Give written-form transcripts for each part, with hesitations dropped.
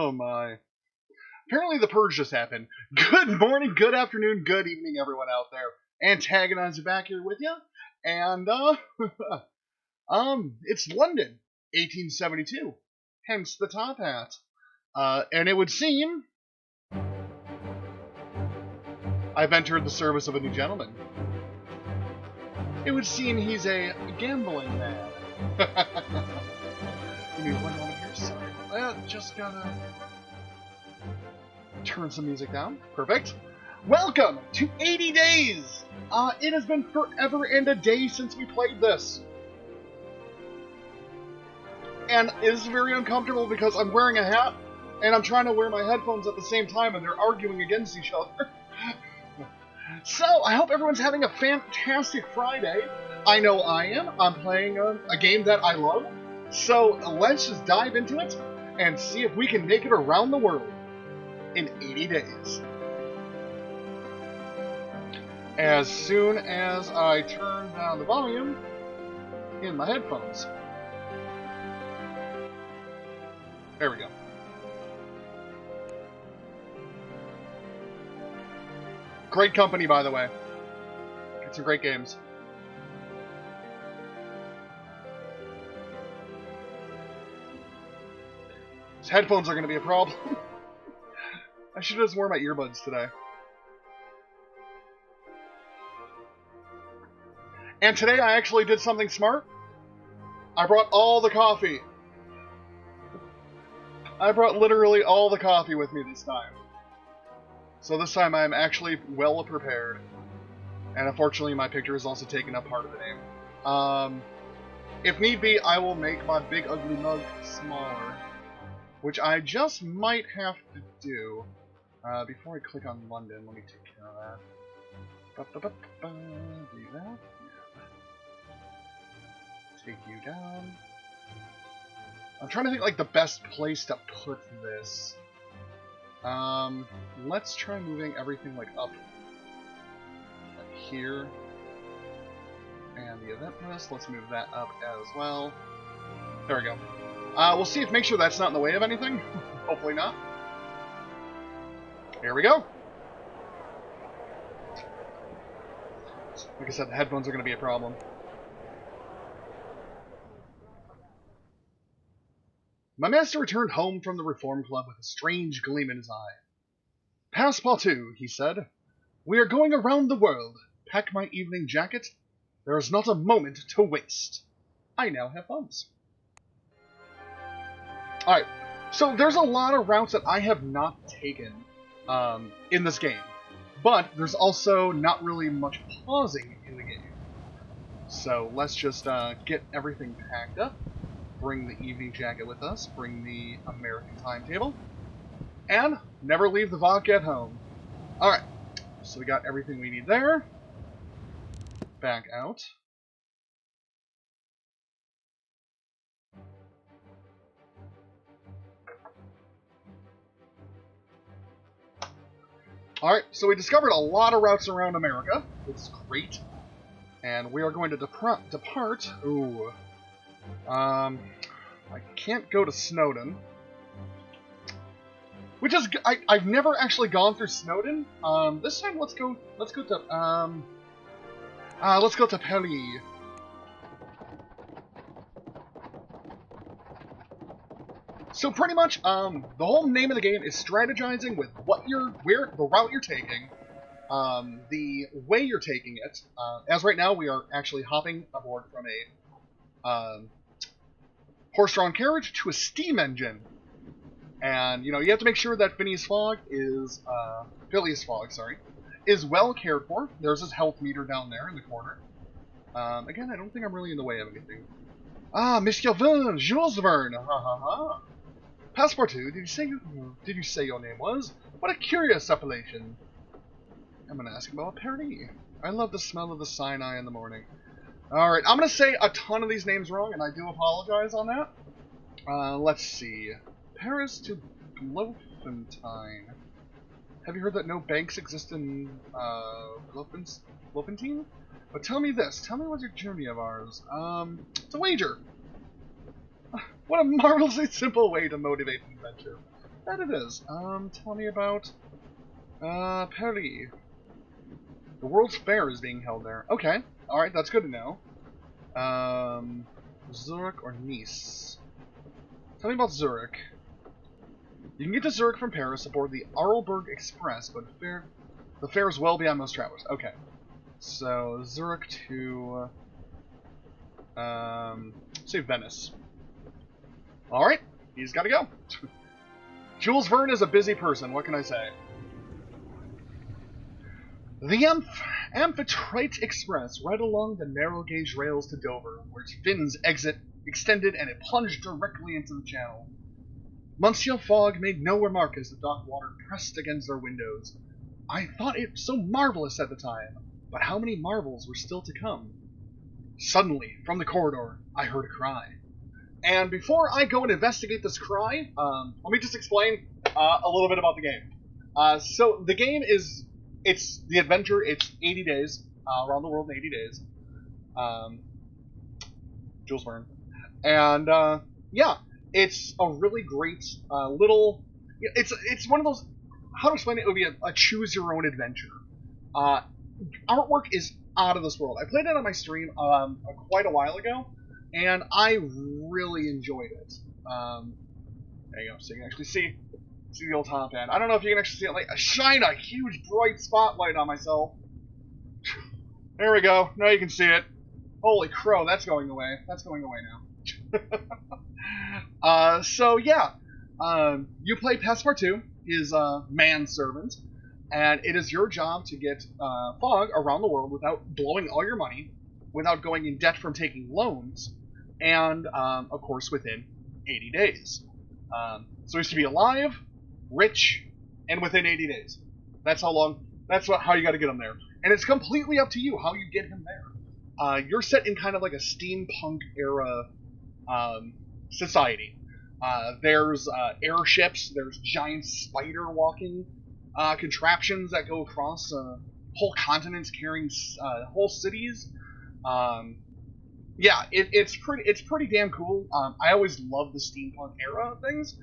Oh my. Apparently the purge just happened. Good morning, good afternoon, good evening, everyone out there. Antagonizer back here with you. And, it's London, 1872. Hence the top hat. And it would seem I've entered the service of a new gentleman. It would seem he's a gambling man. Give me one moment here, sorry. Just gotta turn some music down. Perfect. Welcome to 80 Days! It has been forever and a day since we played this. And it is very uncomfortable because I'm wearing a hat, and I'm trying to wear my headphones at the same time, and they're arguing against each other. So, I hope everyone's having a fantastic Friday. I know I am. I'm playing a game that I love. So, let's just dive into it and see if we can make it around the world in 80 days. As soon as I turn down the volume in my headphones. There we go. Great company, by the way. Get some great games. These headphones are going to be a problem. I should have just worn my earbuds today. And today I actually did something smart. I brought all the coffee. I brought literally all the coffee with me this time. So this time I'm actually well prepared. And unfortunately my picture has also taken up part of the name. If need be, I will make my big ugly mug smaller. Which I just might have to do. Before I click on London, let me take care of that. Do that. Take you down. I'm trying to think like the best place to put this. Let's try moving everything like up, like here, and the event list. Let's move that up as well. There we go. We'll see if make sure that's not in the way of anything. Hopefully not. Here we go. Like I said, the headphones are going to be a problem. My master returned home from the Reform Club with a strange gleam in his eye. "Passepartout," he said, "we are going around the world. Pack my evening jacket. There is not a moment to waste." I now have funds. Alright, so there's a lot of routes that I have not taken in this game. But there's also not really much pausing in the game. So let's just get everything packed up. Bring the evening jacket with us, bring the American timetable, and never leave the vodka at home. Alright, so we got everything we need there. Back out. Alright, so we discovered a lot of routes around America. It's great. And we are going to depart. Ooh. I can't go to Snowdon. Which is I've never actually gone through Snowdon. This time let's go to Paris. So pretty much the whole name of the game is strategizing with the route you're taking, the way you're taking it. As right now we are actually hopping aboard from a horse-drawn carriage to a steam engine. And, you know, you have to make sure that Phileas Fogg is well cared for. There's his health meter down there in the corner. Again, I don't think I'm really in the way of anything. Ah, Monsieur Verne, Jules Verne, ha ha ha. Passepartout, did you say your name was? What a curious appellation. I'm gonna ask about Paris. I love the smell of the Sinai in the morning. Alright, I'm gonna say a ton of these names wrong, and I do apologize on that. Let's see. Paris to Glofentine. Have you heard that no banks exist in, Glofentine? But tell me this. Tell me what's your journey of ours. It's a wager. What a marvelously simple way to motivate an adventure. That it is. Tell me about, Paris. The World's Fair is being held there. Okay. Alright, that's good to know. Zurich or Nice? Tell me about Zurich. You can get to Zurich from Paris aboard the Arlberg Express, but the fare is well beyond most travelers. Okay. So, Zurich to, say Venice. Alright, he's gotta go. Jules Verne is a busy person, what can I say? The Amphitrite Express right along the narrow gauge rails to Dover, where its fins extended and it plunged directly into the channel. Monsieur Fogg made no remark as the dock water pressed against their windows. I thought it so marvelous at the time, but how many marvels were still to come? Suddenly, from the corridor, I heard a cry. And before I go and investigate this cry, let me just explain a little bit about the game. So the game is, it's the adventure, it's 80 days, around the world in 80 days. Jules Verne. And, yeah, it's a really great little, it's one of those, how to explain it, it would be a choose-your-own adventure. Artwork is out of this world. I played it on my stream quite a while ago, and I really enjoyed it. There you go, so you can actually see the old top hat. I don't know if you can actually see it. Like, I shine a huge bright spotlight on myself. There we go. Now you can see it. Holy crow, that's going away. That's going away now. So yeah, you play Passepartout, his manservant, and it is your job to get Fogg around the world without blowing all your money, without going in debt from taking loans, and of course within 80 days. So he's to be alive, rich, and within 80 days. That's how long. That's how you got to get him there, and it's completely up to you how you get him there. You're set in kind of like a steampunk era society. There's airships. There's giant spider walking contraptions that go across whole continents, carrying whole cities. Yeah, it's pretty damn cool. I always love the steampunk era things.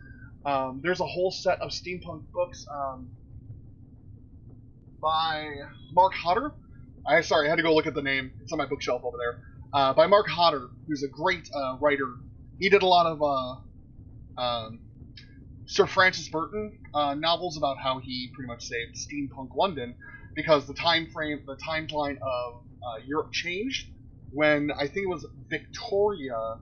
There's a whole set of steampunk books by Mark Hodder. Sorry, I had to go look at the name. It's on my bookshelf over there. By Mark Hodder, who's a great writer. He did a lot of Sir Francis Burton novels about how he pretty much saved steampunk London because the timeline of Europe changed when I think it was Victoria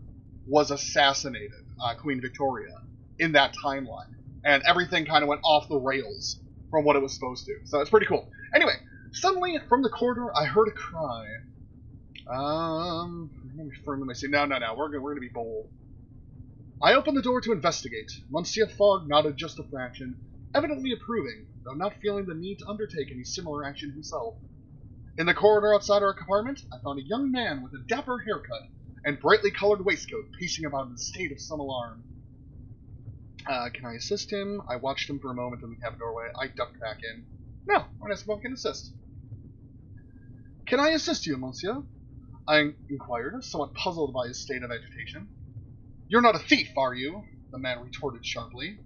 was assassinated, Queen Victoria, in that timeline, and everything kind of went off the rails from what it was supposed to. So it's pretty cool. Anyway, suddenly from the corridor I heard a cry. Let me firmly my seat. No, we're gonna be bold. I opened the door to investigate. Monsieur Fogg nodded just a fraction, evidently approving, though not feeling the need to undertake any similar action himself. In the corridor outside our compartment, I found a young man with a dapper haircut and brightly colored waistcoat pacing about in a state of some alarm. Can I assist him? I watched him for a moment in the cabin doorway. I ducked back in. No, I'm gonna ask if I can assist. Can I assist you, monsieur? I inquired, somewhat puzzled by his state of agitation. You're not a thief, are you? The man retorted sharply.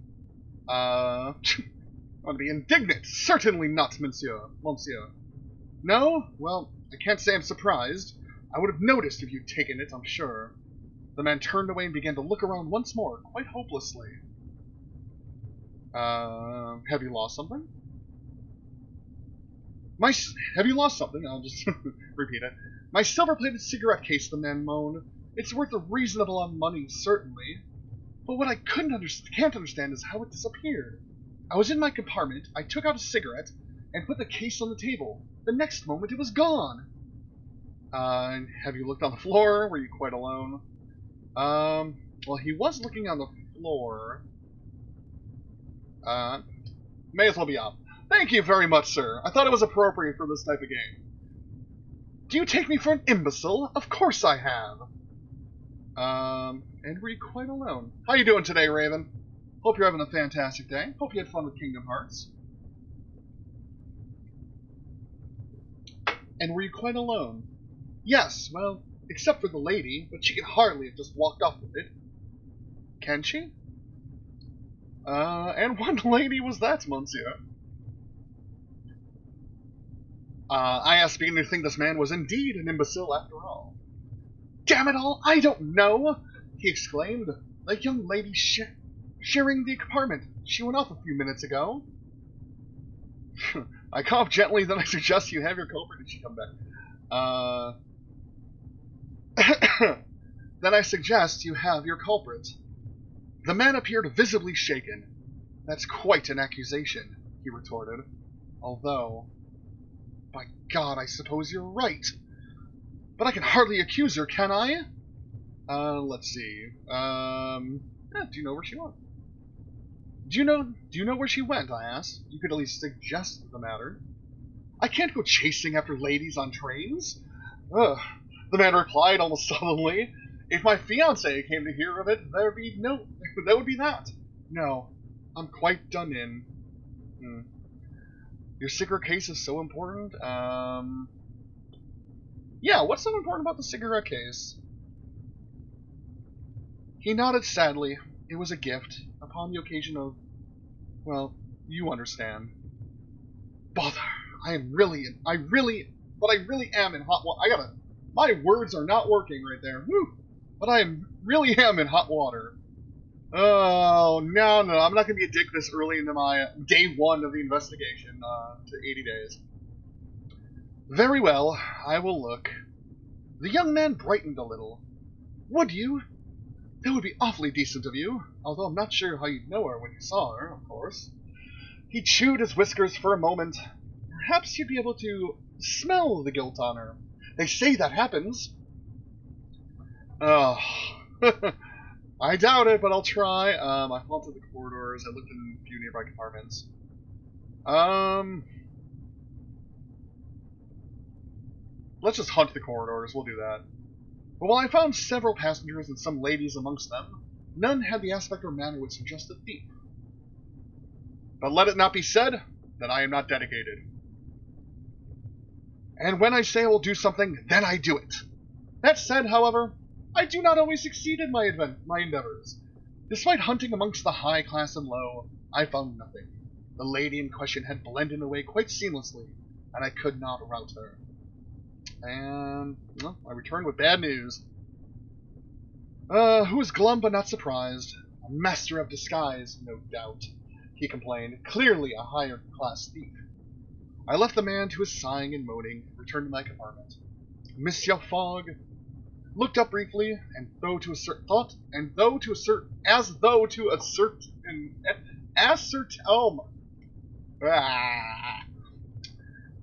I'm gonna be indignant. Certainly not, monsieur. No? Well, I can't say I'm surprised. I would have noticed if you'd taken it, I'm sure. The man turned away and began to look around once more, quite hopelessly. Have you lost something? Have you lost something? I'll just repeat it. My silver-plated cigarette case, the man moaned. It's worth a reasonable amount of money, certainly. But what I can't understand is how it disappeared. I was in my compartment, I took out a cigarette, and put the case on the table. The next moment it was gone. Have you looked on the floor? Were you quite alone? Well, he was looking on the floor. May as well be up. Thank you very much, sir. I thought it was appropriate for this type of game. Do you take me for an imbecile? Of course I have. And were you quite alone? How you doing today, Raven? Hope you're having a fantastic day. Hope you had fun with Kingdom Hearts. And were you quite alone? Yes, well, except for the lady, but she can hardly have just walked off with it. Can she? And what lady was that, monsieur? I asked, beginning to think this man was indeed an imbecile after all. Damn it all, I don't know! He exclaimed. The young lady sharing the compartment. She went off a few minutes ago. I cough gently, then I suggest you have your culprit and she come back. Then I suggest you have your culprit. The man appeared visibly shaken. That's quite an accusation, he retorted. Although, by God, I suppose you're right. But I can hardly accuse her, can I? Let's see. Do you know where she went? Do you know where she went, I asked. You could at least suggest the matter. I can't go chasing after ladies on trains. Ugh. The man replied almost sullenly. If my fiancée came to hear of it, that would be that. No, I'm quite done in. Your cigarette case is so important? Yeah, what's so important about the cigarette case? He nodded sadly. It was a gift, upon the occasion of... well, you understand. Bother. I really am in hot water. My words are not working right there. Whew. But I really am in hot water. Oh, no, I'm not going to be a dick this early into my day one of the investigation, to 80 days. Very well, I will look. The young man brightened a little. Would you? That would be awfully decent of you, although I'm not sure how you'd know her when you saw her, of course. He chewed his whiskers for a moment. Perhaps you'd be able to smell the guilt on her. They say that happens. Oh, I doubt it, but I'll try. I haunted the corridors. I looked in a few nearby compartments. Let's just hunt the corridors. We'll do that. But while I found several passengers and some ladies amongst them, none had the aspect or manner which suggest a thief. But let it not be said that I am not dedicated. And when I say I will do something, then I do it. That said, however, I do not always succeed in my endeavors. Despite hunting amongst the high class and low, I found nothing. The lady in question had blended away quite seamlessly, and I could not rout her. And, well, I returned with bad news. Who was glum but not surprised? A master of disguise, no doubt, he complained. Clearly a higher class thief. I left the man to his sighing and moaning, and returned to my compartment. Monsieur Fogg looked up briefly,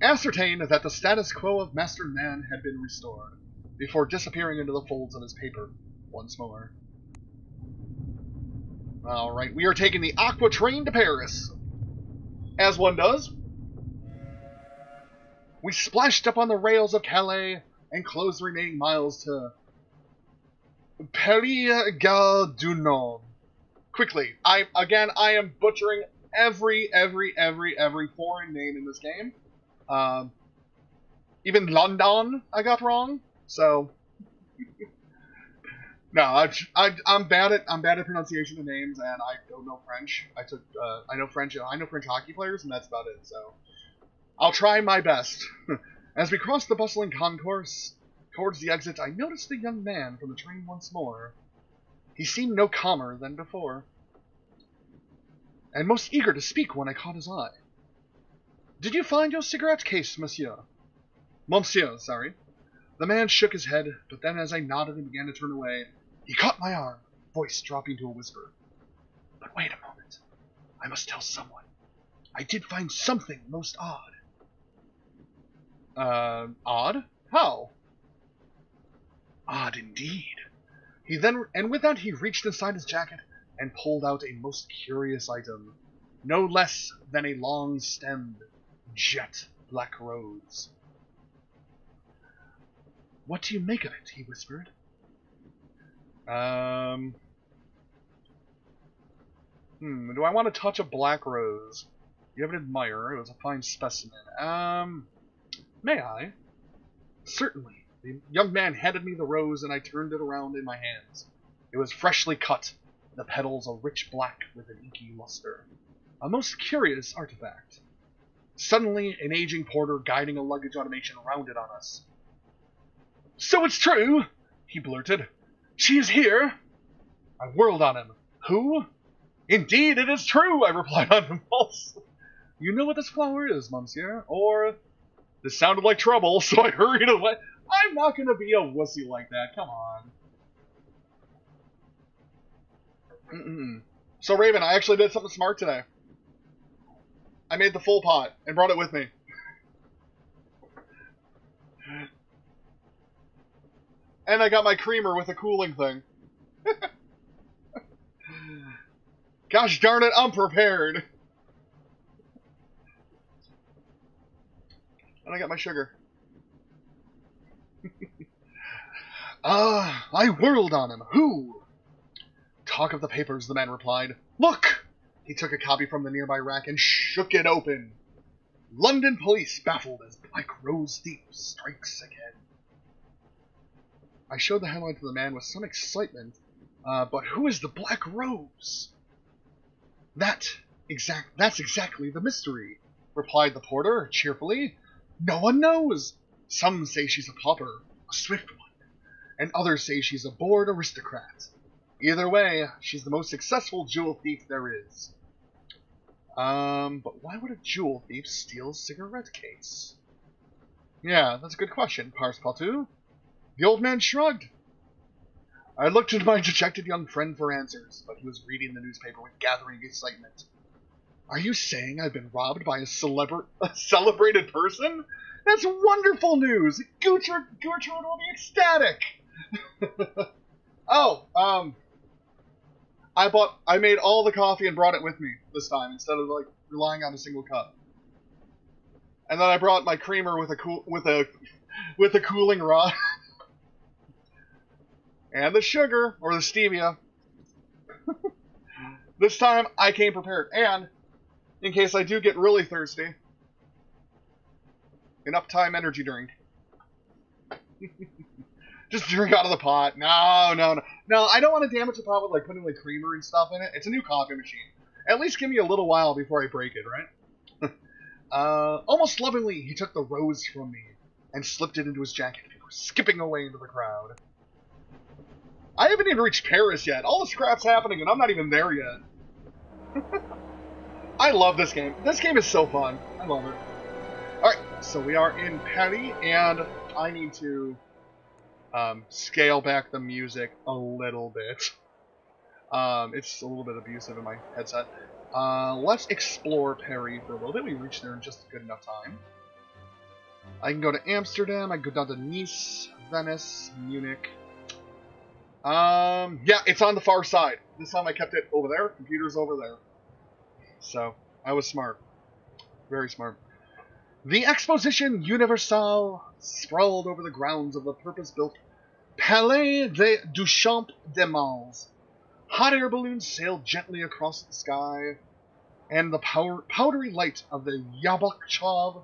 ascertained that the status quo of Master Man had been restored, before disappearing into the folds of his paper once more. Alright, we are taking the Aqua train to Paris. As one does. We splashed up on the rails of Calais and closed the remaining miles to Paris-Gare du Nord. Quickly, I am butchering every foreign name in this game. Even London I got wrong. So no, I'm bad at pronunciation of names, and I don't know French. I know French hockey players, and that's about it. So I'll try my best. As we crossed the bustling concourse towards the exit, I noticed the young man from the train once more. He seemed no calmer than before, and most eager to speak when I caught his eye. Did you find your cigarette case, monsieur? Monsieur, sorry. The man shook his head, but then as I nodded and began to turn away, he caught my arm, voice dropping to a whisper. But wait a moment. I must tell someone. I did find something most odd. Odd? How? Odd indeed. And with that he reached inside his jacket and pulled out a most curious item. No less than a long-stemmed, jet black rose. What do you make of it? He whispered. Do I want to touch a black rose? You have an admirer. It was a fine specimen. May I? Certainly. The young man handed me the rose, and I turned it around in my hands. It was freshly cut, the petals a rich black with an inky luster. A most curious artifact. Suddenly, an aging porter guiding a luggage automation rounded on us. "So it's true," he blurted. "She is here." I whirled on him. "Who?" "Indeed, it is true," I replied on impulse. "You know what this flower is, monsieur, or..." This sounded like trouble, so I hurried away. I'm not going to be a wussy like that, come on. So, Raven, I actually did something smart today. I made the full pot and brought it with me. And I got my creamer with a cooling thing. Gosh darn it, I'm prepared. And I got my sugar. I whirled on him. Who? Talk of the papers, the man replied. Look! He took a copy from the nearby rack and shook it open. London police baffled as Black Rose thief strikes again. I showed the headline to the man with some excitement. But who is the Black Rose? That's exactly the mystery, replied the porter cheerfully. No one knows. Some say she's a pauper, a swift one, and others say she's a bored aristocrat. Either way, she's the most successful jewel thief there is. But why would a jewel thief steal a cigarette case? Yeah, that's a good question, Passepartout. The old man shrugged. I looked at my dejected young friend for answers, but he was reading the newspaper with gathering excitement. Are you saying I've been robbed by a celebrated person? That's wonderful news! Gertrude will be ecstatic! I made all the coffee and brought it with me this time instead of like relying on a single cup. And then I brought my creamer with a cooling rod. And the sugar, or the stevia. This time, I came prepared. And, in case I do get really thirsty, an Uptime energy drink. Just drink out of the pot. No, I don't want to damage the pot with like putting like creamer and stuff in it. It's a new coffee machine. At least give me a little while before I break it, right? Almost lovingly, he took the rose from me and slipped it into his jacket before skipping away into the crowd. I haven't even reached Paris yet. All the scrap's happening, and I'm not even there yet. I love this game. This game is so fun. I love it. Alright, so we are in Paris, and I need to scale back the music a little bit. It's a little bit abusive in my headset. Let's explore Paris for a little bit. We reached there in just a good enough time. I can go to Amsterdam, I can go down to Nice, Venice, Munich. Yeah, it's on the far side. This time I kept it over there. Computer's over there. So, I was smart. Very smart. The Exposition Universelle sprawled over the grounds of the purpose-built Palais du Champ de Mars. Hot air balloons sailed gently across the sky, and the powdery light of the Yabalchkov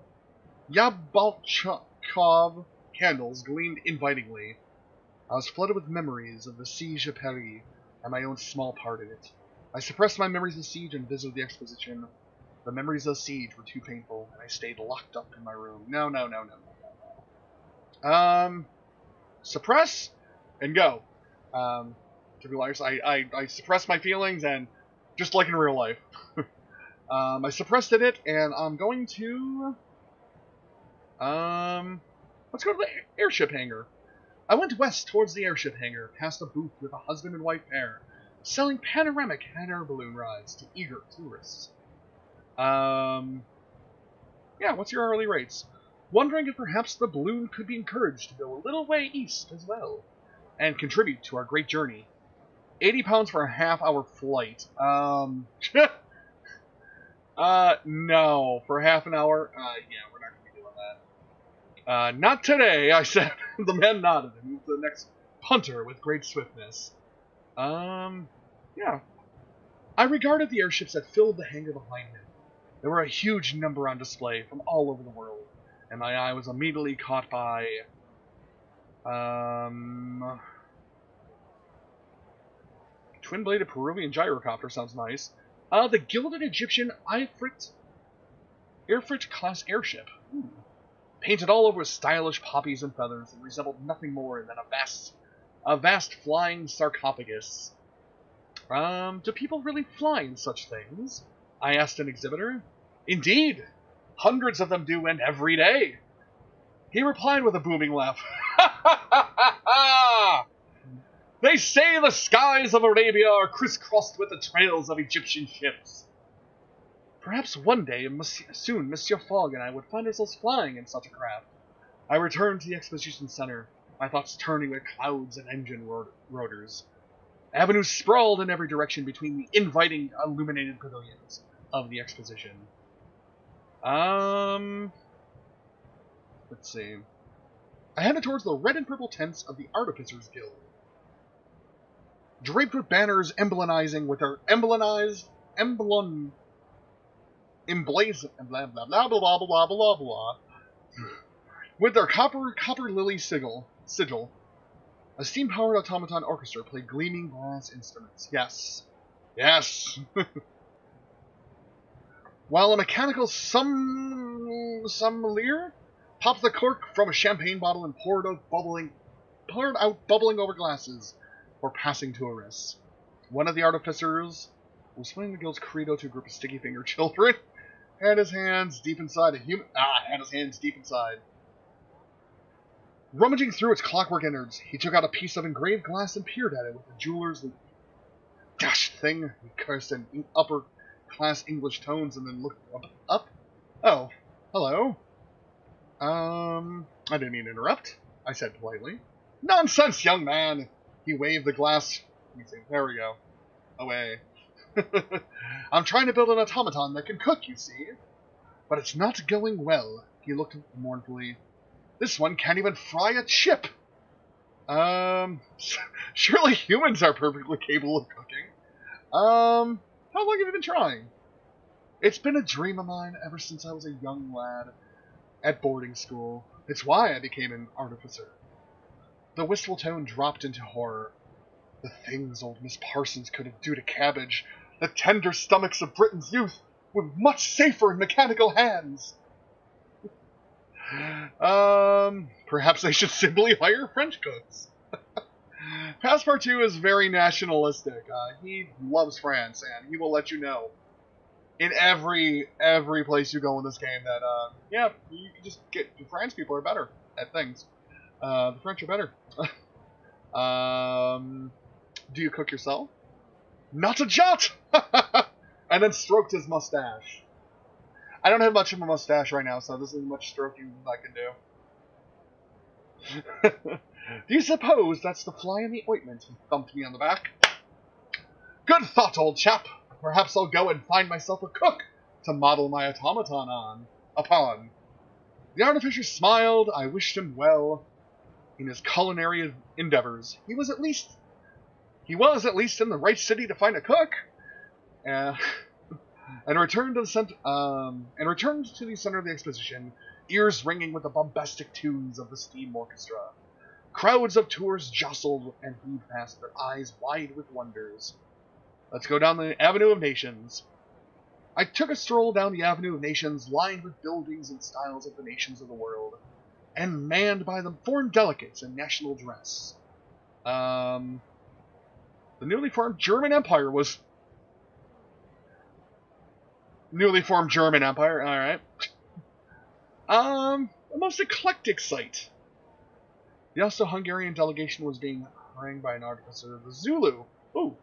candles gleamed invitingly. I was flooded with memories of the Siege of Paris and my own small part in it. I suppressed my memories of siege and visited the Exposition. The memories of siege were too painful, and I stayed locked up in my room. No. Suppress and go. To be honest, I suppressed my feelings, and just like in real life. I suppressed it, and I'm going to... let's go to the airship hangar. I went west towards the airship hangar, past a booth with a husband and wife pair, selling panoramic hot air balloon rides to eager tourists. Yeah, what's your hourly rates? Wondering if perhaps the balloon could be encouraged to go a little way east as well, and contribute to our great journey. £80 for a half-hour flight. No. For half an hour? Yeah, we're not going to be doing that. Not today, I said. The man nodded and moved to the next punter with great swiftness. Yeah. I regarded the airships that filled the hangar behind him. There were a huge number on display from all over the world, and my eye was immediately caught by... Twin-bladed Peruvian gyrocopter sounds nice. The gilded Egyptian Ifrit class airship. Ooh. Painted all over with stylish poppies and feathers, it resembled nothing more than a vast flying sarcophagus. Do people really fly in such things? I asked an exhibitor. Indeed, hundreds of them do, and every day. He replied with a booming laugh. They say the skies of Arabia are crisscrossed with the trails of Egyptian ships. Perhaps one day, soon, Monsieur Fogg and I would find ourselves flying in such a craft. I returned to the exposition center, my thoughts turning with clouds and engine rotors. Avenues sprawled in every direction between the inviting, illuminated pavilions of the exposition. Let's see. I headed towards the red and purple tents of the Artificers Guild. Draped with banners emblazoned with their emblazoned blah blah blah blah blah blah blah blah. With their copper lily sigil, a steam-powered automaton orchestra played gleaming brass instruments. Yes. Yes. While a mechanical sommelier popped the cork from a champagne bottle and poured out bubbling over glasses for passing tourists. One of the artificers was swinging the guild's credo to a group of sticky-fingered children. Had his hands deep inside. Rummaging through its clockwork innards, he took out a piece of engraved glass and peered at it with a jeweler's loop. Dashed thing, he cursed in upper-class English tones and then looked up. Oh, hello. I didn't mean to interrupt, I said politely. Nonsense, young man! He waved the glass. There we go. Away. I'm trying to build an automaton that can cook, you see. But it's not going well. He looked mournfully. This one can't even fry a chip. Surely humans are perfectly capable of cooking. How long have you been trying? It's been a dream of mine ever since I was a young lad at boarding school. It's why I became an artificer. The wistful tone dropped into horror. The things old Miss Parsons could do to cabbage, the tender stomachs of Britain's youth, were much safer in mechanical hands. Perhaps they should simply hire French cooks. Passepartout is very nationalistic. He loves France, and he will let you know in every place you go in this game that, yeah, you can just get, the French people are better at things. The French are better. Do you cook yourself? Not a jot! And then stroked his mustache. I don't have much of a mustache right now, so this isn't much stroking I can do. Do you suppose that's the fly in the ointment? He thumped me on the back. Good thought, old chap. Perhaps I'll go and find myself a cook to model my automaton upon. The artificer smiled. I wished him well in his culinary endeavors. He was at least in the right city to find a cook. And returned to the center of the exposition, ears ringing with the bombastic tunes of the steam orchestra. Crowds of tourists jostled and heaved past, their eyes wide with wonders. Let's go down the Avenue of Nations. I took a stroll down the Avenue of Nations, lined with buildings and styles of the nations of the world, and manned by the foreign delegates in national dress. The newly formed German Empire, alright. A most eclectic sight. The Austro-Hungarian delegation was being harangued by an artificer of the Zulu. Ooh.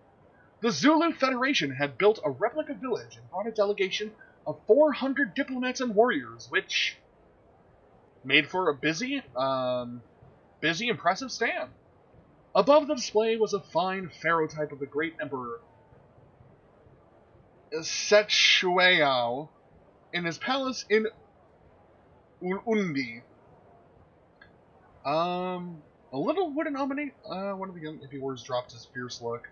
The Zulu Federation had built a replica village and brought a delegation of 400 diplomats and warriors, which made for a busy, impressive stand. Above the display was a fine pharaoh type of the great emperor Setsueao in his palace in Urundi. A little wooden ominate, one of the young hippie warriors dropped his fierce look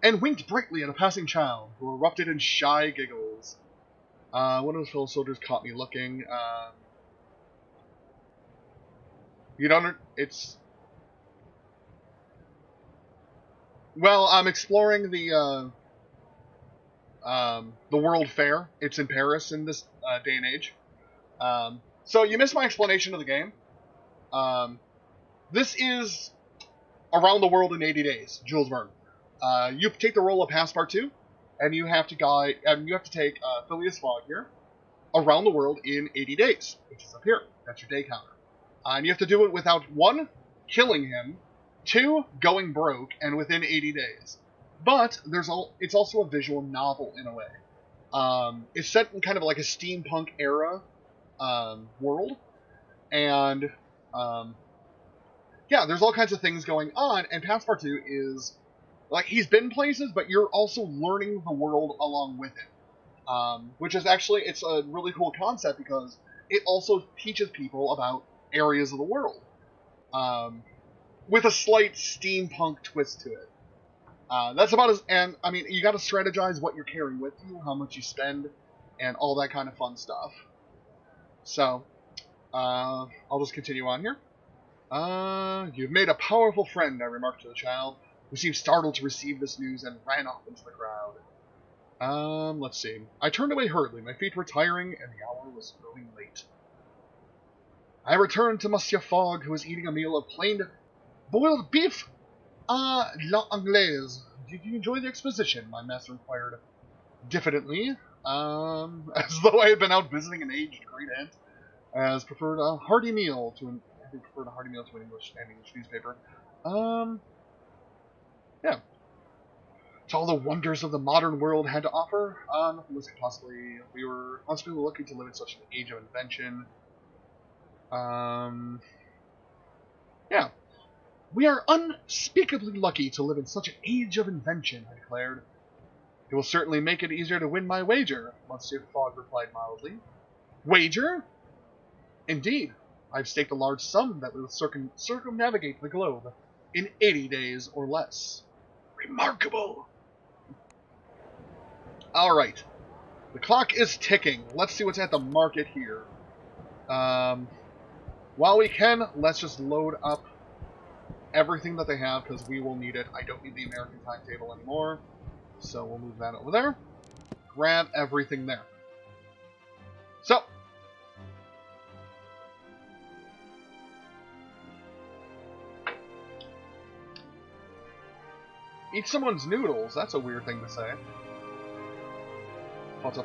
and winked brightly at a passing child, who erupted in shy giggles. One of his fellow soldiers caught me looking. Well, I'm exploring the World Fair. It's in Paris in this day and age. So you missed my explanation of the game. This is around the world in 80 days, Jules Verne. You take the role of Passepartout, and you have to take Phileas Fogg here around the world in 80 days, which is up here. That's your day counter. And you have to do it without, 1, killing him, 2, going broke, and within 80 days. But it's also a visual novel in a way. It's set in kind of like a steampunk era world, and yeah, there's all kinds of things going on, and Passepartout is, like, he's been places, but you're also learning the world along with him. Which is actually, it's a really cool concept because it also teaches people about areas of the world. With a slight steampunk twist to it. That's about as, and I mean, you gotta strategize what you're carrying with you, how much you spend, and all that kind of fun stuff. So, I'll just continue on here. You've made a powerful friend, I remarked to the child, who seemed startled to receive this news and ran off into the crowd. Let's see. I turned away hurriedly. My feet were tiring, and the hour was growing late. I returned to Monsieur Fogg, who was eating a meal of plain boiled beef à l'anglaise. Did you enjoy the exposition? My master inquired diffidently, as though I had been out visiting an aged great aunt, as preferred a hearty meal to an English newspaper. Yeah. To all the wonders of the modern world had to offer, nothing was possibly. We were lucky to live in such an age of invention. Yeah. We are unspeakably lucky to live in such an age of invention, I declared. It will certainly make it easier to win my wager, Monsieur Fogg replied mildly. Wager? Indeed. I've staked a large sum that will circumnavigate the globe in 80 days or less. Remarkable! Alright. The clock is ticking. Let's see what's at the market here. While we can, let's just load up everything that they have, because we will need it. I don't need the American timetable anymore, so we'll move that over there. Grab everything there. So, eat someone's noodles. That's a weird thing to say.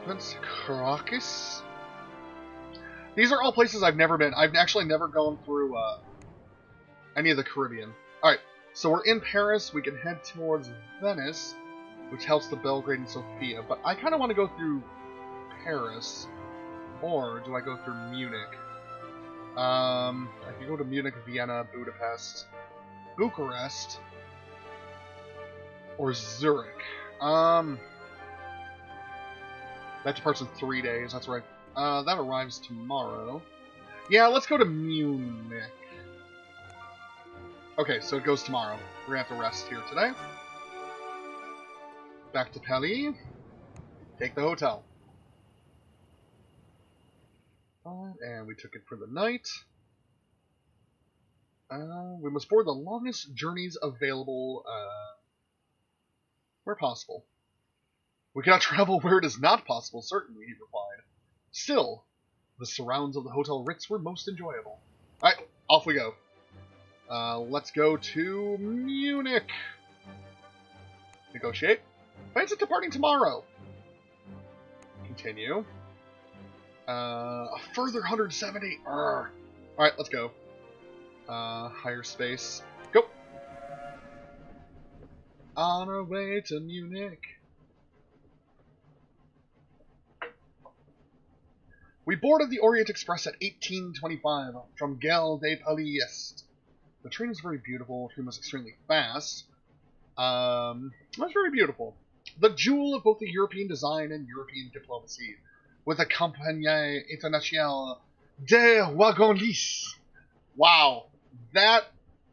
Prince Caracas. These are all places I've never been. I've actually never gone through any of the Caribbean. Alright, so we're in Paris. We can head towards Venice, which helps the Belgrade and Sofia. But I kind of want to go through Paris. Or do I go through Munich? I can go to Munich, Vienna, Budapest, Bucharest, or Zurich. That departs in 3 days. That's right. That arrives tomorrow. Yeah, let's go to Munich. Okay, so it goes tomorrow. We're gonna have to rest here today. Back to Paris. Take the hotel. And we took it for the night. We must board the longest journeys available, where possible. We cannot travel where it is not possible, certainly, he replied. Still, the surrounds of the Hotel Ritz were most enjoyable. Alright, off we go. Let's go to Munich. Negotiate. Fancy departing tomorrow. Continue. A further 170. Alright, let's go. Higher space. Go. On our way to Munich. We boarded the Orient Express at 18:25 from Gare de Paris Est. The train was very beautiful. The train was extremely fast. It was very beautiful. The jewel of both the European design and European diplomacy, with the Compagnie Internationale des Wagons Lisses. Wow. That,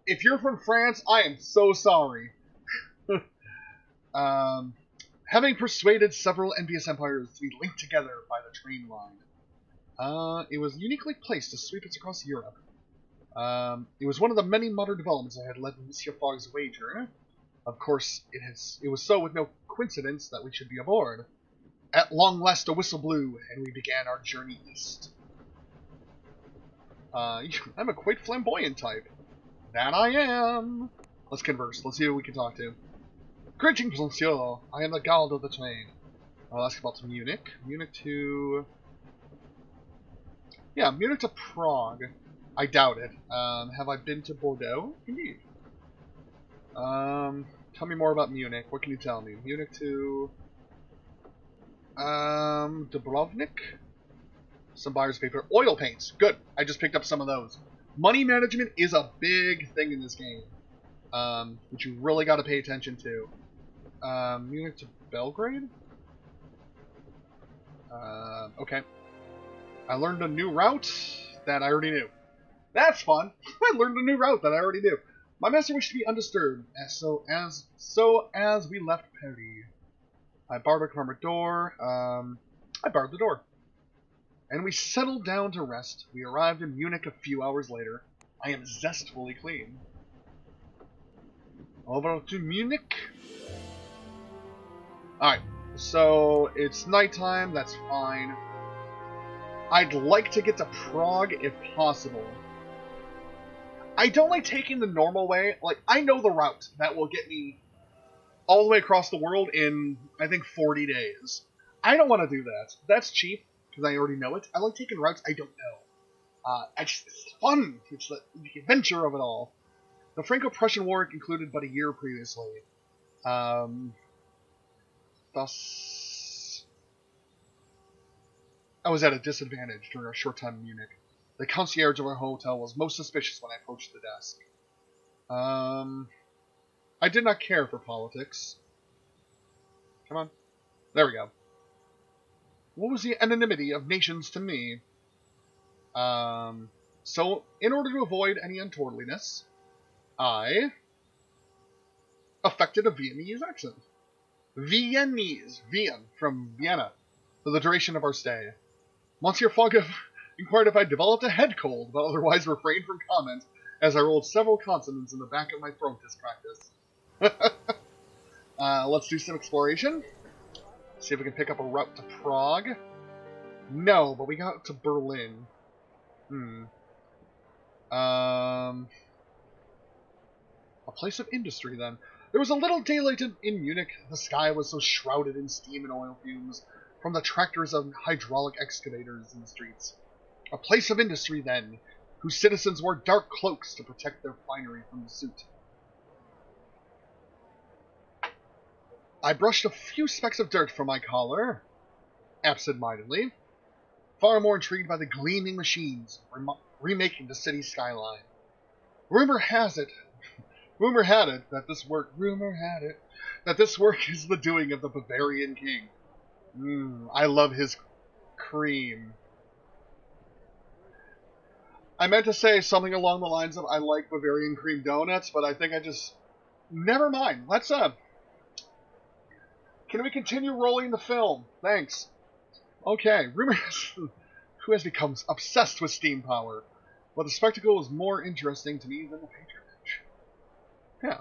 if you're from France, I am so sorry. Having persuaded several envious empires to be linked together by the train line. It was uniquely placed to sweep us across Europe. It was one of the many modern developments that had led to Monsieur Fogg's wager. Of course, it was so with no coincidence that we should be aboard. At long last a whistle blew, and we began our journey east. I'm a quite flamboyant type. That I am. Let's converse. Let's see who we can talk to. Greetings, monsieur. I am the guard of the train. I'll ask about Munich. Munich to... Yeah, Munich to Prague. I doubt it. Have I been to Bordeaux? Indeed. Tell me more about Munich. What can you tell me? Munich to... Dubrovnik? Some buyer's paper. Oil paints. Good. I just picked up some of those. Money management is a big thing in this game. Which you really got to pay attention to. Munich to Belgrade? Okay. I learned a new route that I already knew. That's fun. I learned a new route that I already knew. My master wished to be undisturbed, so as we left Paris. I borrowed a farmer door. I borrowed the door. And we settled down to rest. We arrived in Munich a few hours later. I am zestfully clean. Over to Munich. Alright, so it's nighttime, that's fine. I'd like to get to Prague if possible. I don't like taking the normal way. Like, I know the route that will get me all the way across the world in, I think, 40 days. I don't want to do that. That's cheap, because I already know it. I like taking routes I don't know. It's fun. It's the adventure of it all. The Franco-Prussian War concluded but a year previously. Thus, I was at a disadvantage during our short time in Munich. The concierge of our hotel was most suspicious when I approached the desk. I did not care for politics. Come on. There we go. What was the anonymity of nations to me? So, in order to avoid any untowardliness, I affected a Viennese accent. Viennese, Wien, from Vienna, for the duration of our stay. Monsieur Fogg inquired if I developed a head cold, but otherwise refrained from comment, as I rolled several consonants in the back of my throat as practice. Let's do some exploration. See if we can pick up a route to Prague. No, but we got to Berlin. A place of industry, then. There was a little daylight in Munich. The sky was so shrouded in steam and oil fumes from the tractors of hydraulic excavators in the streets. A place of industry, then, whose citizens wore dark cloaks to protect their finery from the soot. I brushed a few specks of dirt from my collar, absent-mindedly, far more intrigued by the gleaming machines remaking the city skyline. Rumor had it that this work is the doing of the Bavarian king. I love his cream. I meant to say something along the lines of I like Bavarian cream donuts, but I think I just... Never mind. Let's, Can we continue rolling the film? Thanks. Okay, rumor who has become obsessed with steam power, but the spectacle is more interesting to me than the patronage. Yeah.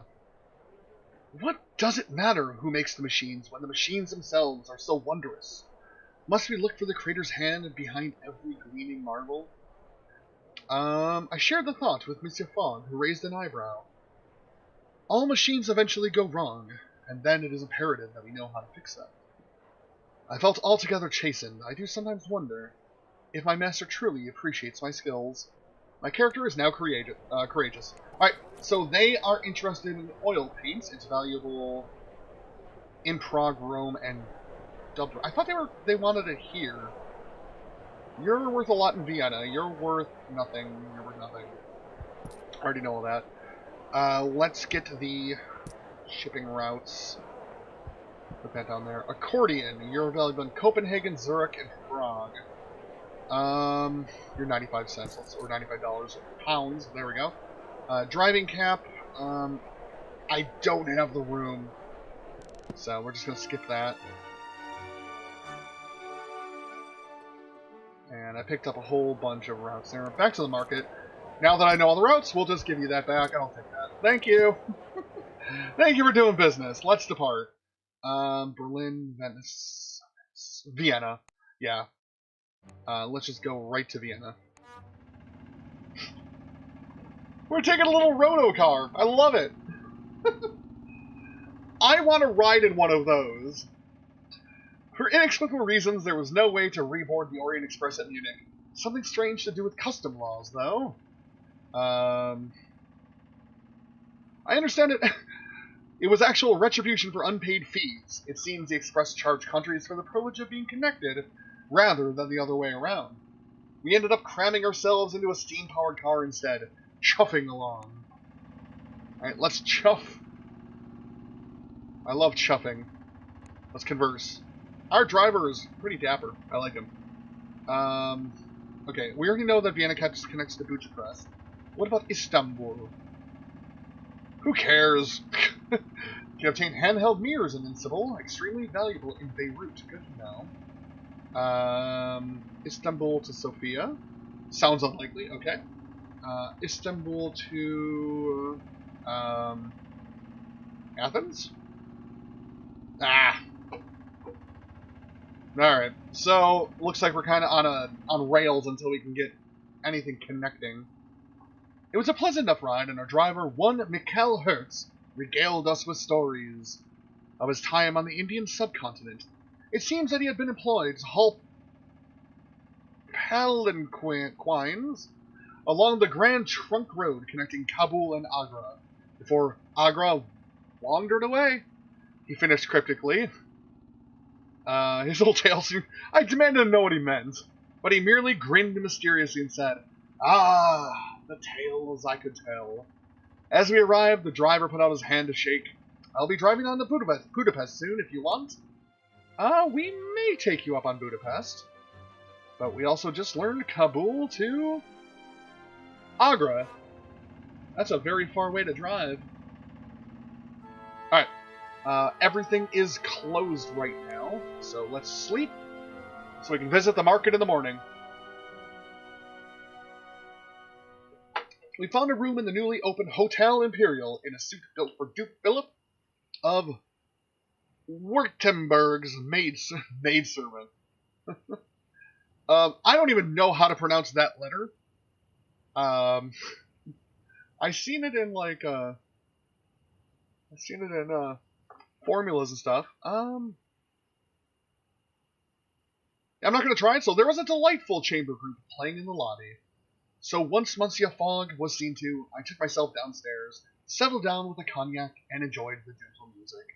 What does it matter who makes the machines when the machines themselves are so wondrous? Must we look for the creator's hand behind every gleaming marvel? I shared the thought with Monsieur Fogg, who raised an eyebrow. All machines eventually go wrong, and then it is imperative that we know how to fix them. I felt altogether chastened. I do sometimes wonder if my master truly appreciates my skills. My character is now courageous. Alright, so they are interested in oil paints. It's valuable in Prague, Rome, and Dublin. I thought they wanted it here. You're worth a lot in Vienna. You're worth nothing. You're worth nothing. I already know all that. Let's get the shipping routes. Put that down there. Accordion. You're available in Copenhagen, Zurich, and Prague. You're 95 cents, or $95 pounds. There we go. Driving cap. I don't have the room, so we're just gonna skip that. And I picked up a whole bunch of routes there. Back to the market. Now that I know all the routes, we'll just give you that back. I'll take that. Thank you. Thank you for doing business. Let's depart. Berlin, Venice, Vienna. Yeah. Let's just go right to Vienna. We're taking a little roto car. I love it. I want to ride in one of those. For inexplicable reasons, there was no way to reboard the Orient Express at Munich. Something strange to do with custom laws, though. I understand it. It was actual retribution for unpaid fees. It seems the Express charged countries for the privilege of being connected, rather than the other way around. We ended up cramming ourselves into a steam-powered car instead, chuffing along. Alright, let's chuff. I love chuffing. Let's converse. Our driver is pretty dapper. I like him. Okay, we already know that Vienna connects to Bucharest. What about Istanbul? Who cares? You can obtain handheld mirrors in Istanbul, extremely valuable in Beirut. Good to know. Istanbul to Sofia. Sounds unlikely, okay. Istanbul to Athens? Ah. Alright. So looks like we're kinda on rails until we can get anything connecting. It was a pleasant enough ride, and our driver, one Mikhail Hertz, regaled us with stories of his time on the Indian subcontinent. It seems that he had been employed to haul palanquins along the Grand Trunk Road connecting Kabul and Agra, before Agra wandered away. He finished cryptically. His whole tale seemed... I demanded to know what he meant, but he merely grinned mysteriously and said, "Ah, the tales I could tell." As we arrived, the driver put out his hand to shake. "I'll be driving on to Budapest soon if you want." We may take you up on Budapest. But we also just learned Kabul to Agra. That's a very far way to drive. Alright. Everything is closed right now, so let's sleep so we can visit the market in the morning. We found a room in the newly opened Hotel Imperial in a suite built for Duke Philip of Württemberg's maidservant. I don't even know how to pronounce that letter. I seen it in formulas and stuff. I'm not going to try it. So there was a delightful chamber group playing in the lobby. So once Monsieur Fogg was seen to, I took myself downstairs, settled down with a cognac, and enjoyed the gentle music.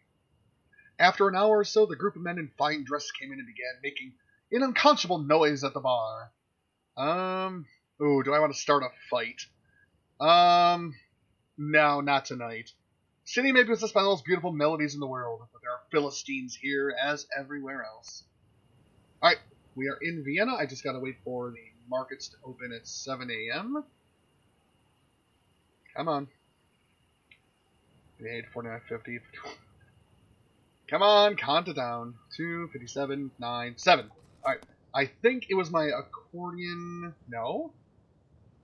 After an hour or so, the group of men in fine dress came in and began making an unconscionable noise at the bar. Ooh, do I want to start a fight? No, not tonight. City may possess by the most beautiful melodies in the world, but there are Philistines here as everywhere else. Alright, we are in Vienna. I just gotta wait for the markets to open at 7 a.m. Come on. 58, 49, 50. Come on, count it down. 2, 57, 9, 7. Alright, I think it was my accordion. No?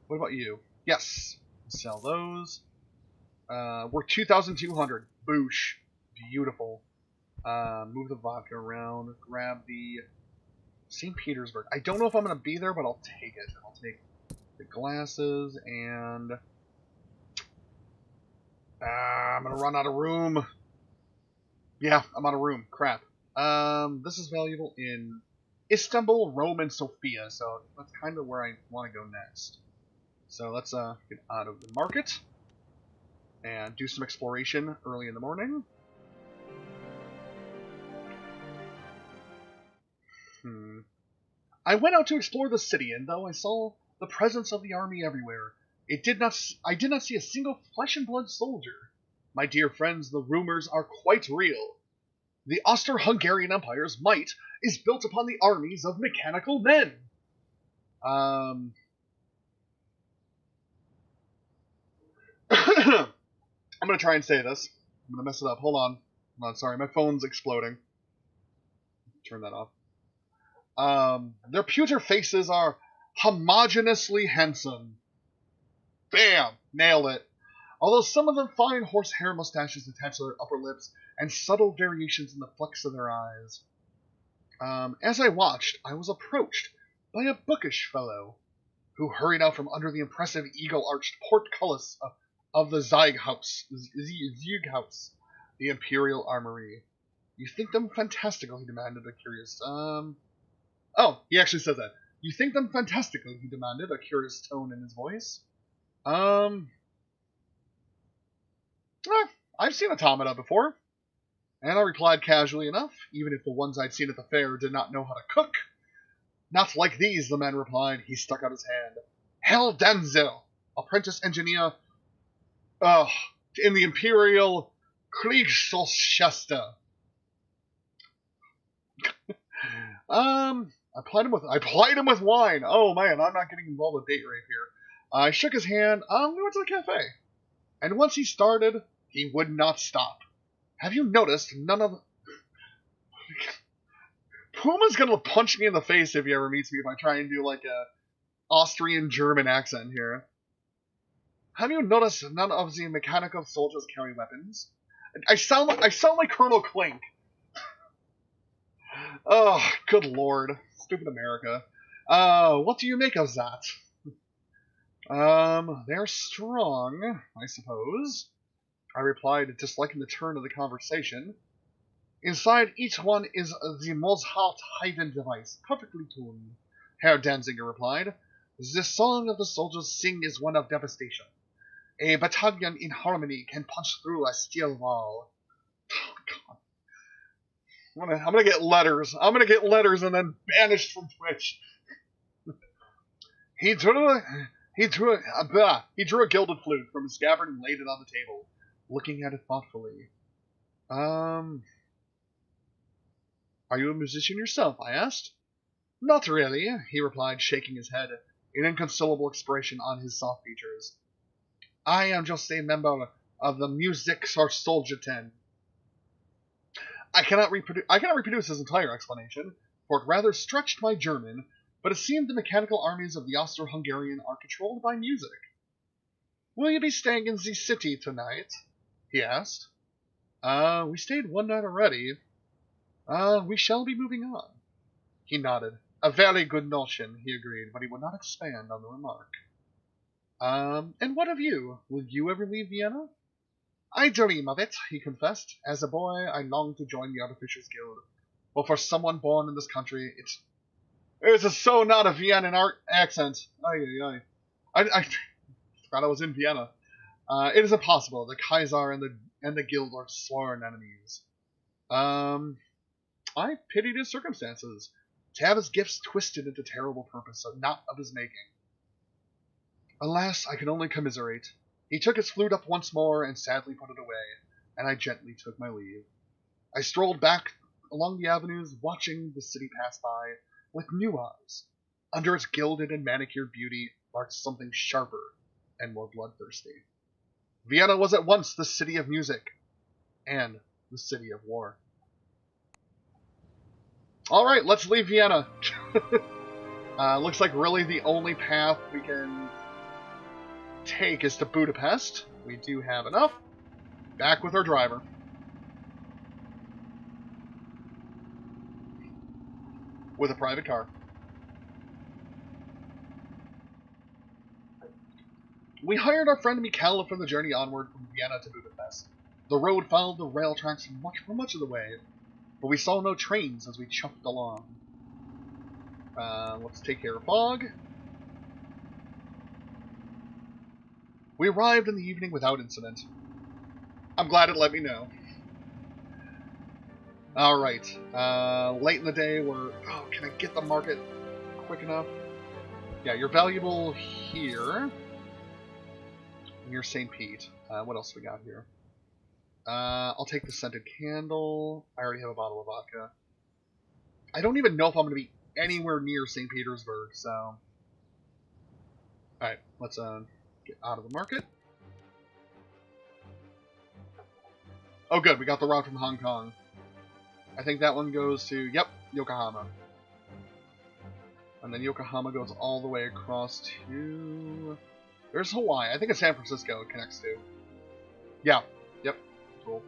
What about you? Yes. Sell those. We're 2,200. Boosh. Beautiful. Move the vodka around. Grab the St. Petersburg. I don't know if I'm going to be there, but I'll take it. I'll take the glasses and... I'm going to run out of room. Yeah, I'm out of room. Crap. This is valuable in Istanbul, Rome, and Sofia, so that's kind of where I want to go next. So let's get out of the market and do some exploration early in the morning. I went out to explore the city, and though I saw the presence of the army everywhere, I did not see a single flesh and blood soldier. My dear friends, the rumors are quite real. The Austro-Hungarian Empire's might is built upon the armies of mechanical men. I'm going to try and say this. I'm going to mess it up. Hold on. Sorry, my phone's exploding. Turn that off. Their pewter faces are homogeneously handsome. Bam! Nailed it. although some of them fine horsehair mustaches attached to their upper lips and subtle variations in the flecks of their eyes. As I watched, I was approached by a bookish fellow who hurried out from under the impressive eagle-arched portcullis of the Zieghaus, the Imperial Armory. You think them fantastical, he demanded, a curious... Oh, he actually said that. You think them fantastical, he demanded, a curious tone in his voice. I've seen automata before. And I replied casually enough, even if the ones I'd seen at the fair did not know how to cook. Not like these, the man replied. He stuck out his hand. Herr Denzel, apprentice engineer, in the Imperial Kriegsschatzkaste. I plied him with wine. Oh man, I'm not getting involved with date rape here. I shook his hand. We went to the cafe. And once he started, he would not stop. Have you noticed none of... Puma's gonna punch me in the face if he ever meets me if I try and do like a Austrian-German accent here. Have you noticed none of the mechanical soldiers carry weapons? I sound like Colonel Klink. Oh, good lord. Stupid America. What do you make of that? They're strong, I suppose. I replied, disliking the turn of the conversation. Inside each one is the Mozart-Haydn device, perfectly tuned. Herr Danziger replied. The song of the soldiers sing is one of devastation. A battalion in harmony can punch through a steel wall. Oh, God. I'm gonna get letters. I'm gonna get letters and then banished from Twitch. He drew a gilded flute from his scabbard and laid it on the table, looking at it thoughtfully. Are you a musician yourself? I asked. Not really, he replied, shaking his head, an inconsolable expression on his soft features. I am just a member of the Musiksozieten. I cannot reproduce his entire explanation, for it rather stretched my German, but it seemed the mechanical armies of the Austro-Hungarian are controlled by music. Will you be staying in the city tonight? He asked. We stayed one night already. We shall be moving on. He nodded. A very good notion, he agreed, but he would not expand on the remark. And what of you? Will you ever leave Vienna? I dream of it, he confessed. As a boy, I longed to join the Artificers Guild. But for someone born in this country, it's so not a Viennan accent. I forgot I was in Vienna. It is impossible. The Kaiser and the Guild are sworn enemies. I pitied his circumstances. To have his gifts twisted into terrible purpose, not of his making. Alas, I can only commiserate. He took his flute up once more and sadly put it away, and I gently took my leave. I strolled back along the avenues, watching the city pass by with new eyes. Under its gilded and manicured beauty lurked something sharper and more bloodthirsty. Vienna was at once the city of music and the city of war. Alright, let's leave Vienna. Looks like really the only path we can take is to Budapest. We do have enough. Back with our driver. With a private car. We hired our friend Mikhaila for the journey onward from Vienna to Budapest. The road followed the rail tracks for much of the way, but we saw no trains as we chuffed along. Let's take care of fog. We arrived in the evening without incident. I'm glad it let me know. Alright, late in the day we're... Oh, can I get the market quick enough? Yeah, you're valuable here. Near St. Pete. What else we got here? I'll take the scented candle. I already have a bottle of vodka. I don't even know if I'm going to be anywhere near St. Petersburg, so... Alright, let's get out of the market. Oh good, we got the route from Hong Kong. I think that one goes to, yep, Yokohama. And then Yokohama goes all the way across to... There's Hawaii. I think it's San Francisco it connects to. Yeah. Yep. Cool.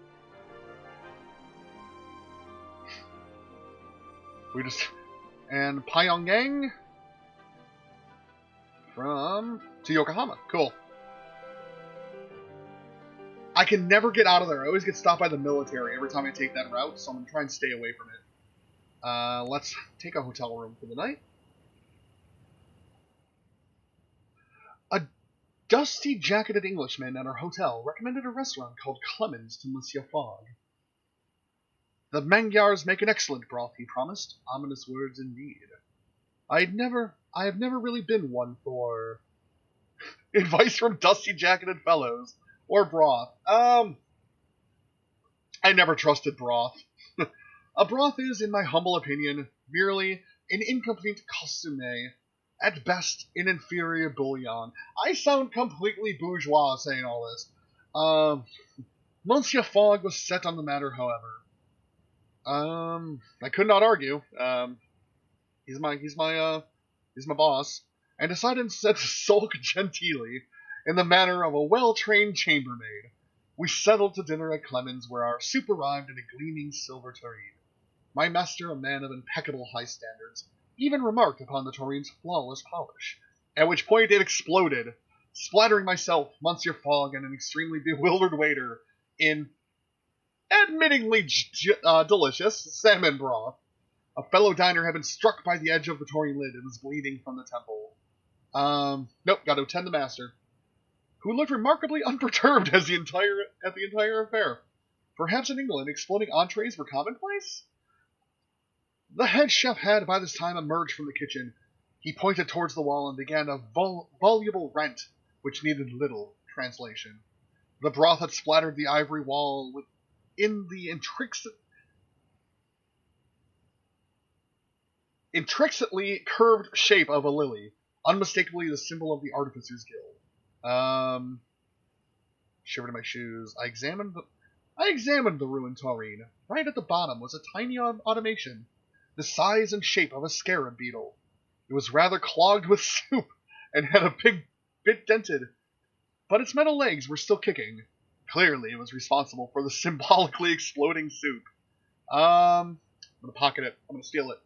We just... And Pyongyang to Yokohama. Cool. I can never get out of there. I always get stopped by the military every time I take that route, so I'm going to try and stay away from it. Let's take a hotel room for the night. A dusty-jacketed Englishman at our hotel recommended a restaurant called Clemens to Monsieur Fogg. The Magyars make an excellent broth, he promised. Ominous words indeed. I have never really been one for advice from dusty-jacketed fellows or broth. I never trusted broth. A broth is, in my humble opinion, merely an incomplete costume, at best an inferior bouillon. I sound completely bourgeois saying all this. Monsieur Fogg was set on the matter, however. I could not argue. He's my boss, and decided instead to sulk genteelly in the manner of a well-trained chambermaid. We settled to dinner at Clemens, where our soup arrived in a gleaming silver tureen. My master, a man of impeccable high standards, even remarked upon the turene's flawless polish, at which point it exploded, splattering myself, Monsieur Fogg, and an extremely bewildered waiter in admittingly delicious salmon broth. A fellow diner had been struck by the edge of the tureen lid and was bleeding from the temple. Nope, got to attend the master, who looked remarkably unperturbed at the entire affair. Perhaps in England, exploding entrees were commonplace? The head chef had by this time emerged from the kitchen. He pointed towards the wall and began a voluble rant, which needed little translation. The broth had splattered the ivory wall in the intricately curved shape of a lily, unmistakably the symbol of the Artificers Guild. Shivered in my shoes. I examined the ruined tureen. Right at the bottom was a tiny automation, the size and shape of a scarab beetle. It was rather clogged with soup and had a big bit dented, but its metal legs were still kicking. Clearly, it was responsible for the symbolically exploding soup. I'm gonna pocket it. I'm gonna steal it.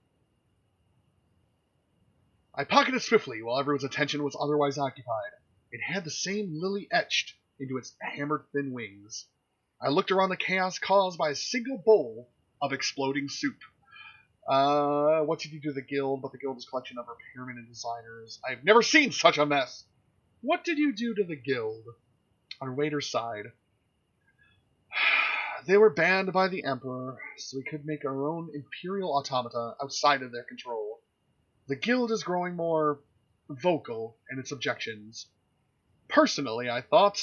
I pocketed it swiftly while everyone's attention was otherwise occupied. It had the same lily etched into its hammered thin wings. I looked around the chaos caused by a single bowl of exploding soup. What did you do to the guild? But the guild is a collection of repairmen and designers. I've never seen such a mess. What did you do to the guild? Our waiter sighed. They were banned by the Emperor, so we could make our own imperial automata outside of their control. The guild is growing more vocal in its objections. Personally, I thought,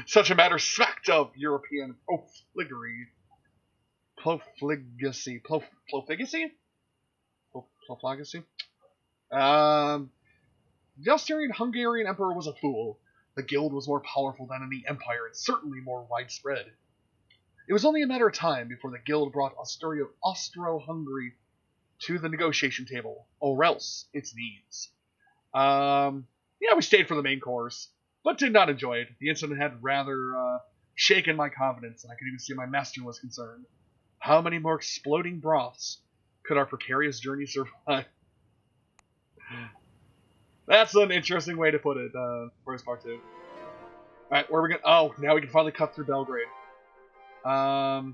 such a matter smacked of European profligacy. Profligacy? The austere Hungarian emperor was a fool. The guild was more powerful than any empire and certainly more widespread. It was only a matter of time before the guild brought Austro-Hungary to the negotiation table, or else its needs. Yeah, we stayed for the main course, but did not enjoy it. The incident had rather shaken my confidence, and I could even see my master was concerned. How many more exploding broths could our precarious journey survive? That's an interesting way to put it, first part 2. Alright, where are we going? Oh, now we can finally cut through Belgrade. That'll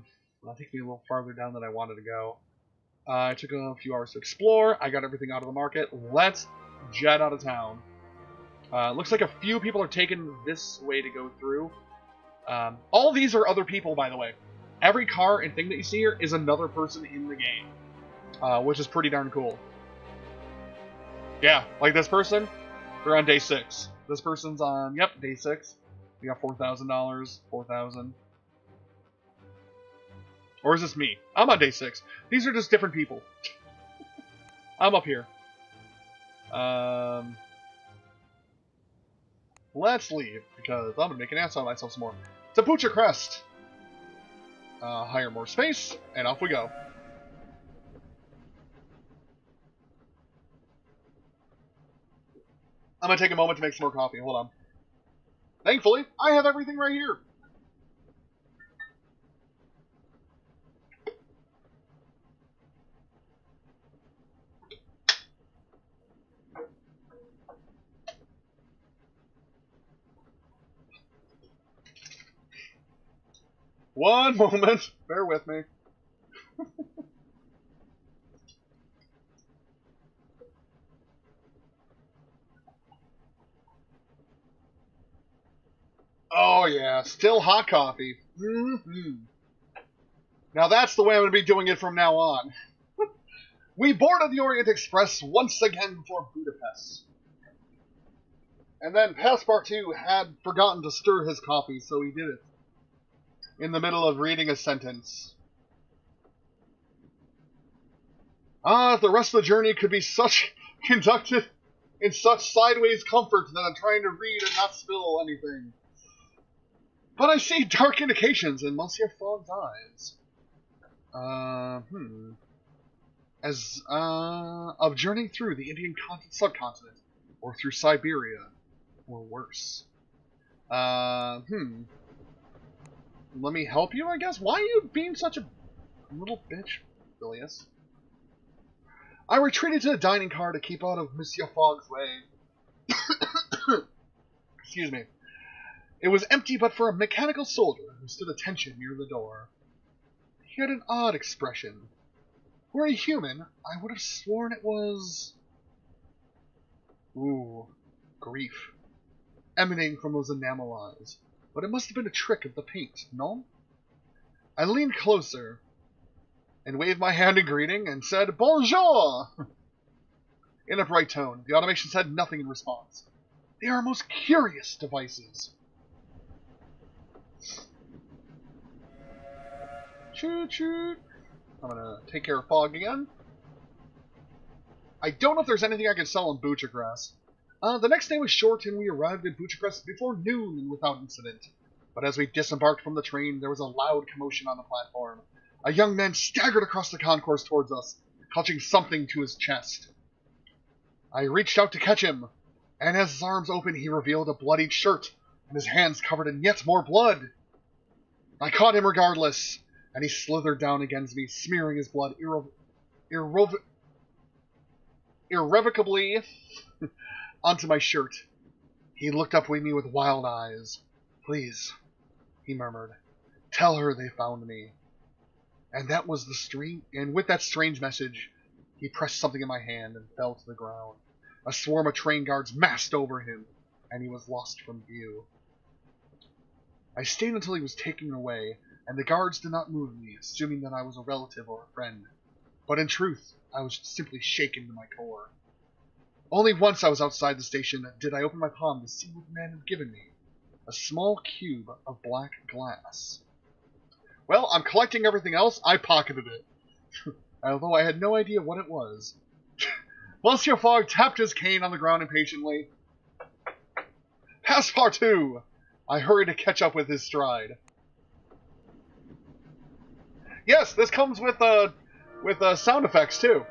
take me a little farther down than I wanted to go. I took a few hours to explore. I got everything out of the market. Let's jet out of town. Looks like a few people are taking this way to go through. All these are other people, by the way. Every car and thing that you see here is another person in the game, which is pretty darn cool. Yeah, like this person, they're on day 6. This person's on, yep, day 6. We got $4,000, $4,000. Or is this me? I'm on day 6. These are just different people. I'm up here. Let's leave, because I'm going to make an ass out of myself some more. To Pucha Crest. Hire more space, and off we go. I'm going to take a moment to make some more coffee. Hold on. Thankfully, I have everything right here. One moment. Bear with me. Oh, yeah. Still hot coffee. Mm-hmm. Now that's the way I'm going to be doing it from now on. We boarded the Orient Express once again for Budapest. And then Passepartout had forgotten to stir his coffee, so he did it in the middle of reading a sentence. Ah, if the rest of the journey could be conducted in such sideways comfort that I'm trying to read and not spill anything. But I see dark indications in Monsieur Fogg's eyes. As, of journeying through the Indian subcontinent, or through Siberia, or worse. Let me help you, I guess? Why are you being such a little bitch, Phileas? I retreated to the dining car to keep out of Monsieur Fogg's way. Excuse me. It was empty but for a mechanical soldier who stood attention near the door. He had an odd expression. Were he human, I would have sworn it was... Ooh, grief. Emanating from those enamel eyes. But it must have been a trick of the paint, no? I leaned closer and waved my hand in greeting and said, Bonjour! In a bright tone. The automation said nothing in response. They are most curious devices. Shoot, shoot. I'm gonna take care of Fogg again. I don't know if there's anything I can sell in Bucharest. The next day was short and we arrived in Bucharest before noon and without incident. But as we disembarked from the train, there was a loud commotion on the platform. A young man staggered across the concourse towards us, clutching something to his chest. I reached out to catch him, and as his arms opened, he revealed a bloodied shirt, and his hands covered in yet more blood. I caught him regardless, and he slithered down against me, smearing his blood irrevocably onto my shirt. He looked up at me with wild eyes. Please, he murmured, tell her they found me. And with that strange message, he pressed something in my hand and fell to the ground. A swarm of train guards massed over him, and he was lost from view. I stayed until he was taken away, and the guards did not move me, assuming that I was a relative or a friend. But in truth, I was simply shaken to my core. Only once I was outside the station did I open my palm to see what the man had given me. A small cube of black glass. Well, I'm collecting everything else. I pocketed it. Although I had no idea what it was. Monsieur Fogg tapped his cane on the ground impatiently. Passepartout! I hurried to catch up with his stride. Yes, this comes with sound effects too.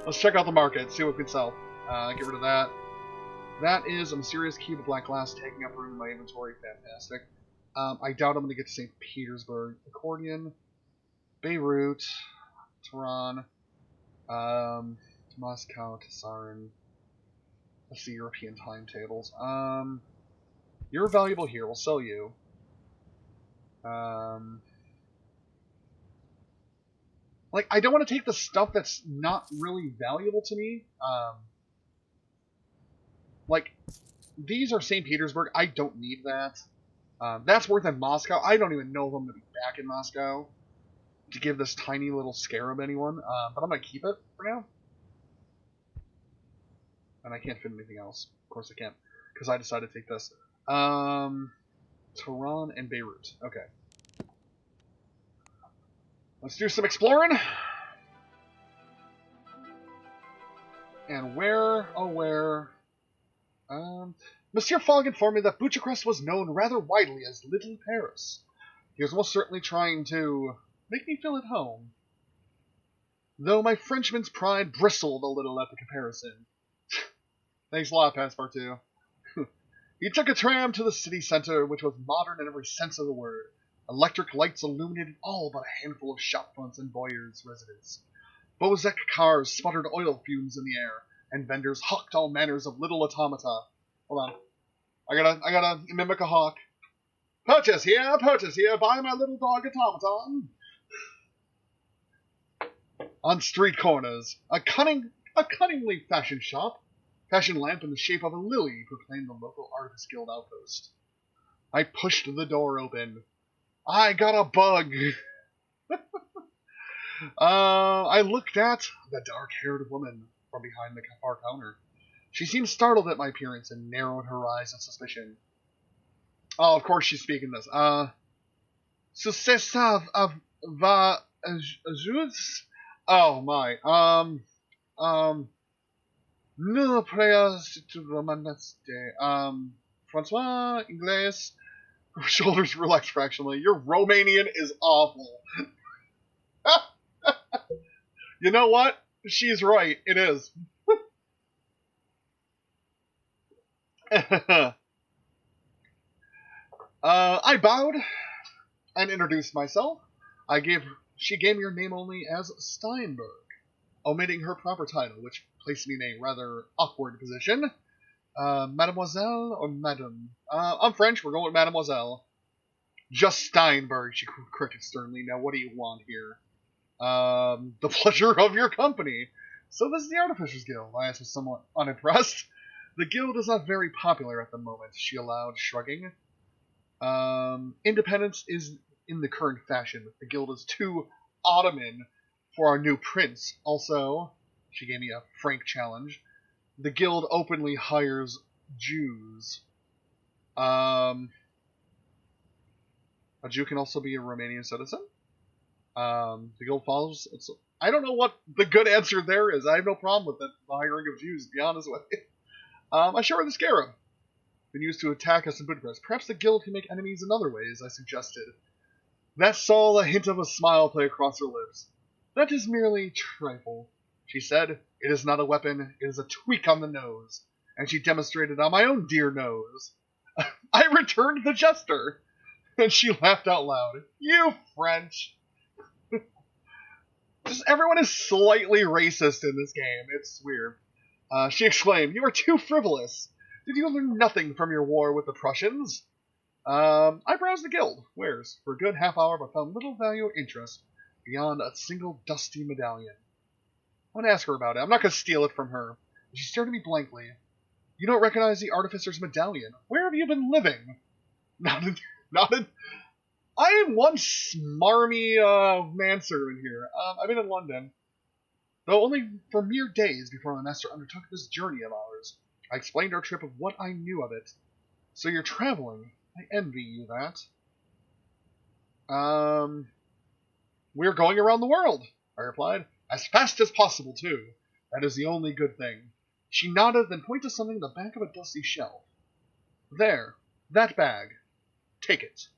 Let's check out the market, see what we can sell. Get rid of that. That is a mysterious cube of black glass taking up room in my inventory. Fantastic. I doubt I'm going to get to St. Petersburg. Accordion, Beirut, Tehran, Moscow, Tesarin. Let's see European timetables. You're valuable here. We'll sell you. Like, I don't want to take the stuff that's not really valuable to me. Like, these are St. Petersburg. I don't need that. That's worth in Moscow. I don't even know if I'm going to be back in Moscow to give this tiny little scarab anyone. But I'm going to keep it for now. And I can't fit anything else. Of course I can't. Because I decided to take this. Tehran and Beirut. Okay. Let's do some exploring. And where, oh where... Monsieur Fogg informed me that Bucharest was known rather widely as Little Paris. He was most certainly trying to make me feel at home. Though my Frenchman's pride bristled a little at the comparison. Thanks a lot, Passepartout. He took a tram to the city center, which was modern in every sense of the word. Electric lights illuminated all but a handful of shopfronts and Boyer's residents. Bozek cars sputtered oil fumes in the air, and vendors hawked all manners of little automata. Hold on. I gotta mimic a hawk. Purchase here, buy my little dog automaton. On street corners, a cunningly fashioned fashion lamp in the shape of a lily proclaimed the local Artifice Guild outpost. I pushed the door open. I got a bug. I looked at the dark-haired woman from behind the far counter. She seemed startled at my appearance and narrowed her eyes in suspicion. Oh, of course she's speaking this. Successa va ajouts? Oh my. No prayers to romaneste. Francois, Ingles. Her shoulders relaxed fractionally. Your Romanian is awful. You know what? She's right. It is. I bowed and introduced myself. She gave me her name only as Steinberg, omitting her proper title, which placed me in a rather awkward position. Mademoiselle or Madame? I'm French. We're going with Mademoiselle. Just Steinberg, she corrected sternly. Now, what do you want here? The pleasure of your company. So this is the Artificers Guild, I answered somewhat unimpressed. The guild is not very popular at the moment, she allowed, shrugging. Independence is in the current fashion. The guild is too Ottoman for our new prince. Also, she gave me a frank challenge. The guild openly hires Jews. A Jew can also be a Romanian citizen. The guild follows... I don't know what the good answer there is. I have no problem with the hiring of Jews, to be honest with you. I show her the scarab. Been used to attack us in Budapest. Perhaps the guild can make enemies in other ways, I suggested. That saw a hint of a smile play across her lips. That is merely trifle, she said. It is not a weapon, it is a tweak on the nose. And she demonstrated on my own dear nose. I returned the gesture. And she laughed out loud. You French! Just everyone is slightly racist in this game. It's weird. She exclaimed, "You are too frivolous. Did you learn nothing from your war with the Prussians?" I browsed the guild wares for a good half hour, but found little value or interest beyond a single dusty medallion. I want to ask her about it. I'm not going to steal it from her. She stared at me blankly. You don't recognize the Artificer's medallion. Where have you been living? Nodded. I am one smarmy manservant here. I've been in London, though only for mere days before my master undertook this journey of ours. I explained our trip of what I knew of it. So you're traveling. I envy you that. We're going around the world, I replied. As fast as possible, too. That is the only good thing. She nodded, then pointed to something in the back of a dusty shelf. There. That bag. Take it.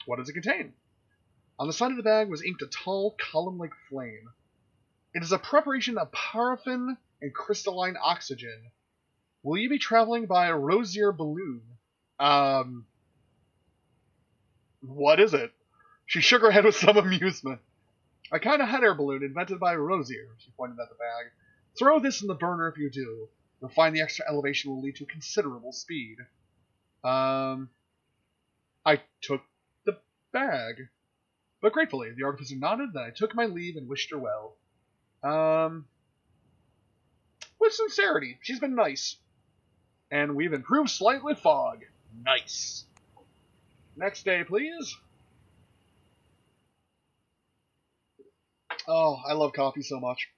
What does it contain? On the side of the bag was inked a tall, column-like flame. It is a preparation of paraffin and crystalline oxygen. Will you be traveling by a Rosier balloon? What is it? She shook her head with some amusement. A kind of hot air balloon invented by Rosier, she pointed at the bag. Throw this in the burner if you do. You'll find the extra elevation will lead to considerable speed. I took the bag. But gratefully, the artificer nodded, then I took my leave and wished her well. With sincerity. She's been nice. And we've improved slightly with fog. Nice. Next day, please. Oh, I love coffee so much.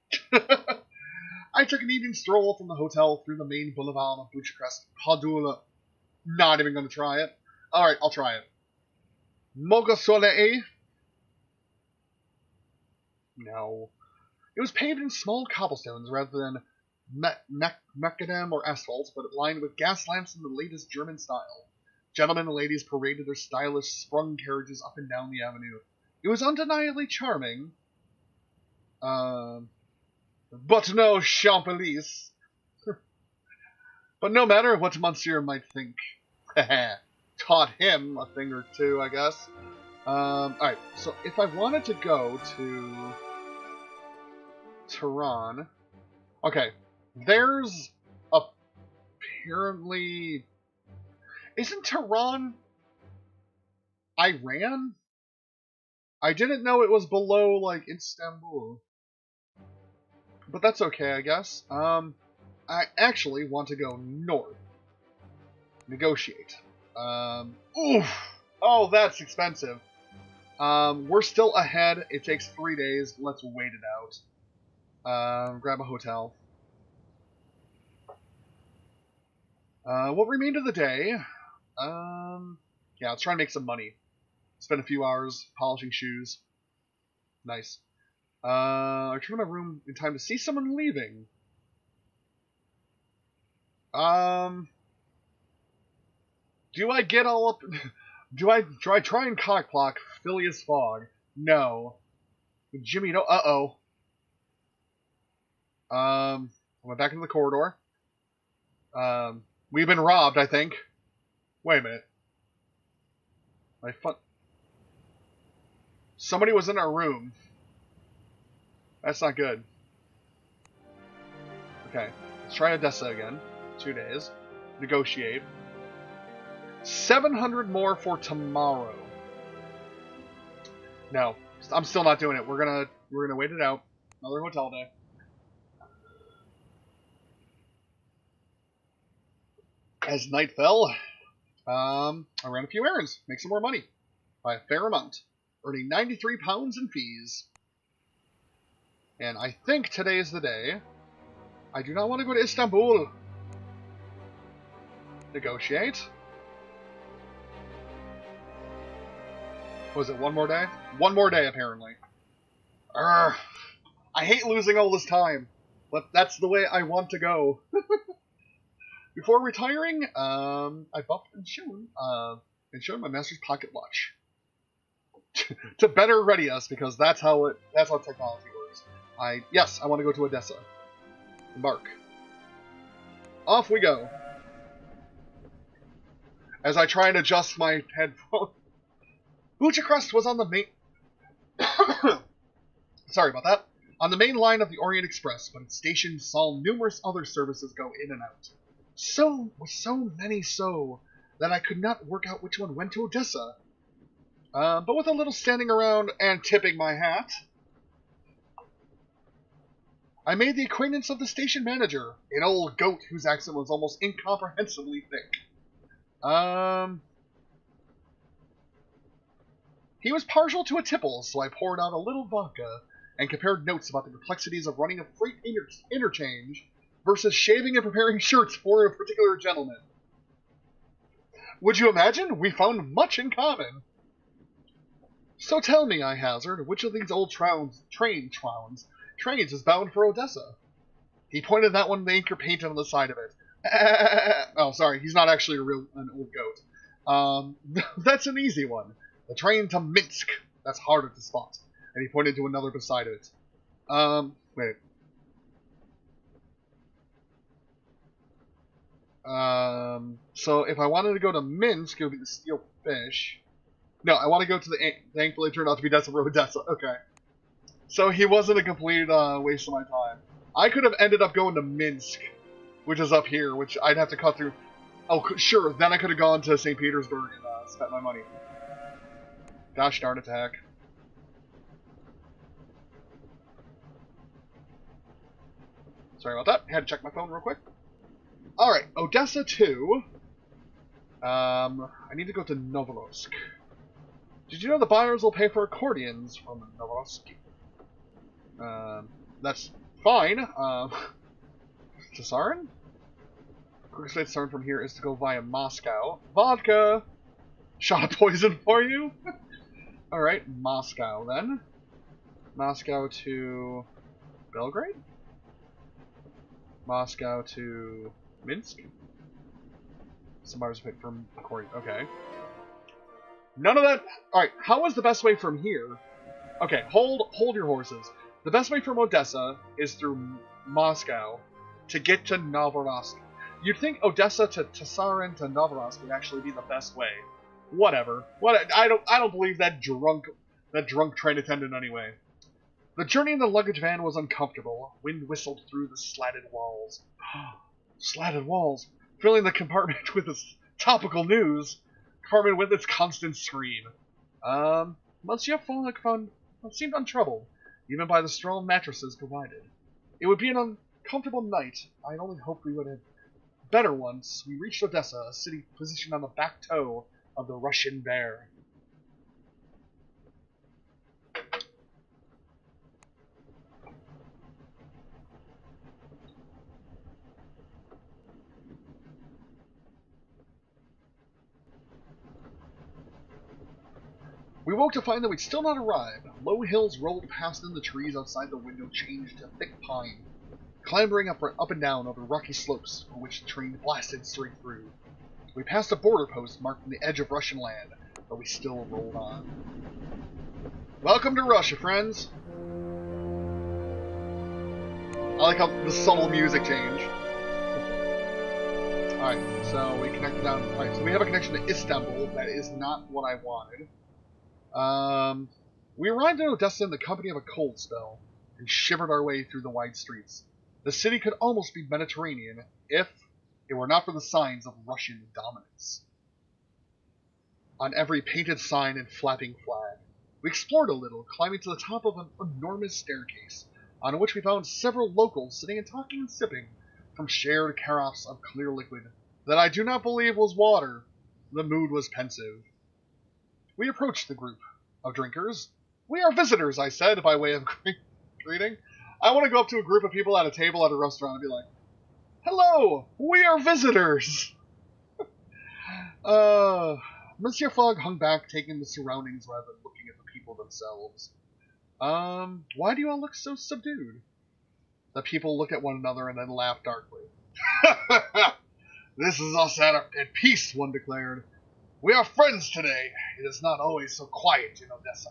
I took an evening stroll from the hotel through the main boulevard of Bucharest. Padula. Not even going to try it. Alright, I'll try it. Mogosolei? No. It was paved in small cobblestones rather than macadam or asphalt, but lined with gas lamps in the latest German style. Gentlemen and ladies paraded their stylish sprung carriages up and down the avenue. It was undeniably charming. But no Champs-Élysées. But no matter what Monsieur might think, taught him a thing or two, I guess. Alright, so if I wanted to go to Tehran... Okay, there's apparently... Isn't Tehran Iran? I didn't know it was below, like, Istanbul. But that's okay, I guess. I actually want to go north. Negotiate. Oof! Oh, that's expensive. We're still ahead. It takes 3 days. Let's wait it out. Grab a hotel. What remained of the day? Yeah, let's try and make some money. Spend a few hours polishing shoes. Nice. I return to my room in time to see someone leaving. Do I get all up... Do I try and cockblock Phileas Fogg? No. Jimmy, no... Uh-oh. I went back into the corridor. We've been robbed, I think. Wait a minute. My fun... Somebody was in our room. That's not good. Okay. Let's try Odessa again. 2 days. Negotiate. 700 more for tomorrow. No. I'm still not doing it. We're gonna wait it out. Another hotel day. As night fell, I ran a few errands. Make some more money. By a fair amount. Earning 93 pounds in fees. And I think today is the day. I do not want to go to Istanbul. Negotiate. Was it one more day? One more day, apparently. Urgh. I hate losing all this time. But that's the way I want to go. Before retiring, I buffed and shown my master's pocket watch. To better ready us, because that's how technology works. Yes, I want to go to Odessa. Embark. Off we go. As I try and adjust my headphone. Bucharest was on the main... Sorry about that. On the main line of the Orient Express, but its station saw numerous other services go in and out. So many that I could not work out which one went to Odessa. But with a little standing around and tipping my hat, I made the acquaintance of the station manager, an old goat whose accent was almost incomprehensibly thick. He was partial to a tipple, so I poured out a little vodka and compared notes about the complexities of running a freight interchange versus shaving and preparing shirts for a particular gentleman. Would you imagine? We found much in common. So tell me, I hazarded, which of these old trains is bound for Odessa? He pointed that one to the anchor painted on the side of it. Oh, sorry, he's not actually an old goat. That's an easy one. The train to Minsk. That's harder to spot. And he pointed to another beside it. Wait. So if I wanted to go to Minsk, it would be the Steel Fish. No, I want to go to the... Thankfully, it turned out to be Odessa. Okay. So he wasn't a complete waste of my time. I could have ended up going to Minsk, which is up here, which I'd have to cut through... Oh, sure, then I could have gone to St. Petersburg and spent my money. Gosh darn attack. Sorry about that. Had to check my phone real quick. Alright, Odessa 2. I need to go to Novorossiysk. Did you know the buyers will pay for accordions from Novorossiysk? That's fine. Tsarin? Quickest way to Tsarin from here is to go via Moscow. Vodka! Shot of poison for you? Alright, Moscow then. Moscow to Belgrade? Moscow to Minsk? Some buyers pick from accordion. Okay. None of that. Alright, how is the best way from here? Okay, hold your horses. The best way from Odessa is through Moscow to get to Novorossiysk. You'd think Odessa to Tsarin to Novorossiysk would actually be the best way. Whatever. I don't believe that drunk train attendant anyway. The journey in the luggage van was uncomfortable. Wind whistled through the slatted walls. Slatted walls, filling the compartment with its topical news. Compartment with its constant scream. Monsieur Fogg seemed untroubled, even by the strong mattresses provided. It would be an uncomfortable night. I only hoped we would have better ones. We reached Odessa, a city positioned on the back toe of the Russian Bear. We woke to find that we'd still not arrived. Low hills rolled past and the trees outside the window changed to thick pine, clambering up and down over rocky slopes for which the train blasted straight through. We passed a border post marking the edge of Russian land, but we still rolled on. Welcome to Russia, friends! I like how the subtle music changed. Alright, so we connected down. Alright, so we have a connection to Istanbul. That is not what I wanted. We arrived in Odessa in the company of a cold spell, and shivered our way through the wide streets. The city could almost be Mediterranean, if it were not for the signs of Russian dominance. On every painted sign and flapping flag, we explored a little, climbing to the top of an enormous staircase, on which we found several locals sitting and talking and sipping from shared carafes of clear liquid that I do not believe was water. The mood was pensive. We approached the group of drinkers. We are visitors, I said, by way of greeting. I want to go up to a group of people at a table at a restaurant and be like, hello, we are visitors! Monsieur Fogg hung back, taking the surroundings rather than looking at the people themselves. Why do you all look so subdued? The people looked at one another and then laughed darkly. This is us at peace, one declared. We are friends today. It is not always so quiet in Odessa.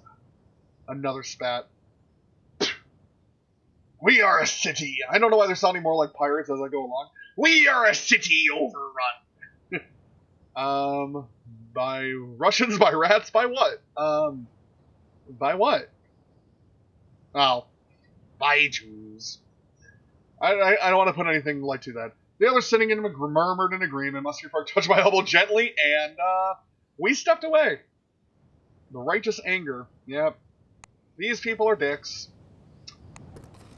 Another spat. We are a city. I don't know why they're sounding more like pirates as I go along. We are a city overrun. By Russians, by rats, by what? By what? Oh, by Jews. I don't want to put anything like to that. The others sitting in murmured in agreement. Monsieur Fogg touched my elbow gently, and we stepped away. The righteous anger. Yep. These people are dicks.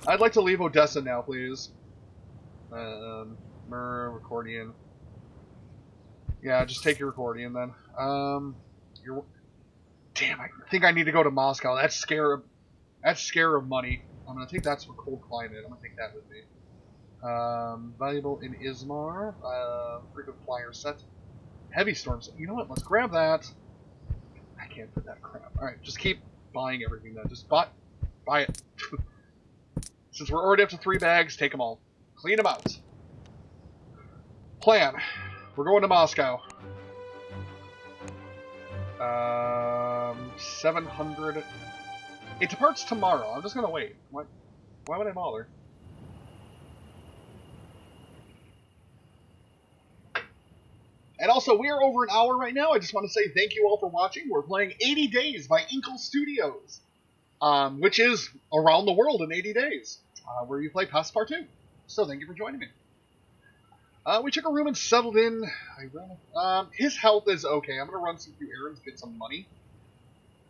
I'd like to leave Odessa now, please. Accordion. Yeah, just take your accordion then. Damn, I think I need to go to Moscow. That's scare of money. I'm gonna take that for cold climate. I'm gonna take that with me. Valuable in Izmar. Frequent flyer set. Heavy storms. You know what? Let's grab that. I can't put that crap. Alright, just keep buying everything then. Just buy it. Since we're already up to 3 bags, take them all. Clean them out. Plan. We're going to Moscow. 700. It departs tomorrow. I'm just gonna wait. Why would I bother? And also, we are over an hour right now. I just want to say thank you all for watching. We're playing 80 Days by Inkle Studios, which is around the world in 80 days, where you play Passepartout. So thank you for joining me. We took a room and settled in. His health is okay. I'm going to run some few errands, get some money.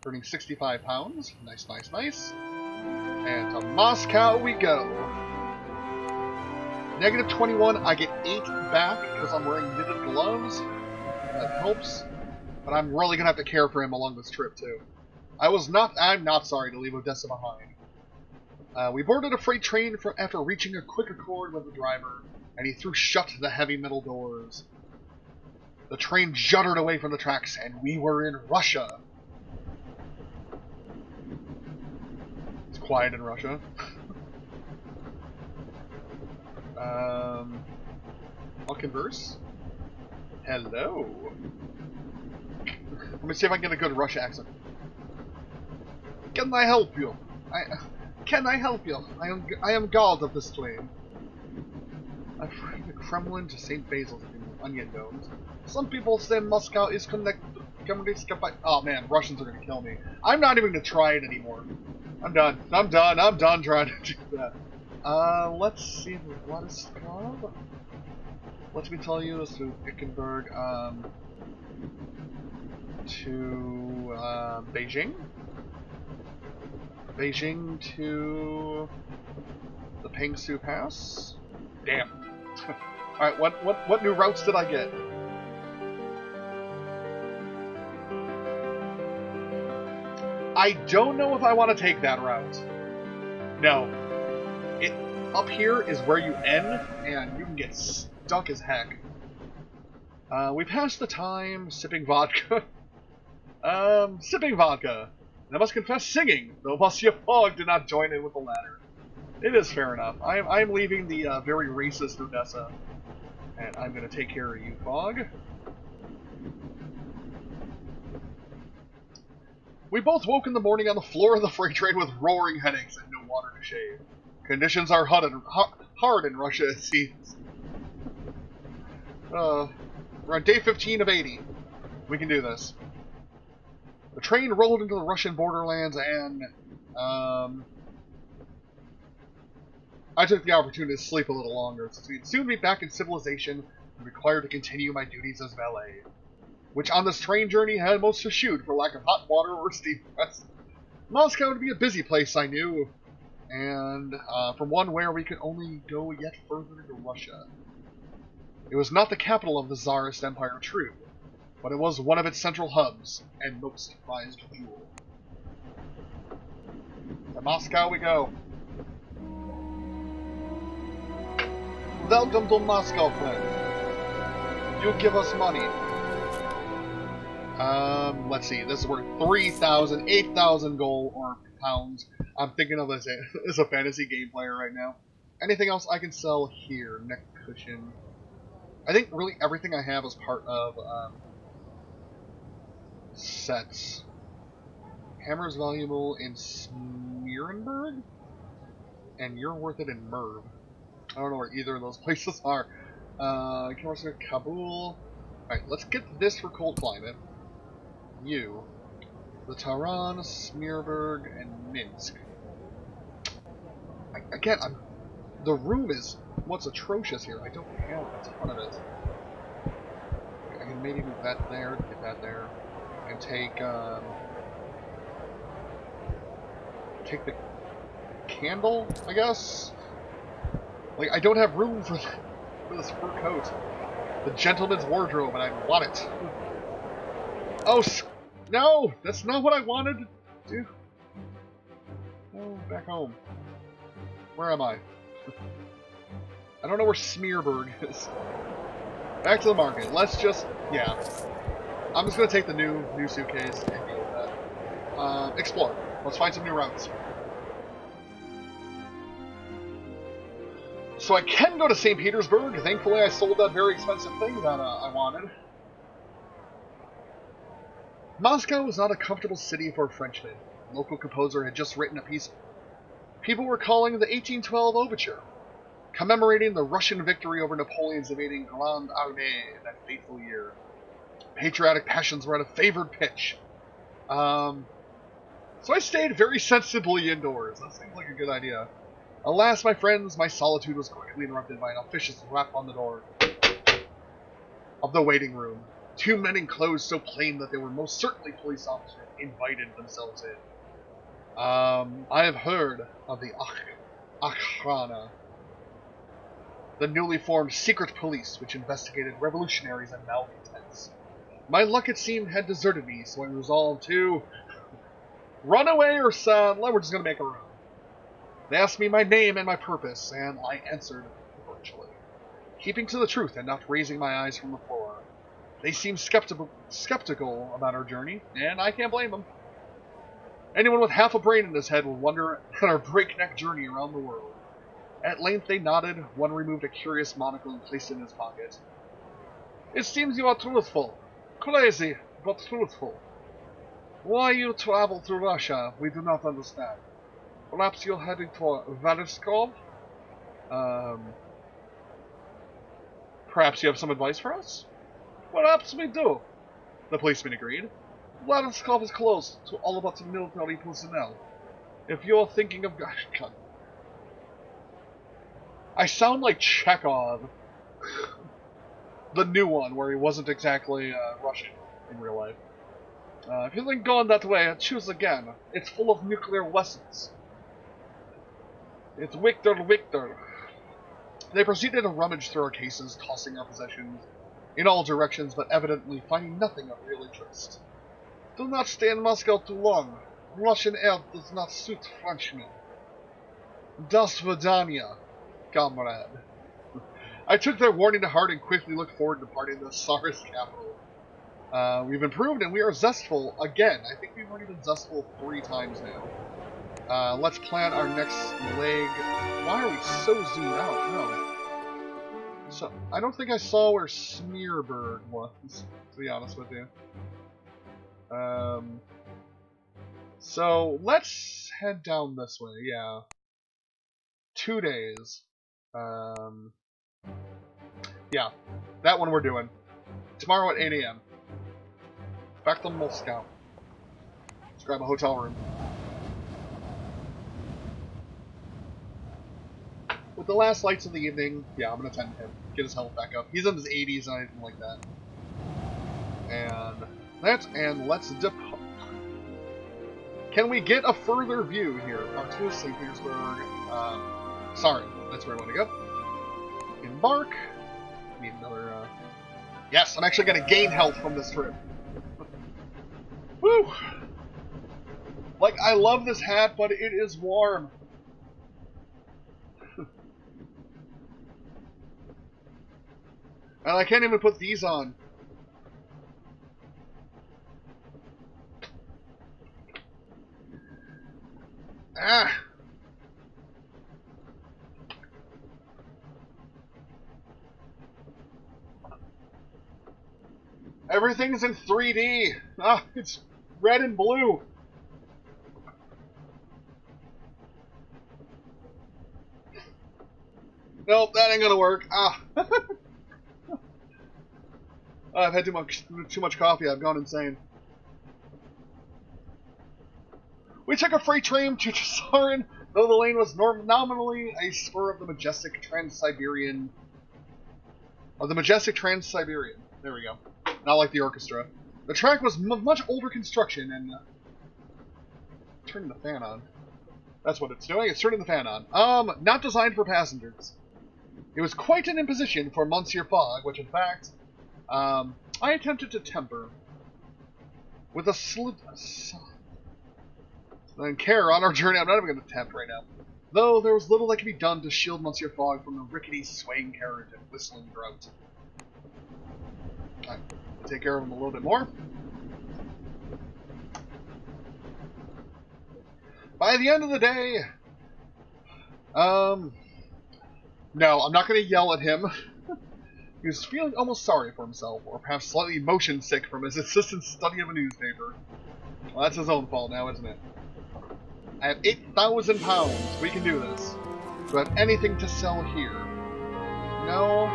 Earning 65 pounds. Nice, nice, nice. And to Moscow we go. Negative 21, I get 8 back because I'm wearing knitted gloves. That helps. But I'm really going to have to care for him along this trip, too. I'm not sorry to leave Odessa behind. We boarded a freight train after reaching a quick accord with the driver, and he threw shut the heavy metal doors. The train juddered away from the tracks, and we were in Russia. It's quiet in Russia. I'll converse. Hello. Let me see if I can get a good Russia accent. Can I help you? Can I help you? I am guard of this train. From the Kremlin to St. Basil's in onion domes. Some people say Moscow is connected to communist by... Oh man, Russians are gonna kill me. I'm not even gonna try it anymore. I'm done. I'm done trying to do that. Let's see Vladikavkaz. Let me tell you, this to Ickenberg, to, Beijing? Beijing to the Pengsu Pass? Damn. Alright, what new routes did I get? I don't know if I want to take that route. No. Up here is where you end, and you can get stuck as heck. We passed the time sipping vodka. Sipping vodka. And I must confess, singing, though Monsieur Fogg did not join in with the latter. It is fair enough. I'm leaving the very racist Odessa, and I'm gonna take care of you, Fogg. We both woke in the morning on the floor of the freight train with roaring headaches and no water to shave. Conditions are hard in Russia, it seems. We're on day 15 of 80. We can do this. The train rolled into the Russian borderlands and, I took the opportunity to sleep a little longer, since we'd soon be back in civilization and required to continue my duties as valet, which on this train journey had most to shoot for lack of hot water or steam press. Moscow would be a busy place, I knew, and from one where we could only go yet further into Russia. It was not the capital of the Tsarist Empire, true, but it was one of its central hubs and most prized jewel. To Moscow we go. Welcome to Moscow, friend. You give us money. Let's see. This is worth 3,000, 8,000 gold or pounds. I'm thinking of this as a fantasy game player right now. Anything else I can sell here? Neck cushion. I think really everything I have is part of sets. Hammer is valuable in Smearenburg, and you're worth it in Merv. I don't know where either of those places are. Kabul. Alright, let's get this for cold climate. You. The Tehran, Smearberg, and Minsk. Again, the room is what's atrocious here. I don't have a ton of it. I can maybe move that there, get that there. And take the candle, I guess? Like, I don't have room for this fur coat. The gentleman's wardrobe, and I want it. Oh, no! That's not what I wanted to do. Oh, back home. Where am I? I don't know where Smearberg is. Back to the market. Let's just... yeah. I'm just going to take the new suitcase and deal with that. Explore. Let's find some new routes. So I can go to St. Petersburg. Thankfully, I sold that very expensive thing that I wanted. Moscow was not a comfortable city for a Frenchman. A local composer had just written a piece people were calling the 1812 Overture, commemorating the Russian victory over Napoleon's invading Grande Armée in that fateful year. Patriotic passions were at a favored pitch. So I stayed very sensibly indoors. That seems like a good idea. Alas, my friends, my solitude was quickly interrupted by an officious rap on the door of the waiting room. Two men in clothes so plain that they were most certainly police officers invited themselves in. I have heard of the Akhrana, the newly formed secret police which investigated revolutionaries and malcontents. My luck, it seemed, had deserted me, so I resolved to run away or we're just going to make a run. They asked me my name and my purpose, and I answered virtually, keeping to the truth and not raising my eyes from the floor. They seemed skeptical about our journey, and I can't blame them. Anyone with half a brain in his head will wonder at our breakneck journey around the world. At length they nodded, one removed a curious monocle and placed it in his pocket. It seems you are truthful. Crazy, but truthful. Why you travel to Russia, we do not understand. Perhaps you're heading for Veriskov? Perhaps you have some advice for us? Perhaps we do, the policeman agreed. Vladimskov is close to all about the military personnel. If you're thinking of... God. I sound like Chekhov. The new one, where he wasn't exactly Russian in real life. If you think going that way, choose again. It's full of nuclear lessons. It's Victor, Victor. They proceeded to rummage through our cases, tossing our possessions in all directions, but evidently finding nothing of real interest. Do not stay in Moscow too long. Russian air does not suit Frenchmen. Das Vidania, comrade. I took their warning to heart and quickly looked forward to departing the Tsarist capital. We've improved and we are zestful again. I think we've already been zestful 3 times now. Let's plan our next leg. Why are we so zoomed out? No. So, I don't think I saw where Smearberg was, to be honest with you. So, let's head down this way, yeah. 2 days. Yeah, that one we're doing. Tomorrow at 8 a.m. Back to Moscow. Let's grab a hotel room. With the last lights of the evening, yeah, I'm gonna tend him. Get his health back up. He's in his 80s and anything like that. And let's depart. Can we get a further view here? R2, St. Petersburg. Sorry, that's where I want to go. Embark. Need another, Yes, I'm actually gonna gain health from this trip. Woo! Like, I love this hat, but it is warm. And I can't even put these on. Ah! Everything's in 3D! Ah, it's red and blue! Nope, that ain't gonna work. Ah! I've had too much coffee, I've gone insane. We took a freight train to Tsarin, though the lane was nominally a spur of the majestic Trans-Siberian... There we go. Not like the orchestra. The track was much older construction and... turning the fan on. That's what it's doing, it's turning the fan on. Not designed for passengers. It was quite an imposition for Monsieur Fogg, which in fact, I attempted to temper. With a and care on our journey, I'm not even going to attempt right now. Though there was little that could be done to shield Monsieur Fogg from the rickety swaying carriage and whistling drought. Alright, take care of him a little bit more. By the end of the day, no, I'm not going to yell at him. He was feeling almost sorry for himself, or perhaps slightly motion sick from his insistent study of a newspaper. Well, that's his own fault now, isn't it? I have 8,000 pounds. We can do this. Do I have anything to sell here? No.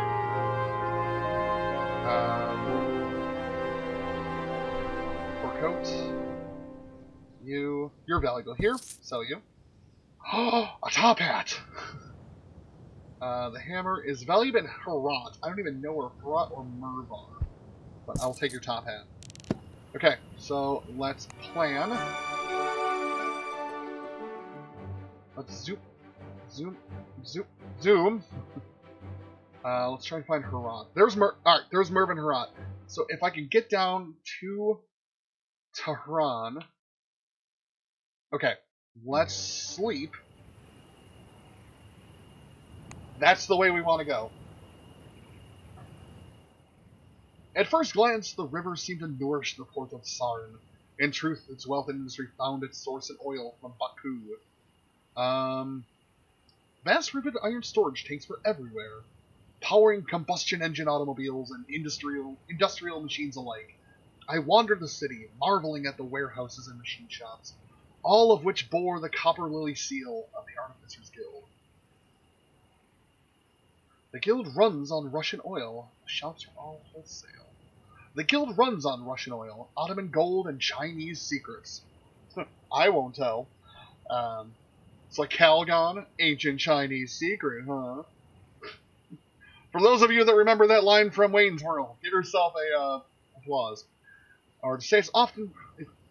Fur coat. You're valuable here. Sell you. Oh, a top hat! The hammer is valued in Herat. I don't even know where Herat or Merv are. But I'll take your top hat. Okay, so let's plan. Let's zoom. Let's try and find Herat. Alright, there's Merv and Herat. So if I can get down to Tehran. Okay, let's sleep. That's the way we want to go. At first glance, the river seemed to nourish the port of Sarin. In truth, its wealth and industry found its source in oil from Baku. Vast riveted iron storage tanks were everywhere, powering combustion engine automobiles and industrial machines alike. I wandered the city, marveling at the warehouses and machine shops, all of which bore the Copper Lily seal of the Artificers Guild. The guild runs on Russian oil. The shops are all wholesale. The guild runs on Russian oil, Ottoman gold, and Chinese secrets. I won't tell. It's like Calgon, ancient Chinese secret, huh? For those of you that remember that line from Wayne's World, give yourself a applause. Or to say it's often,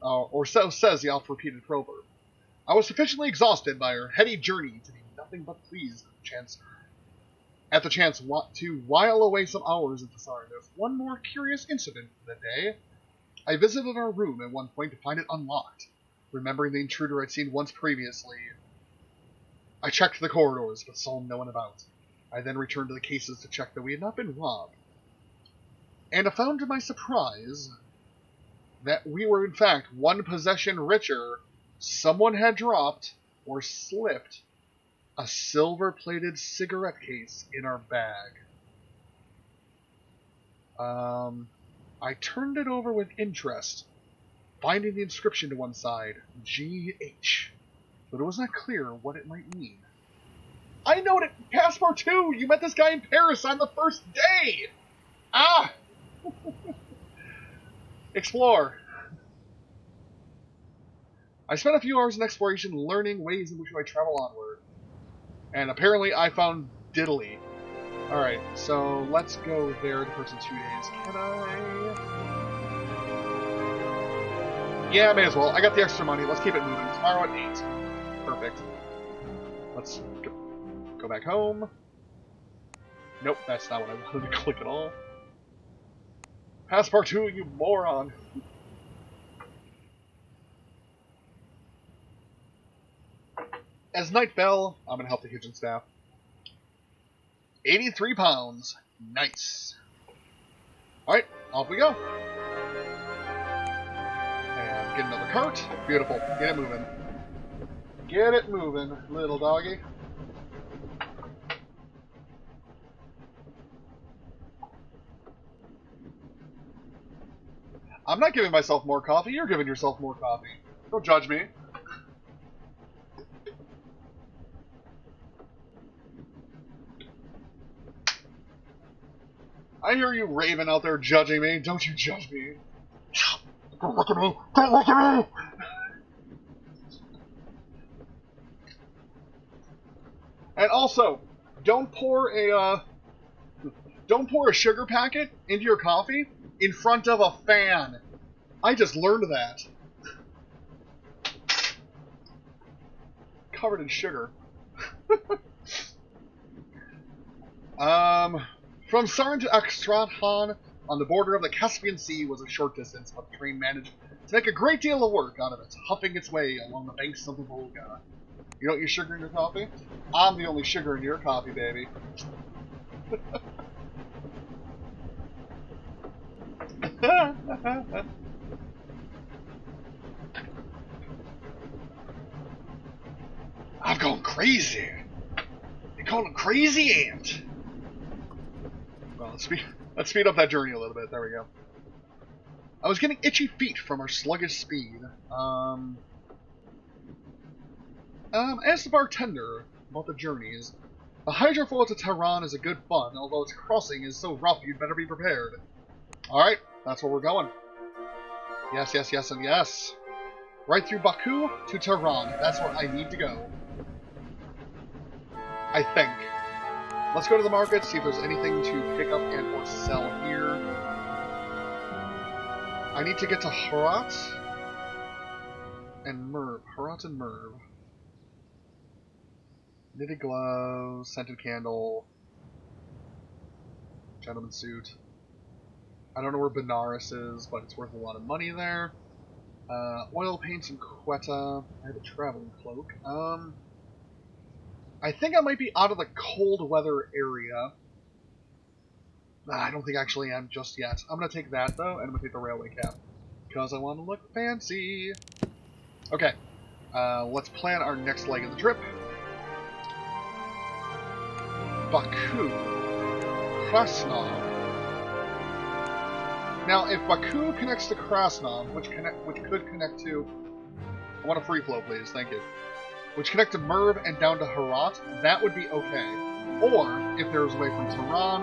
or so says the oft-repeated proverb. I was sufficiently exhausted by our heady journey to be nothing but pleased at the chance to while away some hours at the Tsarnaev. One more curious incident of the day. I visited our room at one point to find it unlocked. Remembering the intruder I'd seen once previously, I checked the corridors, but saw no one about. I then returned to the cases to check that we had not been robbed. And I found to my surprise that we were in fact one possession richer. Someone had dropped, or slipped, a silver-plated cigarette case in our bag. I turned it over with interest, finding the inscription to one side, G.H., but it was not clear what it might mean. I know it! Passepartout! You met this guy in Paris on the first day! Ah! Explore. I spent a few hours in exploration learning ways in which I travel onward. And apparently I found Diddley. Alright, so let's go there the first 2 days. Can I? Yeah, may as well. I got the extra money. Let's keep it moving. Tomorrow at 8. Perfect. Let's go back home. Nope, that's not what I wanted to click at all. Passepartout, you moron! As night fell, I'm going to help the kitchen staff. 83 pounds. Nice. Alright, off we go. And get another cart. Beautiful. Get it moving. Get it moving, little doggy. I'm not giving myself more coffee. You're giving yourself more coffee. Don't judge me. I hear you raving out there judging me. Don't you judge me. Don't look at me. Don't look at me. And also, don't pour a sugar packet into your coffee in front of a fan. I just learned that. Covered in sugar. From Saran to Astrakhan on the border of the Caspian Sea was a short distance, but the train managed to make a great deal of work out of it, huffing its way along the banks of the Volga. You don't use sugar in your coffee? I'm the only sugar in your coffee, baby. I've gone crazy. They call him Crazy Ant. Well, let's speed up that journey a little bit. There we go. I was getting itchy feet from our sluggish speed. Asked the bartender about the journeys. The hydrofoil to Tehran is a good fun, although its crossing is so rough you'd better be prepared. Alright, that's where we're going. Yes, yes, yes, and yes. Right through Baku to Tehran. That's where I need to go. I think. Let's go to the market, see if there's anything to pick up and or sell here. I need to get to Herat and Merv. Herat and Merv. Knitted gloves, scented candle, gentleman's suit. I don't know where Benares is, but it's worth a lot of money there. Oil paints and Quetta. I have a traveling cloak. I think I might be out of the cold weather area. I don't think I actually am just yet. I'm going to take that, though, and I'm going to take the railway cap. Because I want to look fancy. Okay. Let's plan our next leg of the trip. Baku. Krasnov. Now, if Baku connects to Krasnov, which could connect to... I want a free flow, please. Thank you. Which connect to Merv and down to Herat, that would be okay. Or, if there's a way from Tehran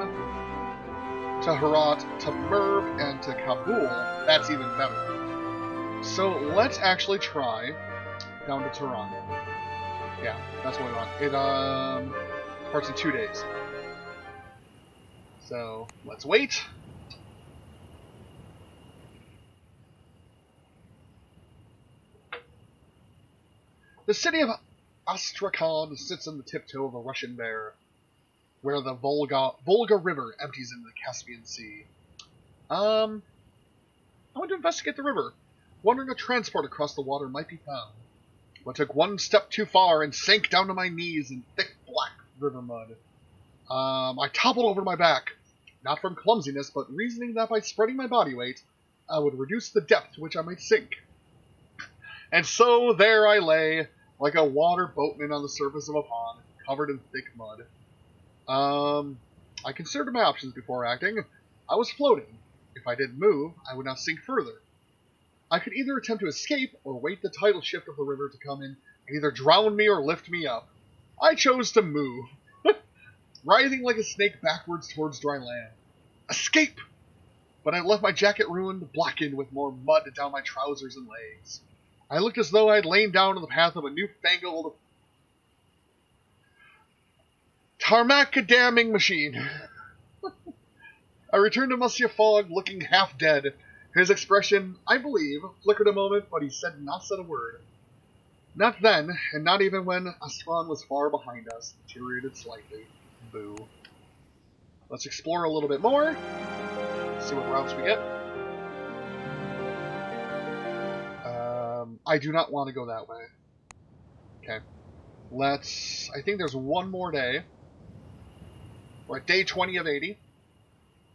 to Herat to Merv and to Kabul, that's even better. So let's actually try down to Tehran. Yeah, that's what we want. It starts in 2 days. So let's wait. The city of Astrakhan sits on the tiptoe of a Russian bear, where the Volga River empties into the Caspian Sea. I went to investigate the river, wondering a transport across the water might be found. But took one step too far and sank down to my knees in thick black river mud. I toppled over to my back, not from clumsiness, but reasoning that by spreading my body weight, I would reduce the depth to which I might sink. And so there I lay, like a water boatman on the surface of a pond, covered in thick mud. I considered my options before acting. I was floating. If I didn't move, I would not sink further. I could either attempt to escape, or wait the tidal shift of the river to come in and either drown me or lift me up. I chose to move, writhing like a snake backwards towards dry land. Escape! But I left my jacket ruined, blackened with more mud down my trousers and legs. I looked as though I had lain down on the path of a newfangled tarmac-damming machine. I returned to Monsieur Fogg looking half dead. His expression, I believe, flickered a moment, but he said not a word. Not then, and not even when Astrakhan was far behind us, deteriorated slightly. Boo. Let's explore a little bit more. See what routes we get. I do not want to go that way. Okay. I think there's one more day. We're at day 20 of 80.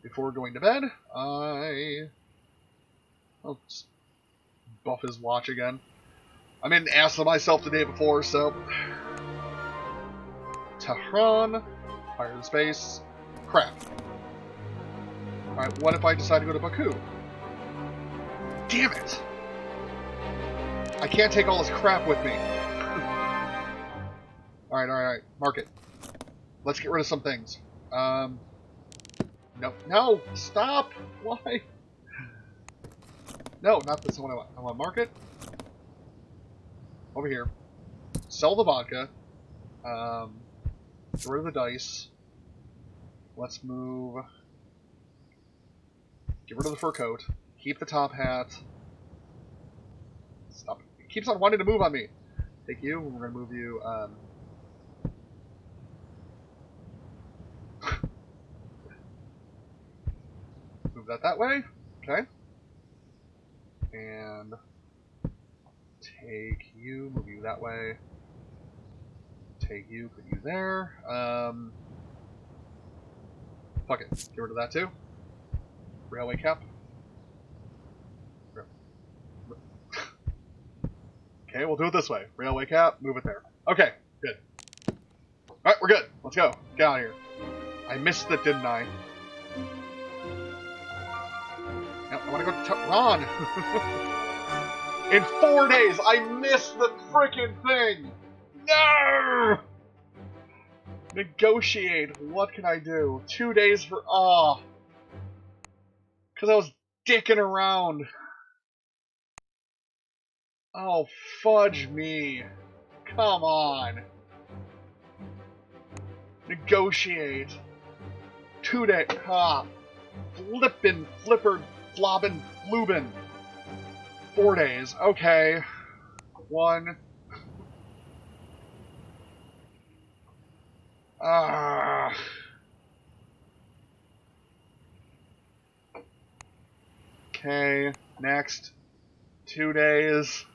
Before going to bed, I'll just buff his watch again. I made an ass of myself the day before, so... Tehran. Fire in space. Crap. Alright, what if I decide to go to Baku? Damn it! I can't take all this crap with me. Alright. Mark it. Let's get rid of some things. No! Stop! Why? No, not this one I want. I want to mark it. Over here. Sell the vodka. Get rid of the dice. Let's move... Get rid of the fur coat. Keep the top hat. Stop. It keeps on wanting to move on me. Take you. We're going to move you... Move that way. Okay. And take you, move you that way. Take you, put you there. Fuck it. Get rid of that too. Railway cap. Okay, we'll do it this way. Railway cap, move it there. Okay, good. Alright, we're good. Let's go. Get out of here. I missed it, didn't I? No, I want to go to Tehran. In 4 days, I missed the freaking thing. No! Negotiate. What can I do? 2 days for... Oh. Because I was dicking around. Oh, fudge me. Come on. Negotiate. 2 days. Ah. Flippin', flippered, flobbin', floobin'. 4 days. Okay. 1. Ah. Okay. Next. 2 days.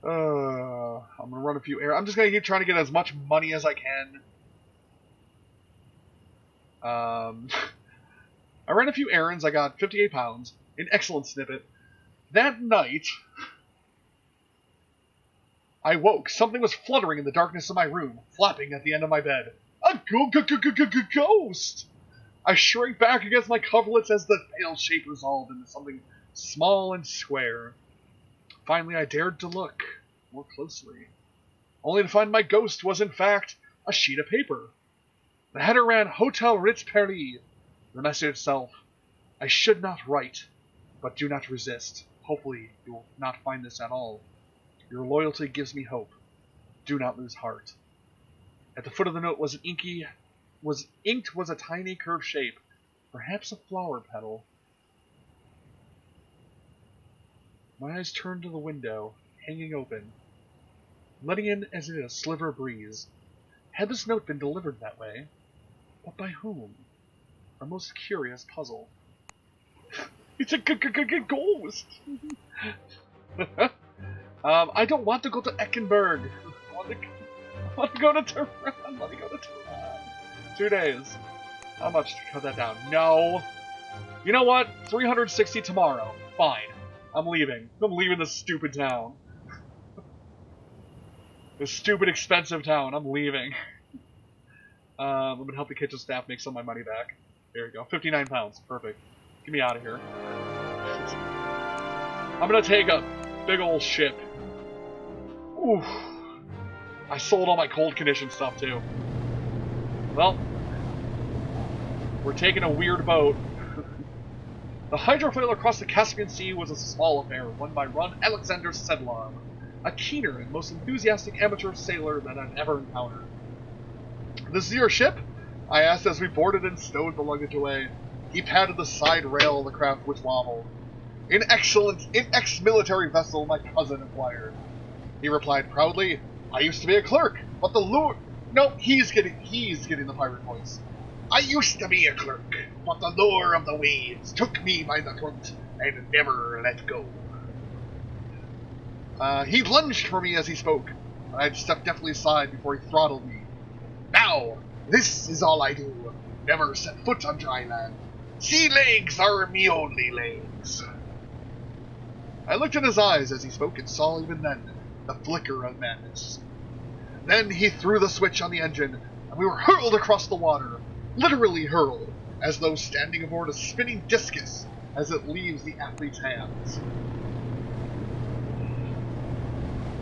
I'm gonna run a few errands. I'm just gonna keep trying to get as much money as I can. I ran a few errands. I got 58 pounds. An excellent snippet. That night, I woke. Something was fluttering in the darkness of my room, flapping at the end of my bed. A ghost! I shrank back against my coverlets as the pale shape resolved into something small and square. Finally, I dared to look more closely. only to find my ghost was in fact a sheet of paper. The header ran Hotel Ritz Paris. The message itself, I should not write, but do not resist. Hopefully you will not find this at all. Your loyalty gives me hope. Do not lose heart. At the foot of the note was inked a tiny curved shape, perhaps a flower petal. My eyes turned to the window, hanging open, letting in as in a sliver of breeze. Had this note been delivered that way? But by whom? A most curious puzzle. It's a ghost! I don't want to go to Eckenberg. I want to go to Tehran. Let me go to Tehran. 2 days. How much to cut that down? No. You know what? 360 tomorrow. Fine. I'm leaving. I'm leaving this stupid town. This stupid, expensive town. I'm leaving. I'm gonna help the kitchen staff make some of my money back. There you go. 59 pounds. Perfect. Get me out of here. I'm gonna take a big old ship. Oof. I sold all my cold condition stuff too. Well, we're taking a weird boat. The hydrofoil across the Caspian Sea was a small affair, run by Alexander Sedlov, a keener and most enthusiastic amateur sailor that I've ever encountered. This is your ship? I asked as we boarded and stowed the luggage away. He patted the side rail of the craft which wobbled. An ex-military vessel, my cousin inquired. He replied proudly, I used to be a clerk, but the lure... No, he's getting the pirate voice. I used to be a clerk, but the lure of the waves took me by the throat and never let go. He lunged for me as he spoke, but I had stepped deftly aside before he throttled me. Now, this is all I do. Never set foot on dry land. Sea legs are me only legs. I looked in his eyes as he spoke and saw even then the flicker of madness. Then he threw the switch on the engine, and we were hurled across the water, literally hurled, as though standing aboard a spinning discus as it leaves the athlete's hands.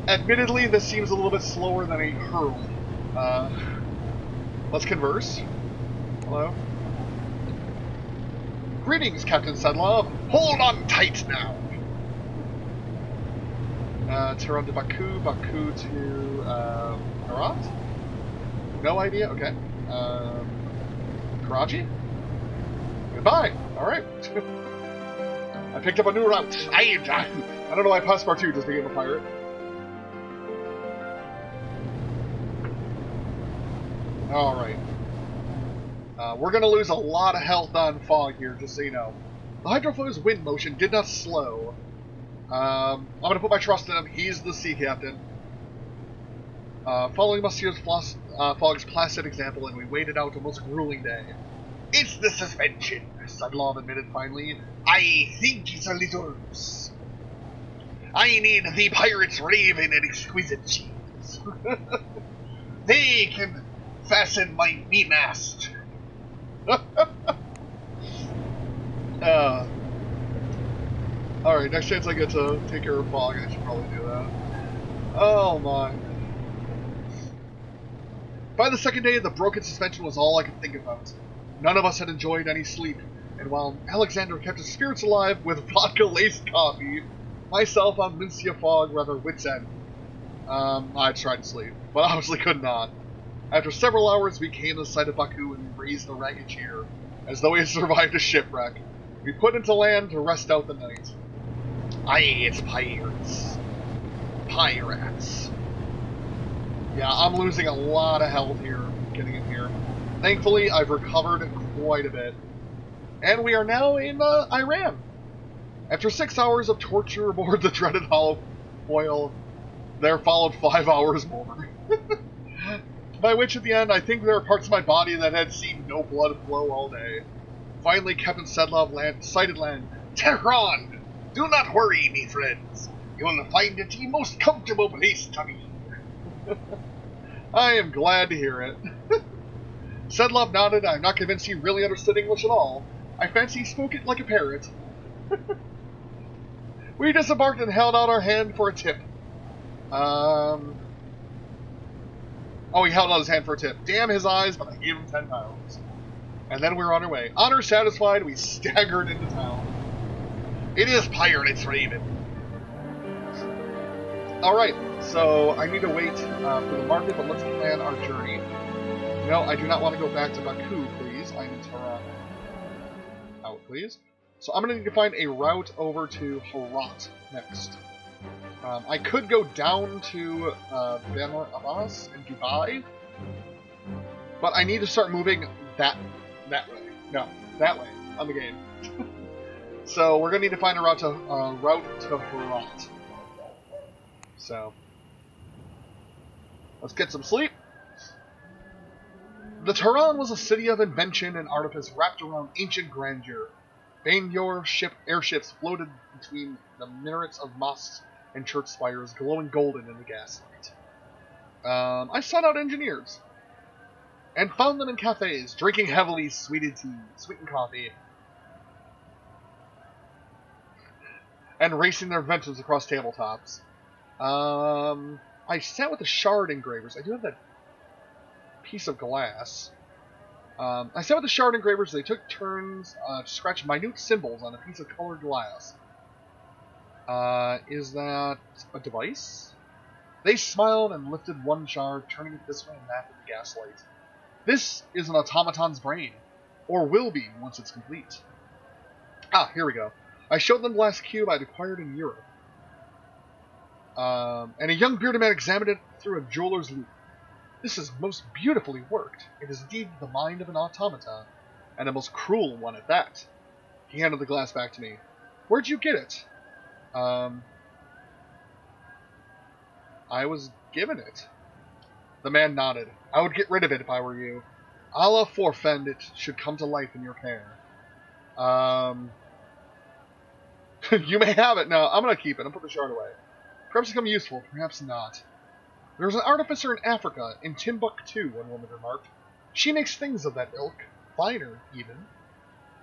Admittedly, this seems a little bit slower than a hurl. Let's converse. Hello? Greetings, Captain Sedlov. Hold on tight now. Tehran to Baku, Baku to, Herat? No idea? Okay. Karachi? Goodbye. Alright. I picked up a new route. I don't know why Passepartout just became a pirate. Alright. We're gonna lose a lot of health on fog here, just so you know. The hydrofoil's wind motion did not slow. I'm gonna put my trust in him. He's the sea captain. Following Monsieur Fogg's placid example, and we waited out a most grueling day. It's the suspension, Sedlov admitted finally. I think it's a little loose. I need the pirates' raven and exquisite cheese. They can fasten my mast. Alright, next chance I get to take care of Fog, I should probably do that. Oh my. By the second day, the broken suspension was all I could think about. None of us had enjoyed any sleep, and while Alexander kept his spirits alive with vodka-laced coffee, myself on Monsieur Fogg rather wits' end. I tried to sleep, but obviously could not. After several hours, we came to the site of Baku and raised the ragged cheer, as though we had survived a shipwreck. We put into land to rest out the night. Aye, it's pirates. Pirates. Yeah, I'm losing a lot of health here, getting in here. Thankfully, I've recovered quite a bit. And we are now in Iran. After 6 hours of torture aboard the dreaded hollow foil, there followed 5 hours more. By which, at the end, I think there are parts of my body that had seen no blood flow all day. Finally, Captain Sedlov sighted land. Tehran! Do not worry, me friends. You will find it the most comfortable place to be. I am glad to hear it. Sedlov nodded. I'm not convinced he really understood English at all. I fancy he spoke it like a parrot. We disembarked and held out our hand for a tip. Oh, he held out his hand for a tip. Damn his eyes, but I gave him 10 pounds. And then we were on our way. Honor satisfied, we staggered into town. It is Pirates Raven. Alright, so I need to wait for the market, but let's plan our journey. No, I do not want to go back to Baku, please. I'm in Tehran. Out, please. So I'm going to need to find a route over to Herat next. I could go down to Bandar Abbas in Dubai, but I need to start moving that way. No, that way on the game. So we're going to need to find a route to Herat. So let's get some sleep. The Tehran was a city of invention and artifice wrapped around ancient grandeur. Bangor airships floated between the minarets of mosques and church spires, glowing golden in the gaslight. I sought out engineers and found them in cafes, drinking heavily sweetened coffee, and racing their ventures across tabletops. I sat with the shard engravers. I do have that piece of glass. I sat with the shard engravers. They took turns to scratch minute symbols on a piece of colored glass. Is that a device? They smiled and lifted one shard, turning it this way and that in the gaslight. This is an automaton's brain, or will be once it's complete. Ah, here we go. I showed them the last cube I'd acquired in Europe. And a young bearded man examined it through a jeweler's loupe. This is most beautifully worked. It is indeed the mind of an automaton, and a most cruel one at that. He handed the glass back to me. Where'd you get it? I was given it. The man nodded. I would get rid of it if I were you. Allah forfend it should come to life in your care. You may have it. No, I'm going to keep it. I'll put the shard away. Perhaps become useful, perhaps not. There's an artificer in Africa, in Timbuktu, one woman remarked. She makes things of that ilk, finer, even.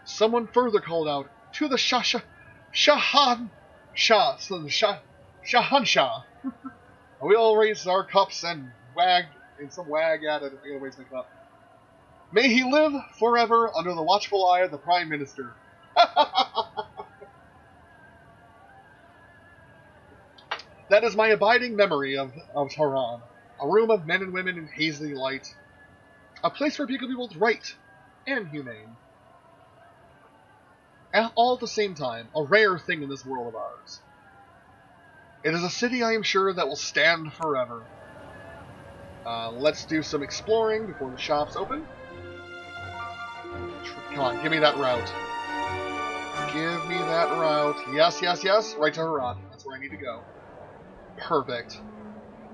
Someone further called out, to the Shahan Shah. We all raised our cups and wag at it. I raised my cup. May he live forever under the watchful eye of the Prime Minister. That is my abiding memory of Tehran. A room of men and women in hazy light. A place where people are both right and humane. All at the same time, a rare thing in this world of ours. It is a city, I am sure, that will stand forever. Let's do some exploring before the shops open. Come on, give me that route. Give me that route. Yes, yes, yes. Right to Herat. That's where I need to go. Perfect.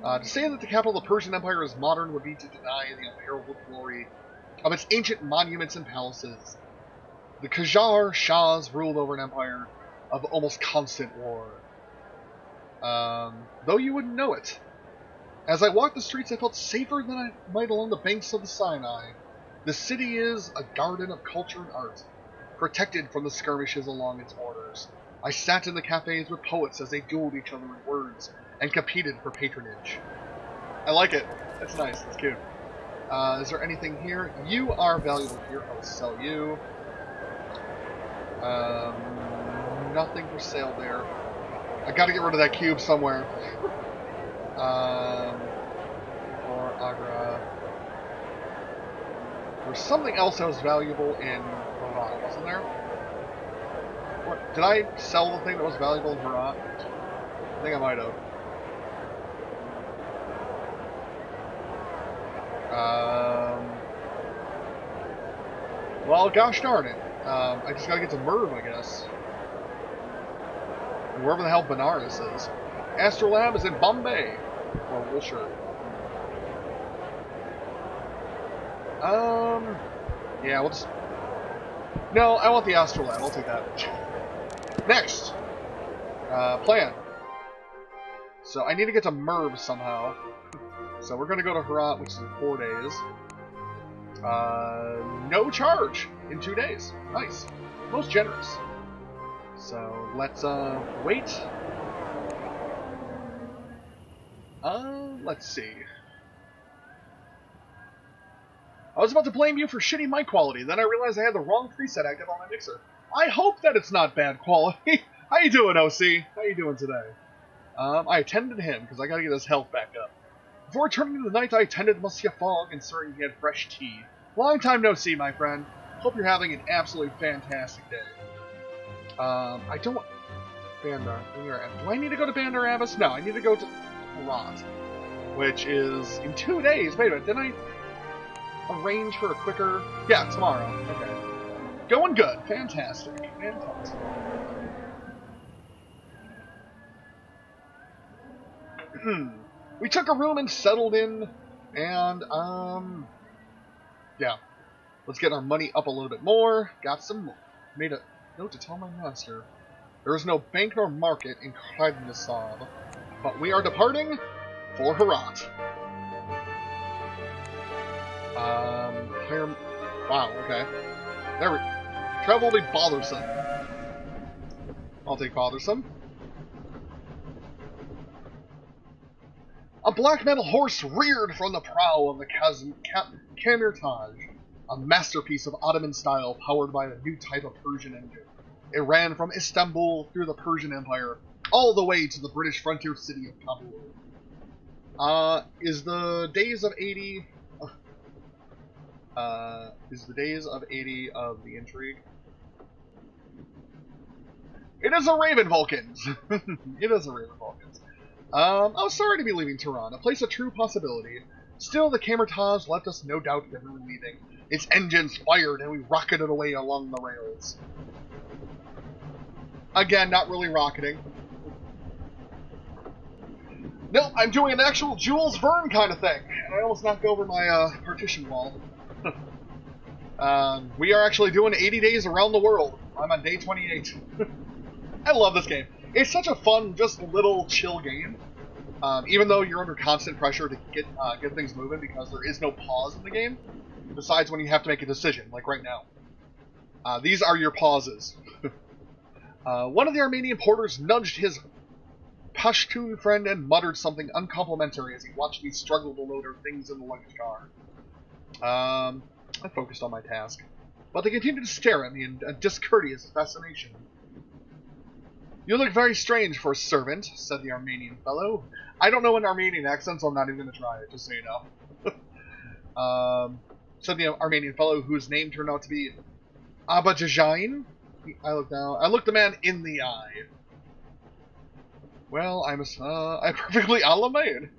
To say that the capital of the Persian Empire is modern would be to deny the unparalleled glory of its ancient monuments and palaces. The Qajar Shahs ruled over an empire of almost constant war. Though you wouldn't know it. As I walked the streets, I felt safer than I might along the banks of the Sinai. The city is a garden of culture and art, protected from the skirmishes along its borders. I sat in the cafes with poets as they dueled each other in words and competed for patronage. I like it. That's nice. That's cute. Is there anything here? You are valuable here. I'll sell you. Nothing for sale there. I gotta get rid of that cube somewhere. Or Agra. There's something else that was valuable in Herat, wasn't there? What? Did I sell the thing that was valuable in Herat? I think I might have. Well, gosh darn it. I just gotta get to Merv, I guess. Wherever the hell Benares is. Astrolab is in Bombay. Or Wilshire. Yeah, we'll just... No, I want the Astrolab. I'll take that. Next! Plan. So, I need to get to Merv somehow. So, we're gonna go to Herat, which is in 4 days. No charge in 2 days. Nice. Most generous. So, let's, wait. Let's see. I was about to blame you for shitty mic quality, then I realized I had the wrong preset active on my mixer. I hope that it's not bad quality. How you doing, OC? How you doing today? I attended him, because I gotta get his health back up. Before returning to the night, I attended Monsieur Fogg, ensuring he had fresh tea. Long time no see, my friend. Hope you're having an absolutely fantastic day. I don't... Bandar Do I need to go to Bandar Abbas? No, I need to go to Herat, which is in 2 days. Wait a minute, didn't I arrange for a quicker... Yeah, tomorrow. Okay. Going good. Fantastic. Fantastic. We took a room and settled in, and, yeah. Let's get our money up a little bit more. Got some... Made a note to tell my master. There is no bank nor market in Khadnasab, but we are departing for Herat. Wow, okay. There we... Travel will be bothersome. I'll take bothersome. A black metal horse reared from the prow of the Kamirtaj, a masterpiece of Ottoman style powered by a new type of Persian engine. It ran from Istanbul through the Persian Empire all the way to the British frontier city of Kabul. Is the days of 80 of the intrigue? It is a Raven Vulcans. It is a Raven Vulcans. Oh, sorry to be leaving Tehran, a place of true possibility. Still, the Kamirtaj left us no doubt that we were leaving. Its engines fired, and we rocketed away along the rails. Again, not really rocketing. No, I'm doing an actual Jules Verne kind of thing, and I almost knocked over my partition wall. We are actually doing 80 days around the world. I'm on day 28. I love this game. It's such a fun, just little chill game. Even though you're under constant pressure to get things moving because there is no pause in the game, besides when you have to make a decision, like right now. These are your pauses. One of the Armenian porters nudged his Pashtun friend and muttered something uncomplimentary as he watched me struggle to load our things in the luggage car. I focused on my task, but they continued to stare at me in a discourteous fascination. You look very strange for a servant, said the Armenian fellow. I don't know an Armenian accent, so I'm not even going to try it, just so you know. Said the Armenian fellow, whose name turned out to be Abajajain. I looked down. I looked the man in the eye. Well, I'm perfectly Alamein.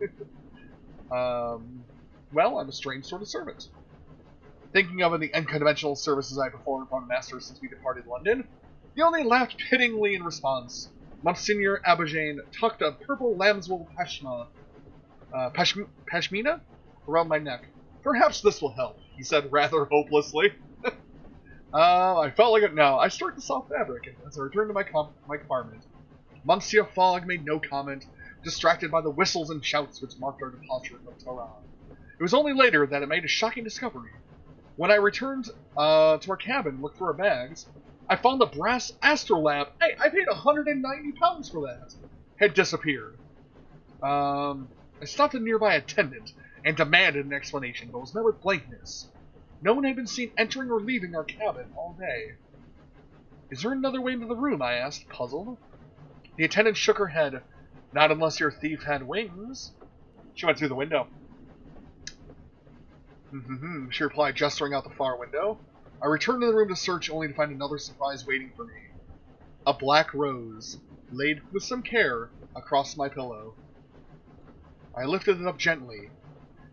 Well, I'm a strange sort of servant. Thinking of the unconventional services I performed for my master since we departed London, he only laughed pityingly in response. Monsignor Abajain tucked a purple lambswool pashmina around my neck. Perhaps this will help, he said rather hopelessly. I felt like it now. I struck the soft fabric as I returned to my compartment. Monsieur Fogg made no comment, distracted by the whistles and shouts which marked our departure from Tehran. It was only later that it made a shocking discovery. When I returned to our cabin and looked through our bags, I found the brass astrolabe. Hey, I paid £190 for that. Had disappeared. I stopped a nearby attendant and demanded an explanation, but was met with blankness. No one had been seen entering or leaving our cabin all day. Is there another way into the room? I asked, puzzled. The attendant shook her head. Not unless your thief had wings. She went through the window. She replied, gesturing out the far window. I returned to the room to search, only to find another surprise waiting for me. A black rose, laid with some care across my pillow. I lifted it up gently.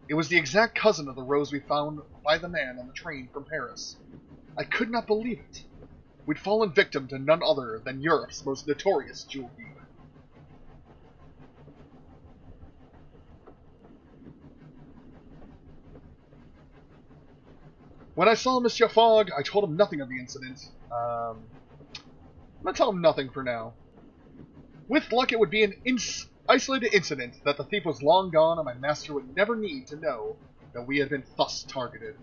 It was the exact cousin of the rose we found by the man on the train from Paris. I could not believe it. We'd fallen victim to none other than Europe's most notorious jewel thief. When I saw Monsieur Fogg, I told him nothing of the incident. I'm going to tell him nothing for now. With luck, it would be an isolated incident that the thief was long gone and my master would never need to know that we had been thus targeted.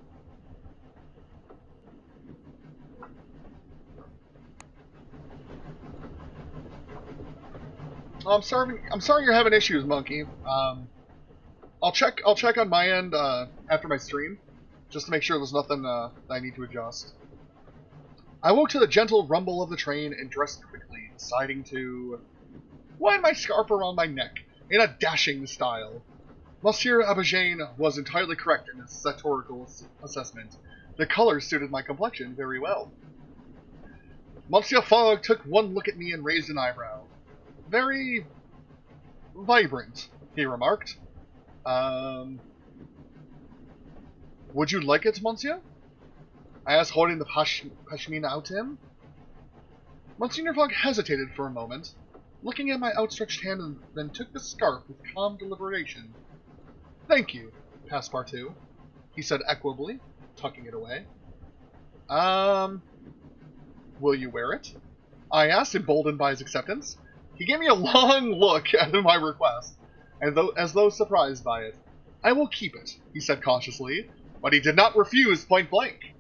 I'm sorry you're having issues, Monkey. I'll check on my end after my stream, just to make sure there's nothing that I need to adjust. I woke to the gentle rumble of the train and dressed quickly, deciding to wind my scarf around my neck in a dashing style. Monsieur Abajane was entirely correct in his sartorial assessment. The colors suited my complexion very well. Monsieur Fogg took one look at me and raised an eyebrow. Very vibrant, he remarked. Would you like it, monsieur? I asked, holding the pashmina out to him. Monsieur Fogg hesitated for a moment, looking at my outstretched hand, and then took the scarf with calm deliberation. Thank you, Passepartout, he said equably, tucking it away. Will you wear it? I asked, emboldened by his acceptance. He gave me a long look at my request, and as though surprised by it. I will keep it, he said cautiously, but he did not refuse point blank.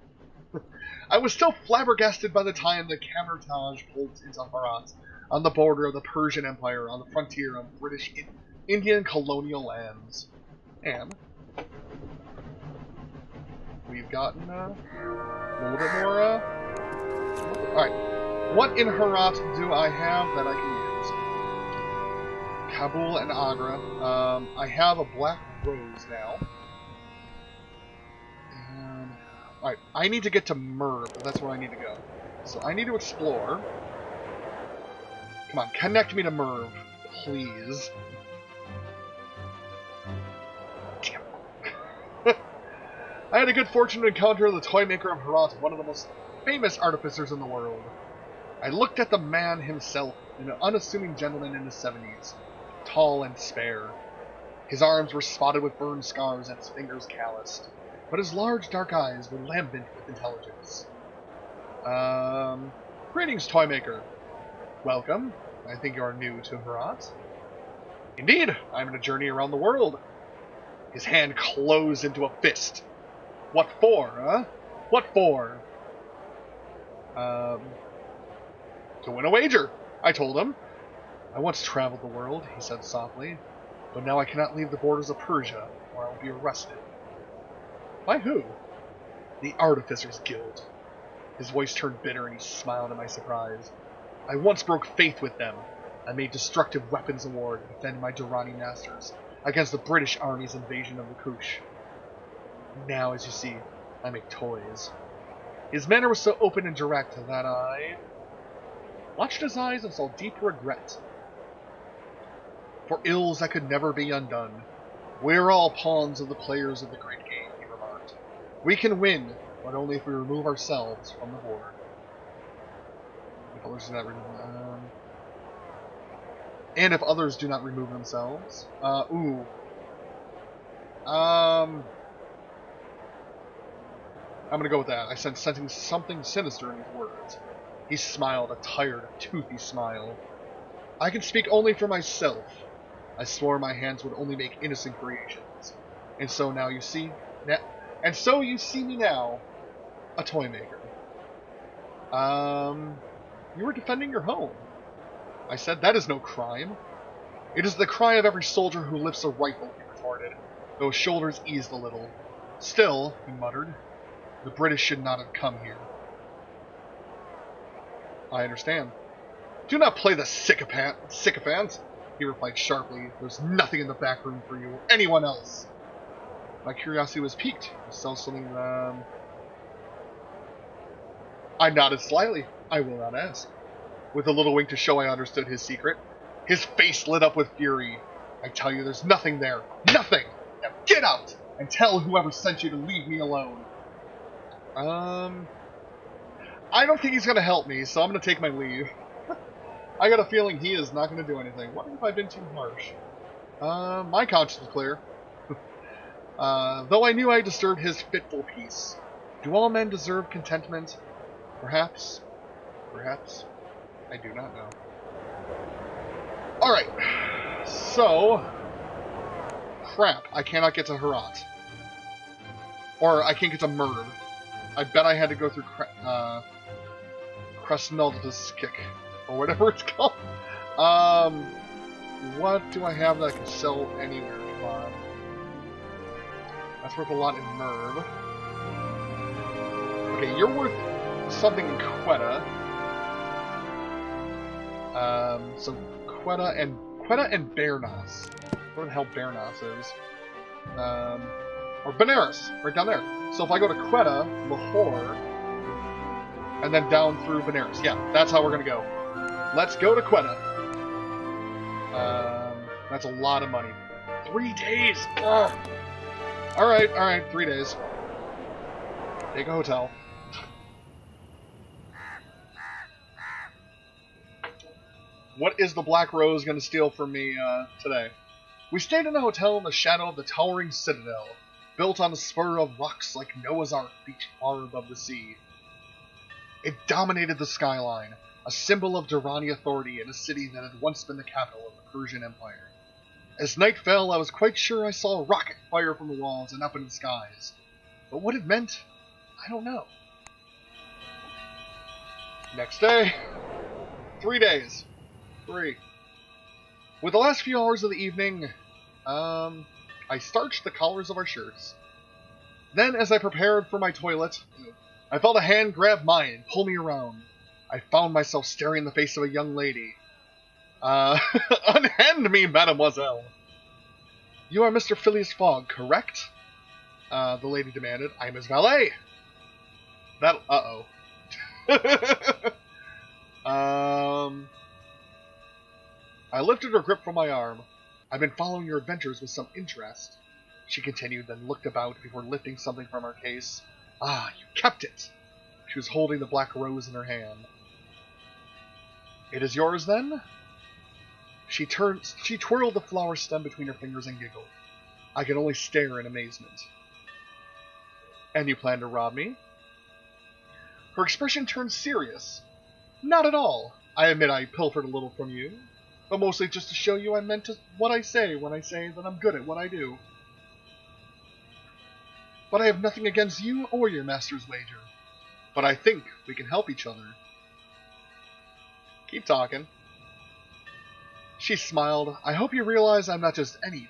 I was still flabbergasted by the time the Camertage pulled into Herat, on the border of the Persian Empire, on the frontier of British Indian colonial lands. And we've gotten a little bit more, Alright, what in Herat do I have that I can use? Kabul and Agra. I have a black rose now. And alright, I need to get to Merv. That's where I need to go. So I need to explore. Come on, connect me to Merv, please. I had a good fortune to encounter the toy maker of Herat, one of the most famous artificers in the world. I looked at the man himself, an unassuming gentleman in his 70s, tall and spare. His arms were spotted with burn scars and his fingers calloused, but his large dark eyes were lambent with intelligence. Greetings, toy maker. Welcome. I think you are new to Herat. Indeed, I'm on a journey around the world. His hand closed into a fist. What for, huh? What for? To win a wager, I told him. I once traveled the world, he said softly, but now I cannot leave the borders of Persia, or I will be arrested. By who? The Artificers Guild. His voice turned bitter and he smiled at my surprise. I once broke faith with them. I made destructive weapons of war to defend my Durrani masters against the British Army's invasion of the Kush. Now, as you see, I make toys. His manner was so open and direct that I watched his eyes and saw deep regret. For ills that could never be undone, we're all pawns of the players of the great game, he remarked. We can win, but only if we remove ourselves from the board. If others do not remove and if others do not remove themselves. I'm gonna go with that. I sensed something sinister in his words. He smiled, a tired, toothy smile. I can speak only for myself. I swore my hands would only make innocent creations. And so now you see... And so you see me now, a toy maker. You were defending your home. I said, that is no crime. It is the cry of every soldier who lifts a rifle, he retorted, though his shoulders eased a little. Still, he muttered, the British should not have come here. I understand. Do not play the sycophant, he replied sharply. There's nothing in the back room for you or anyone else. My curiosity was piqued. You sell something, I nodded slyly. I will not ask. With a little wink to show I understood his secret. His face lit up with fury. I tell you, there's nothing there. Nothing! Now get out! And tell whoever sent you to leave me alone. I don't think he's going to help me, so I'm going to take my leave. I got a feeling he is not going to do anything. What if I've been too harsh? My conscience is clear. Though I knew I disturbed his fitful peace. Do all men deserve contentment? Perhaps. Perhaps. I do not know. Alright. So... Crap. I cannot get to Herat. Or I can't get to Merv. I bet I had to go through Krasnolduskik. Or whatever it's called. What do I have that I can sell anywhere? Come on. That's worth a lot in Merv. Okay, you're worth something in Quetta. So Quetta and Bernas. Where the hell Bernas is? Or Benares, right down there. So if I go to Quetta, Lahore, and then down through Benares, yeah, that's how we're gonna go. Let's go to Quetta. That's a lot of money. 3 days. Ugh. All right, 3 days. Take a hotel. What is the Black Rose going to steal from me today? We stayed in a hotel in the shadow of the towering citadel, built on a spur of rocks like Noah's Ark beached far above the sea. It dominated the skyline, a symbol of Durrani authority in a city that had once been the capital of the Persian Empire. As night fell, I was quite sure I saw a rocket fire from the walls and up into the skies. But what it meant, I don't know. Next day. 3 days. 3. With the last few hours of the evening, I starched the collars of our shirts. Then, as I prepared for my toilet, I felt a hand grab mine and pull me around. I found myself staring in the face of a young lady. Unhand me, mademoiselle! You are Mr. Phileas Fogg, correct? The lady demanded. I am his valet. That, uh-oh. I lifted her grip from my arm. I've been following your adventures with some interest. She continued, then looked about before lifting something from her case. Ah, you kept it! She was holding the Black Rose in her hand. It is yours, then? She twirled the flower stem between her fingers and giggled. I could only stare in amazement. And you plan to rob me? Her expression turned serious. Not at all. I admit I pilfered a little from you, but mostly just to show you I meant what I say when I say that I'm good at what I do. But I have nothing against you or your master's wager. But I think we can help each other. Keep talking. She smiled. I hope you realize I'm not just any thief.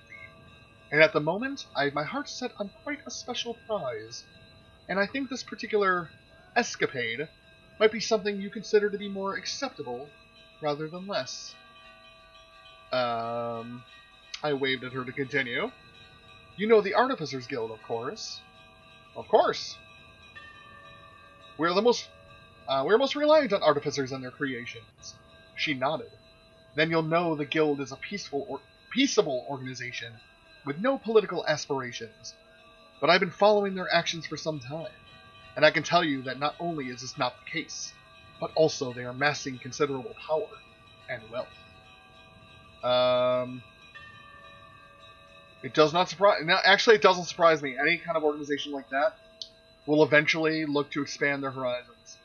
And at the moment, I have my heart set on quite a special prize. And I think this particular escapade might be something you consider to be more acceptable rather than less. I waved at her to continue. You know the Artificers Guild, of course. Of course. We're most reliant on artificers and their creations. She nodded. Then you'll know the guild is a peaceable organization with no political aspirations. But I've been following their actions for some time, and I can tell you that not only is this not the case, but also they are amassing considerable power and wealth. It does not surprise... No, actually, it doesn't surprise me. Any kind of organization like that will eventually look to expand their horizons.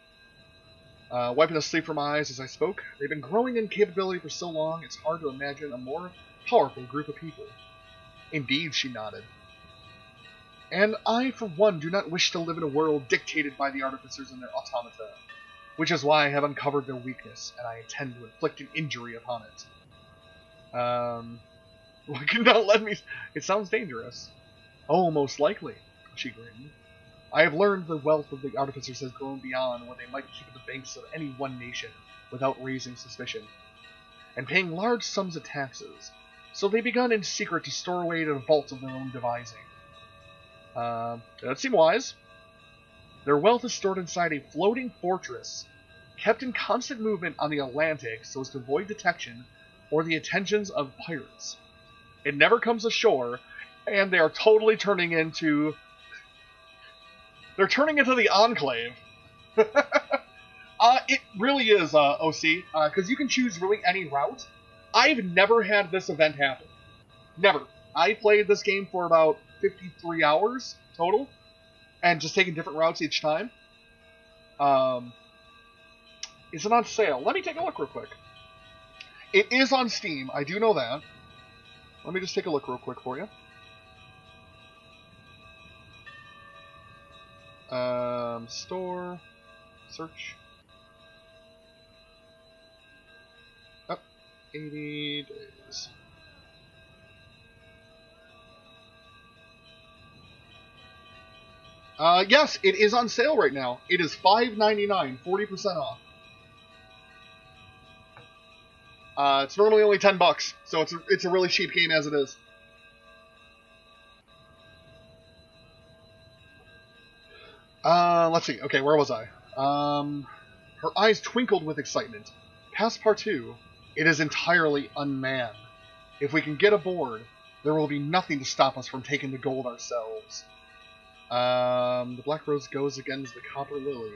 Wiping the sleep from my eyes as I spoke, they've been growing in capability for so long, it's hard to imagine a more powerful group of people. Indeed, she nodded. And I, for one, do not wish to live in a world dictated by the artificers and their automata, which is why I have uncovered their weakness, and I intend to inflict an injury upon it. Well, could not let me... It sounds dangerous. Oh, most likely, she grinned. I have learned the wealth of the artificers has grown beyond what they might keep at the banks of any one nation without raising suspicion, and paying large sums of taxes, so they begun in secret to store away in a vault of their own devising. That seemed wise. Their wealth is stored inside a floating fortress, kept in constant movement on the Atlantic so as to avoid detection or the attentions of pirates. It never comes ashore, and they are totally turning into... They're turning into the Enclave. It really is, OC, because you can choose really any route. I've never had this event happen. Never. I played this game for about 53 hours total, and just taking different routes each time. Is it on sale? Let me take a look real quick. It is on Steam, I do know that. Let me just take a look real quick for you. Store, search. Up, 80 days. Yes, it is on sale right now. It is $5.99, 40% off. It's normally only $10, so it's a really cheap game as it is. Let's see. Okay, where was I? Her eyes twinkled with excitement. Passepartout, it is entirely unmanned. If we can get aboard, there will be nothing to stop us from taking the gold ourselves. The Black Rose goes against the Copper Lily.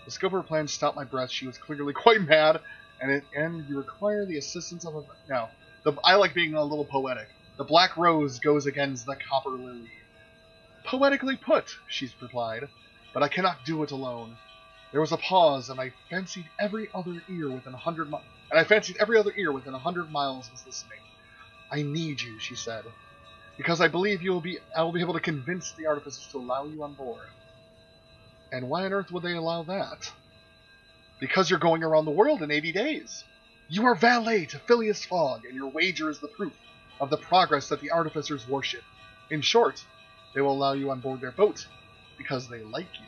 The scope of her plan stopped my breath. She was clearly quite mad, and you require the assistance of a... No, I like being a little poetic. The Black Rose goes against the Copper Lily. Poetically put, she replied, but I cannot do it alone. There was a pause, and I fancied every other ear within 100 miles. And I fancied every other ear within 100 miles was listening. I need you, she said, because I believe I will be able to convince the artificers to allow you on board. And why on earth would they allow that? Because you're going around the world in 80 days. You are valet to Phileas Fogg, and your wager is the proof of the progress that the artificers worship. In short, they will allow you on board their boat because they like you.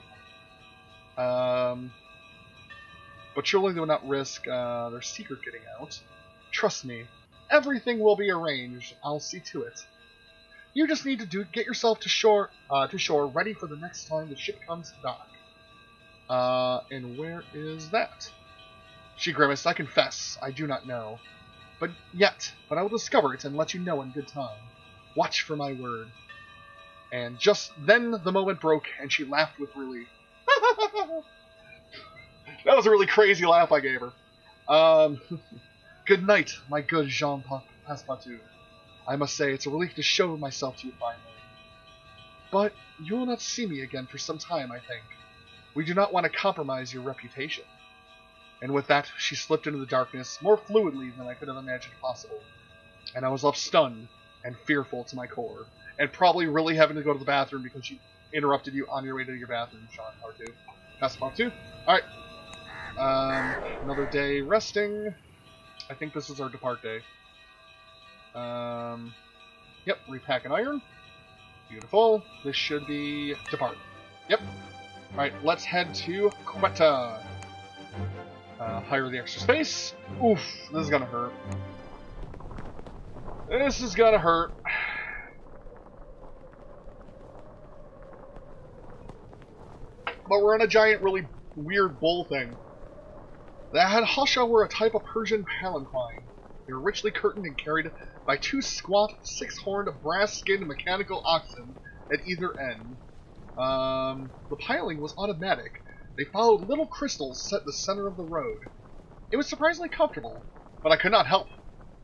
But surely they will not risk their secret getting out. Trust me, everything will be arranged. I'll see to it. You just need to get yourself to shore, ready for the next time the ship comes to dock. And where is that? She grimaced. I confess, I do not know. But I will discover it and let you know in good time. Watch for my word. And just then the moment broke, and she laughed with relief. That was a really crazy laugh I gave her. Good night, my good Jean Passepartout. I must say, it's a relief to show myself to you finally. But you will not see me again for some time, I think. We do not want to compromise your reputation. And with that, she slipped into the darkness more fluidly than I could have imagined possible. And I was left stunned and fearful to my core. And probably really having to go to the bathroom because she interrupted you on your way to your bathroom, Sean Partout. Passepartout. Alright. Another day resting. I think this is our depart day. Yep, repack and iron. Beautiful. This should be depart. Yep. Alright, let's head to Quetta. Hire the extra space. Oof, this is gonna hurt. This is gonna hurt. But we're on a giant, really weird bull thing. The Hadhasha were a type of Persian palanquin. They were richly curtained and carried by two squat, six-horned, brass-skinned mechanical oxen at either end. The piling was automatic. They followed little crystals set in the center of the road. It was surprisingly comfortable, but I could not help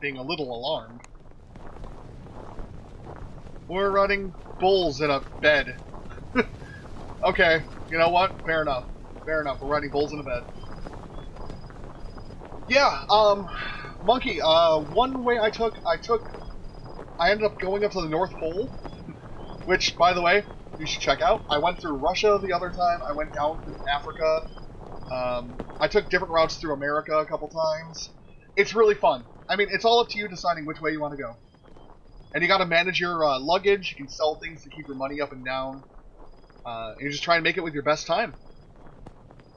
being a little alarmed. We're running bulls in a bed. Okay, you know what? Fair enough. Fair enough. We're riding bulls in a bed. Yeah, Monkey, one way I ended up going up to the North Pole, which, by the way, you should check out. I went through Russia the other time. I went down through Africa. I took different routes through America a couple times. It's really fun. I mean, it's all up to you deciding which way you want to go. And you got to manage your luggage. You can sell things to keep your money up and down. And you just try and make it with your best time.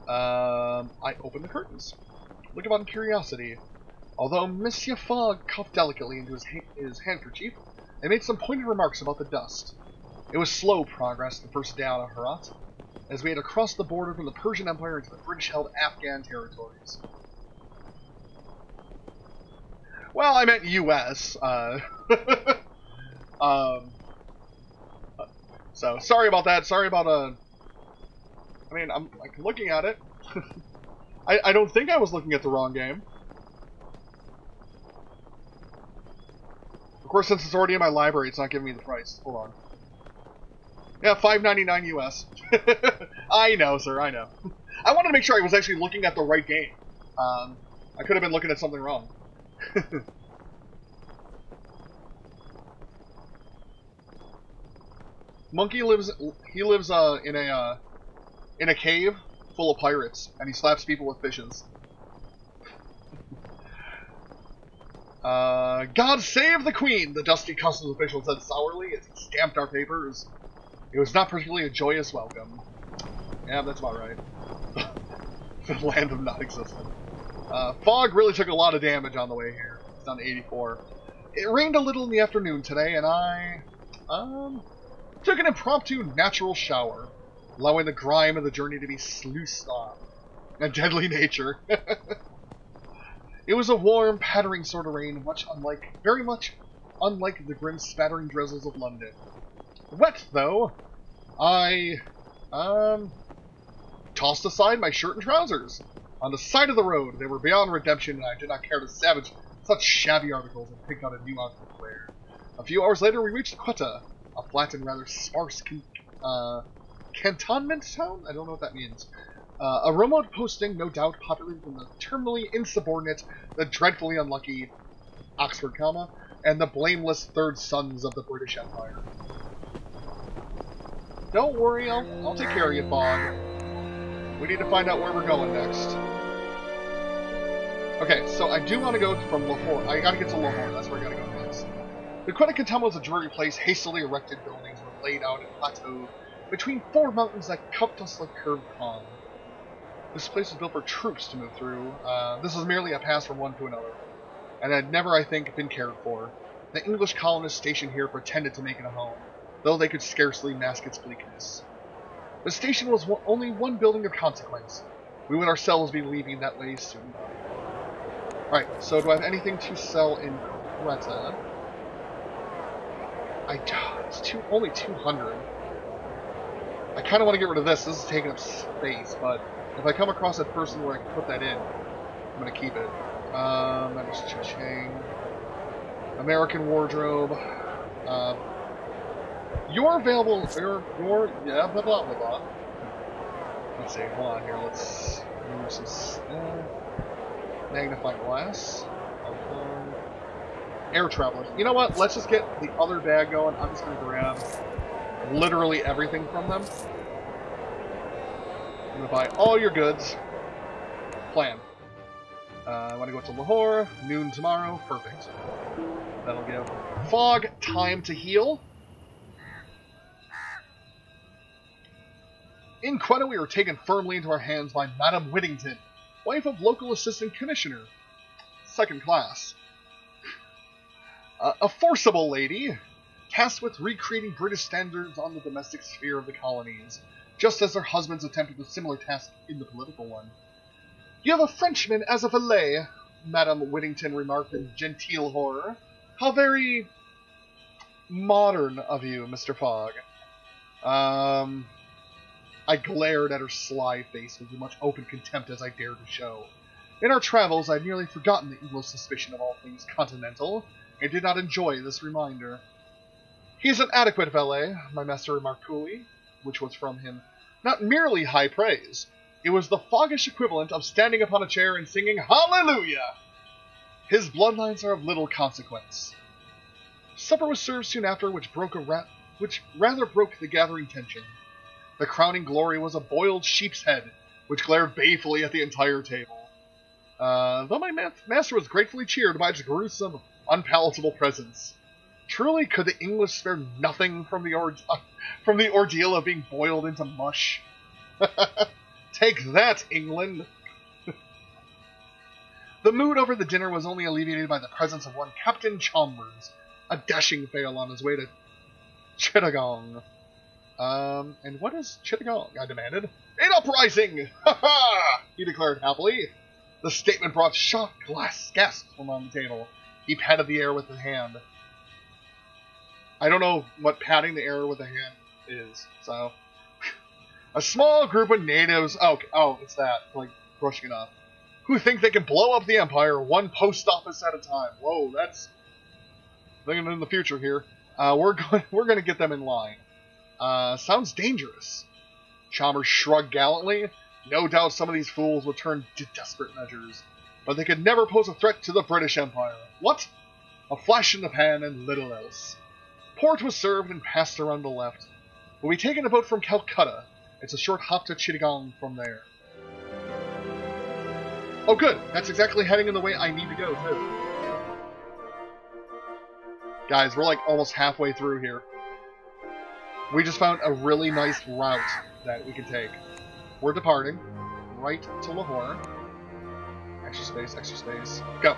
I opened the curtains. Look about in curiosity. Although Monsieur Fogg coughed delicately into his handkerchief, and made some pointed remarks about the dust. It was slow progress the first day out of Herat, as we had to cross the border from the Persian Empire into the British-held Afghan territories. Well, I meant U.S. So, sorry about that. Sorry about, I mean, I'm like, looking at it. I don't think I was looking at the wrong game. Of course, since it's already in my library, it's not giving me the price. Hold on. Yeah, $5.99 US. I know, sir, I know. I wanted to make sure I was actually looking at the right game. I could have been looking at something wrong. Monkey lives in a cave full of pirates, and he slaps people with fishes. God save the Queen, the dusty customs official said sourly as he stamped our papers. It was not particularly a joyous welcome. Yeah, that's about right. The land of non-existent. Fog really took a lot of damage on the way here. It's down to 84. It rained a little in the afternoon today, and I took an impromptu natural shower, allowing the grime of the journey to be sluiced off. A deadly nature. It was a warm, pattering sort of rain, very much unlike the grim, spattering drizzles of London. Wet, though. I tossed aside my shirt and trousers. On the side of the road, they were beyond redemption, and I did not care to savage such shabby articles and pick out a new outfit to wear. A few hours later, we reached Quetta, a flat and rather sparse cantonment town? I don't know what that means. A remote posting, no doubt, populated from the terminally insubordinate, the dreadfully unlucky Oxford, and the blameless third sons of the British Empire. Don't worry, I'll take care of you, Fog. We need to find out where we're going next. Okay, so I do want to go from Lahore. I gotta get to Lahore, that's where I gotta go next. The Quetta Kantama was a dreary place. Hastily erected buildings were laid out in plateau between four mountains that cupped us like curved palm. This place was built for troops to move through. This was merely a pass from one to another, and had never, I think, been cared for. The English colonists stationed here pretended to make it a home, though they could scarcely mask its bleakness. The station was only one building of consequence. We would ourselves be leaving that way soon. Alright, so do I have anything to sell in Quetta? It's only 200. I kind of want to get rid of this. This is taking up space, but if I come across a person where I can put that in, I'm going to keep it. That was Cha-Ching. American wardrobe. You're available. Yeah, blah, blah, blah, blah. Let's see. Hold on here. Let's move some magnifying glass. Air travelers. You know what? Let's just get the other bag going. I'm just going to grab literally everything from them. I'm going to buy all your goods. Plan. I want to go to Lahore. Noon tomorrow. Perfect. That'll give Fog time to heal. In Quetta, we were taken firmly into our hands by Madame Whittington, wife of local assistant commissioner. Second class. A forcible lady, tasked with recreating British standards on the domestic sphere of the colonies, just as their husbands attempted a similar task in the political one. You have a Frenchman as a valet, Madame Whittington remarked in genteel horror. How very modern of you, Mr. Fogg. I glared at her sly face with as much open contempt as I dared to show. In our travels, I had nearly forgotten the evil suspicion of all things continental, and did not enjoy this reminder. He is an adequate valet, my master remarked coolly, which was from him not merely high praise. It was the foggish equivalent of standing upon a chair and singing Hallelujah! His bloodlines are of little consequence. Supper was served soon after, which rather broke the gathering tension. The crowning glory was a boiled sheep's head, which glared balefully at the entire table. Though my master was gratefully cheered by its gruesome, unpalatable presence. Truly, could the English spare nothing from the ordeal of being boiled into mush? Take that, England! The mood over the dinner was only alleviated by the presence of one Captain Chalmers, a dashing Fail on his way to Chittagong. And what is Chittagong? I demanded. An uprising! Ha ha! He declared happily. The statement brought shocked gasps from on the table. He patted the air with his hand. I don't know what patting the air with a hand is, so... A small group of natives... Oh, it's that. Like, brushing it off. Who think they can blow up the Empire one post office at a time. Whoa, that's... Thinking in the future here. We're going to get them in line. Sounds dangerous. Chalmers shrugged gallantly. No doubt some of these fools would turn to desperate measures. But they could never pose a threat to the British Empire. What? A flash in the pan and little else. Port was served and passed around the left. We'll be taking a boat from Calcutta. It's a short hop to Chittagong from there. Oh good, that's exactly heading in the way I need to go too. Guys, we're like almost halfway through here. We just found a really nice route that we can take. We're departing right to Lahore. Extra space, go.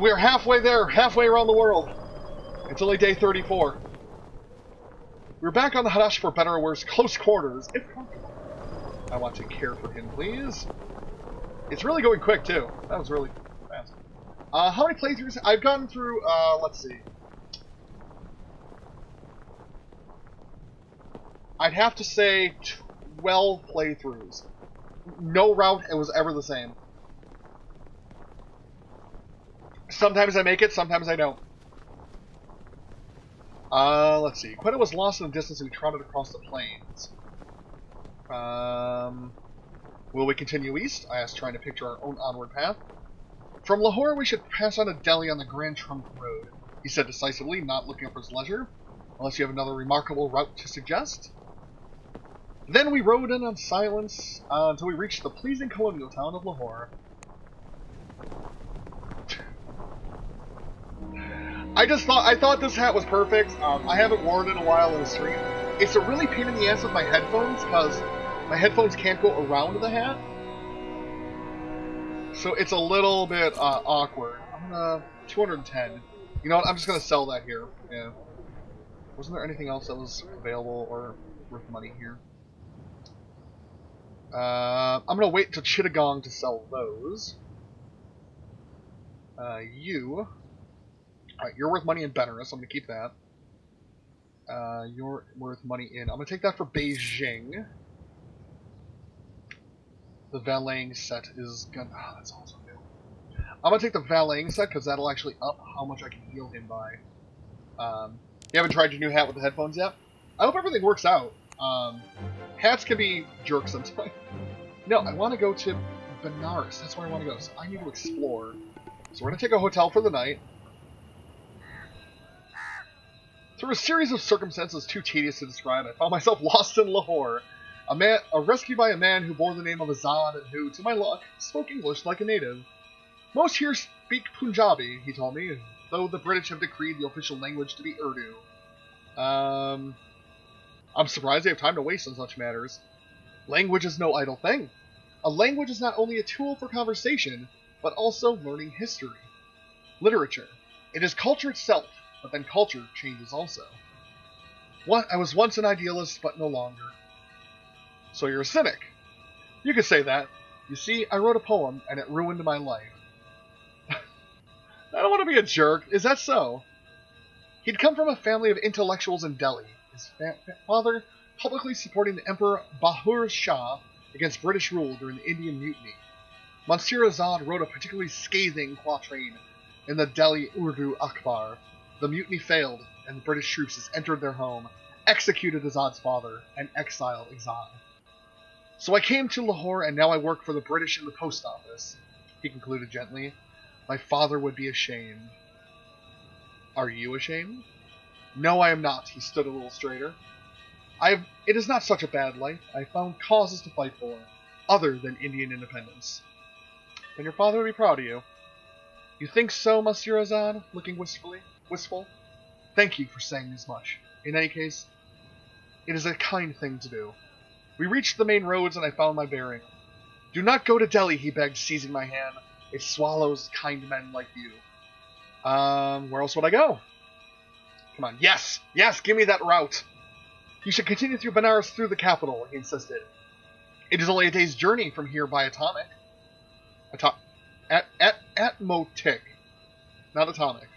We're halfway there, halfway around the world. It's only day 34. We're back on the Hadash for better or worse, close quarters, if comfortable. I want to care for him, please. It's really going quick, too. That was really fast. How many playthroughs? I've gotten through, let's see. I'd have to say 12 playthroughs. No route was ever the same. Sometimes I make it, sometimes I don't. Let's see. Quetta was lost in the distance and we trotted across the plains. Will we continue east? I asked, trying to picture our own onward path. From Lahore, we should pass on to Delhi on the Grand Trunk Road, he said decisively, not looking up for his leisure. Unless you have another remarkable route to suggest. Then we rode in on silence until we reached the pleasing colonial town of Lahore. I thought this hat was perfect. I haven't worn it in a while in the stream. It's a really pain in the ass with my headphones because my headphones can't go around the hat. So it's a little bit awkward. I'm gonna 210. You know what? I'm just gonna sell that here. Yeah. Wasn't there anything else that was available or worth money here? I'm gonna wait till Chittagong to sell those. You. Alright, you're worth money in Benares. I'm gonna keep that. You're worth money in. I'm gonna take that for Beijing. The valeting set is gonna. Oh, that's also new. I'm gonna take the valeting set because that'll actually up how much I can heal him by. You haven't tried your new hat with the headphones yet? I hope everything works out. Hats can be jerks sometimes. No, I want to go to Benares. That's where I want to go. So I need to explore. So we're gonna take a hotel for the night. Through a series of circumstances too tedious to describe, I found myself lost in Lahore. Rescued by a man who bore the name of Azad and who, to my luck, spoke English like a native. Most here speak Punjabi, he told me, though the British have decreed the official language to be Urdu. I'm surprised they have time to waste on such matters. Language is no idle thing. A language is not only a tool for conversation, but also learning history. Literature. It is culture itself. But then culture changes also. I was once an idealist, but no longer. So you're a cynic. You could say that. You see, I wrote a poem, and it ruined my life. I don't want to be a jerk. Is that so? He'd come from a family of intellectuals in Delhi. His father publicly supporting the Emperor Bahadur Shah against British rule during the Indian Mutiny. Monsieur Azad wrote a particularly scathing quatrain in the Delhi Urdu Akhbar. The mutiny failed, and the British troops entered their home, executed Azad's father, and exiled Azad. So I came to Lahore, and now I work for the British in the post office, he concluded gently. My father would be ashamed. Are you ashamed? No, I am not, he stood a little straighter. It is not such a bad life. I found causes to fight for, other than Indian independence. Then your father would be proud of you. You think so, Monsieur Azad? Looking wistful. Thank you for saying as much. In any case, it is a kind thing to do. We reached the main roads and I found my bearing. Do not go to Delhi, he begged, seizing my hand. It swallows kind men like you. Where else would I go? Come on. Yes, give me that route. You should continue through Benares through the capital, he insisted. It is only a day's journey from here by atomic. Atmotic, not atomic.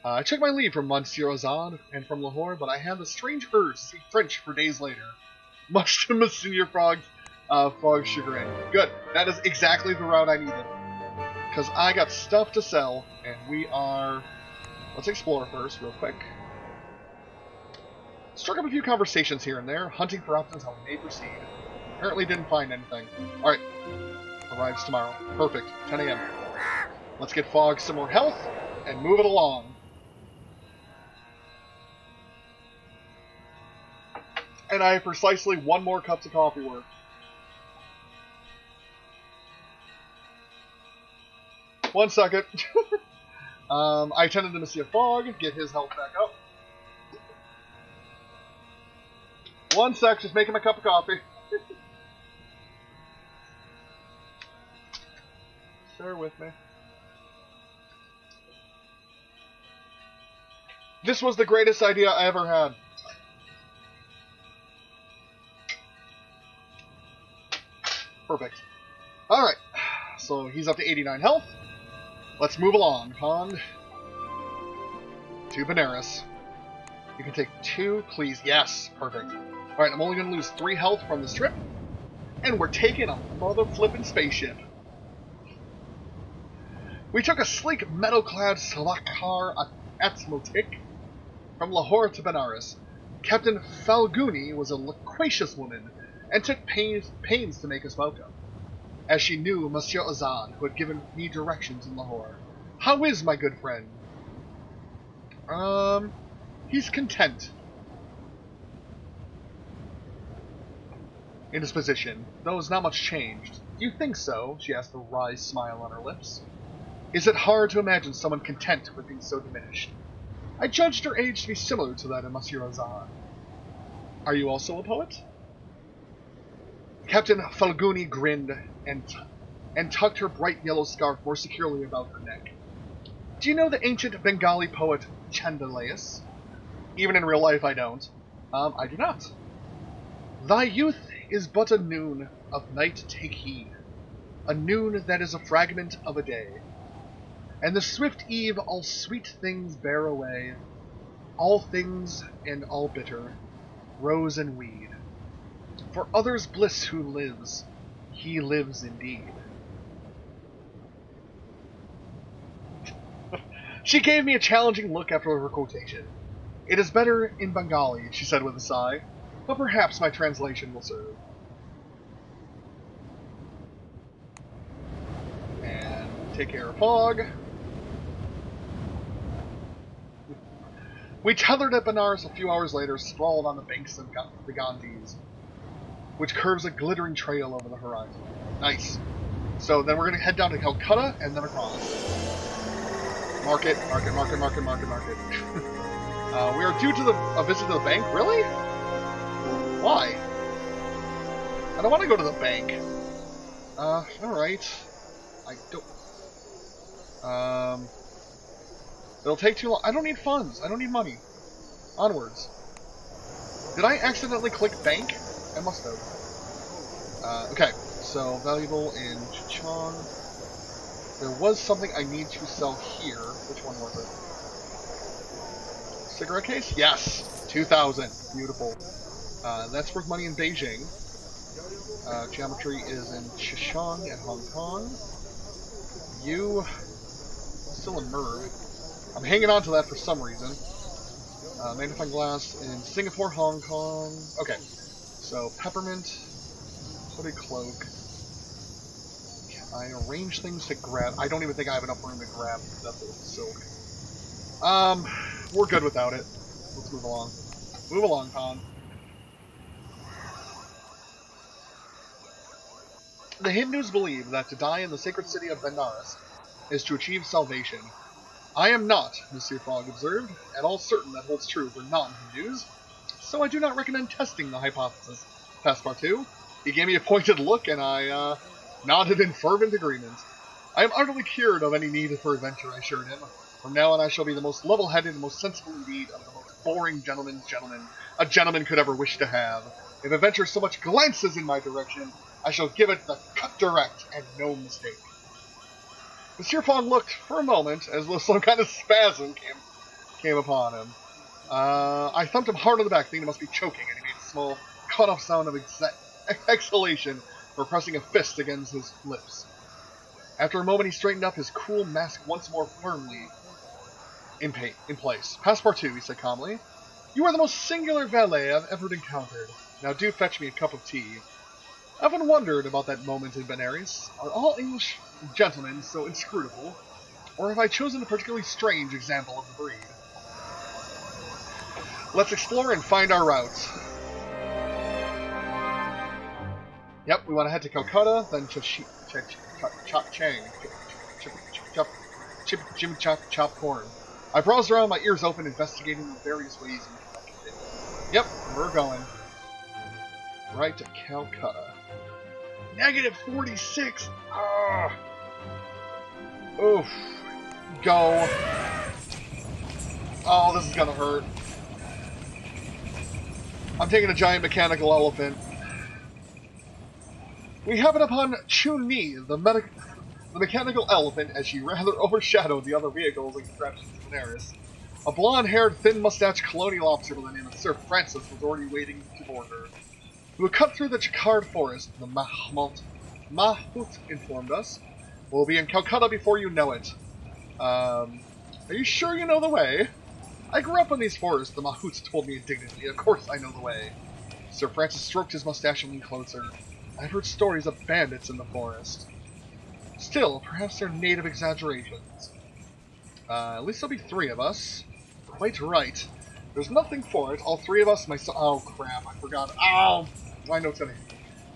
I took my leave from Monsieur Azad and from Lahore, but I had the strange urge to speak French for days later. Much to Monsieur Frog's chagrin. Good. That is exactly the route I needed. Because I got stuff to sell, and we are... Let's explore first, real quick. Struck up a few conversations here and there, hunting for options how we may proceed. Apparently didn't find anything. Alright. Arrives tomorrow. Perfect. 10 a.m. Let's get Fog some more health, and move it along. And I have precisely one more cup of coffee worth. One second. I attended to Monsieur Fogg, get his health back up. One sec, just making my cup of coffee. Bear with me. This was the greatest idea I ever had. Perfect. Alright, so he's up to 89 health. Let's move along, Pond. To Benares. You can take 2, please. Yes, perfect. Alright, I'm only going to lose 3 health from this trip. And we're taking a mother-flippin' spaceship. We took a sleek, metal-clad Salakar Atmotic from Lahore to Benares. Captain Falguni was a loquacious woman, and took pains to make us welcome, as she knew Monsieur Azad, who had given me directions in Lahore. How is my good friend? He's content in his position, though has not much changed. Do you think so? She asked, a wry smile on her lips. Is it hard to imagine someone content with being so diminished? I judged her age to be similar to that of Monsieur Azad. Are you also a poet? Captain Falguni grinned and tucked her bright yellow scarf more securely about her neck. Do you know the ancient Bengali poet Chandalaeus? Even in real life, I don't. I do not. Thy youth is but a noon, of night take heed. A noon that is a fragment of a day. And the swift eve all sweet things bear away, all things and all bitter, rose and weed. For others' bliss who lives, he lives indeed. She gave me a challenging look after her quotation. It is better in Bengali, she said with a sigh, but perhaps my translation will serve. And take care of Fogg. We tethered at Benares a few hours later, sprawled on the banks of the Ganges, which curves a glittering trail over the horizon. Nice. So then we're going to head down to Calcutta and then across. Market. We are due to a visit to the bank. Really? Why? I don't want to go to the bank. Alright. I don't... It'll take too long. I don't need funds. I don't need money. Onwards. Did I accidentally click bank? I must have. Okay, so valuable in Chichon. There was something I need to sell here. Which one was it? Cigarette case? Yes! 2,000. Beautiful. That's worth money in Beijing. Geometry is in Chichon and Hong Kong. You... Still in Merv. I'm hanging on to that for some reason. Magnifying glass in Singapore, Hong Kong. Okay. So, peppermint, hooded cloak. Can I arrange things to grab? I don't even think I have enough room to grab that little silk. We're good without it. Let's move along. Move along, Pond. The Hindus believe that to die in the sacred city of Benares is to achieve salvation. I am not, Monsieur Fogg observed, at all certain that holds true for non-Hindus, so I do not recommend testing the hypothesis. Passepartout. He gave me a pointed look, and I, nodded in fervent agreement. I am utterly cured of any need for adventure, I assured him. From now on I shall be the most level-headed and most sensible indeed of the most boring gentleman a gentleman could ever wish to have. If adventure so much glances in my direction, I shall give it the cut direct and no mistake. Monsieur Fogg looked for a moment as though some kind of spasm came upon him. I thumped him hard on the back, thinking he must be choking, and he made a small cut-off sound of exhalation for pressing a fist against his lips. After a moment he straightened up, his cruel mask once more firmly in place. Passepartout, he said calmly, you are the most singular valet I've ever encountered. Now do fetch me a cup of tea. I often wondered about that moment in Benares. Are all English gentlemen so inscrutable? Or have I chosen a particularly strange example of the breed? Let's explore and find our route. Yep, we want to head to Calcutta, then Jimmy Chop corn. I browsed around, my ears open, investigating the various ways in which I can continue. Yep, we're going. Right to Calcutta. Negative 46! Ah! Oof. Go. Oh, this is gonna hurt. I'm taking a giant mechanical elephant. We happen upon Chun-Ni, the mechanical elephant, as she rather overshadowed the other vehicles and contraptions of Daenerys. A blonde-haired, thin-mustached colonial officer by the name of Sir Francis was already waiting to board her. We would cut through the Chakard forest, the Mahmout informed us. We'll be in Calcutta before you know it. Are you sure you know the way? I grew up in these forests, the Mahouts told me indignantly. Of course I know the way. Sir Francis stroked his mustache and leaned closer. I've heard stories of bandits in the forest. Still, perhaps they're native exaggerations. At least there'll be 3 of us. Quite right. There's nothing for it. All 3 of us, myself... Oh, crap. I forgot. Ow! I know today.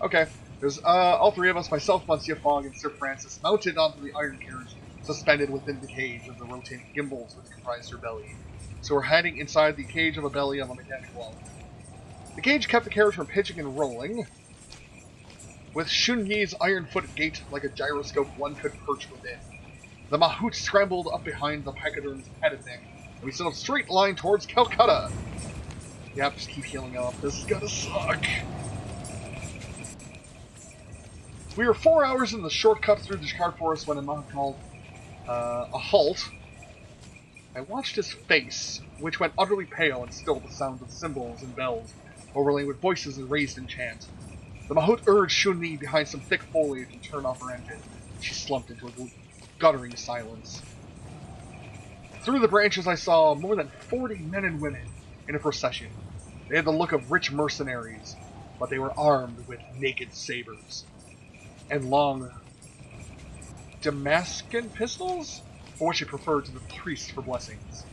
Okay. There's, all 3 of us, myself, Monsieur Fogg, and Sir Francis, mounted onto the iron carriage, suspended within the cage of the rotating gimbals which comprised her belly. So we're hiding inside the cage of a belly of a mechanical elephant. The cage kept the carriage from pitching and rolling. With Chun-Yi's iron-footed gait like a gyroscope, one could perch within. The Mahout scrambled up behind the pachyderm's headed neck, and we set a straight line towards Calcutta. Yep, just keep healing up. This is gonna suck. We were 4 hours in the shortcut through the Chakard forest when a Mahou called a halt. I watched his face, which went utterly pale and still the sound of cymbals and bells, overlaid with voices and raised in chant. The Mahout urged Chun-Li behind some thick foliage and turned off her engine. She slumped into a guttering silence. Through the branches I saw more than 40 men and women in a procession. They had the look of rich mercenaries, but they were armed with naked sabers and long Damascus pistols, or what she preferred to the priests for blessings.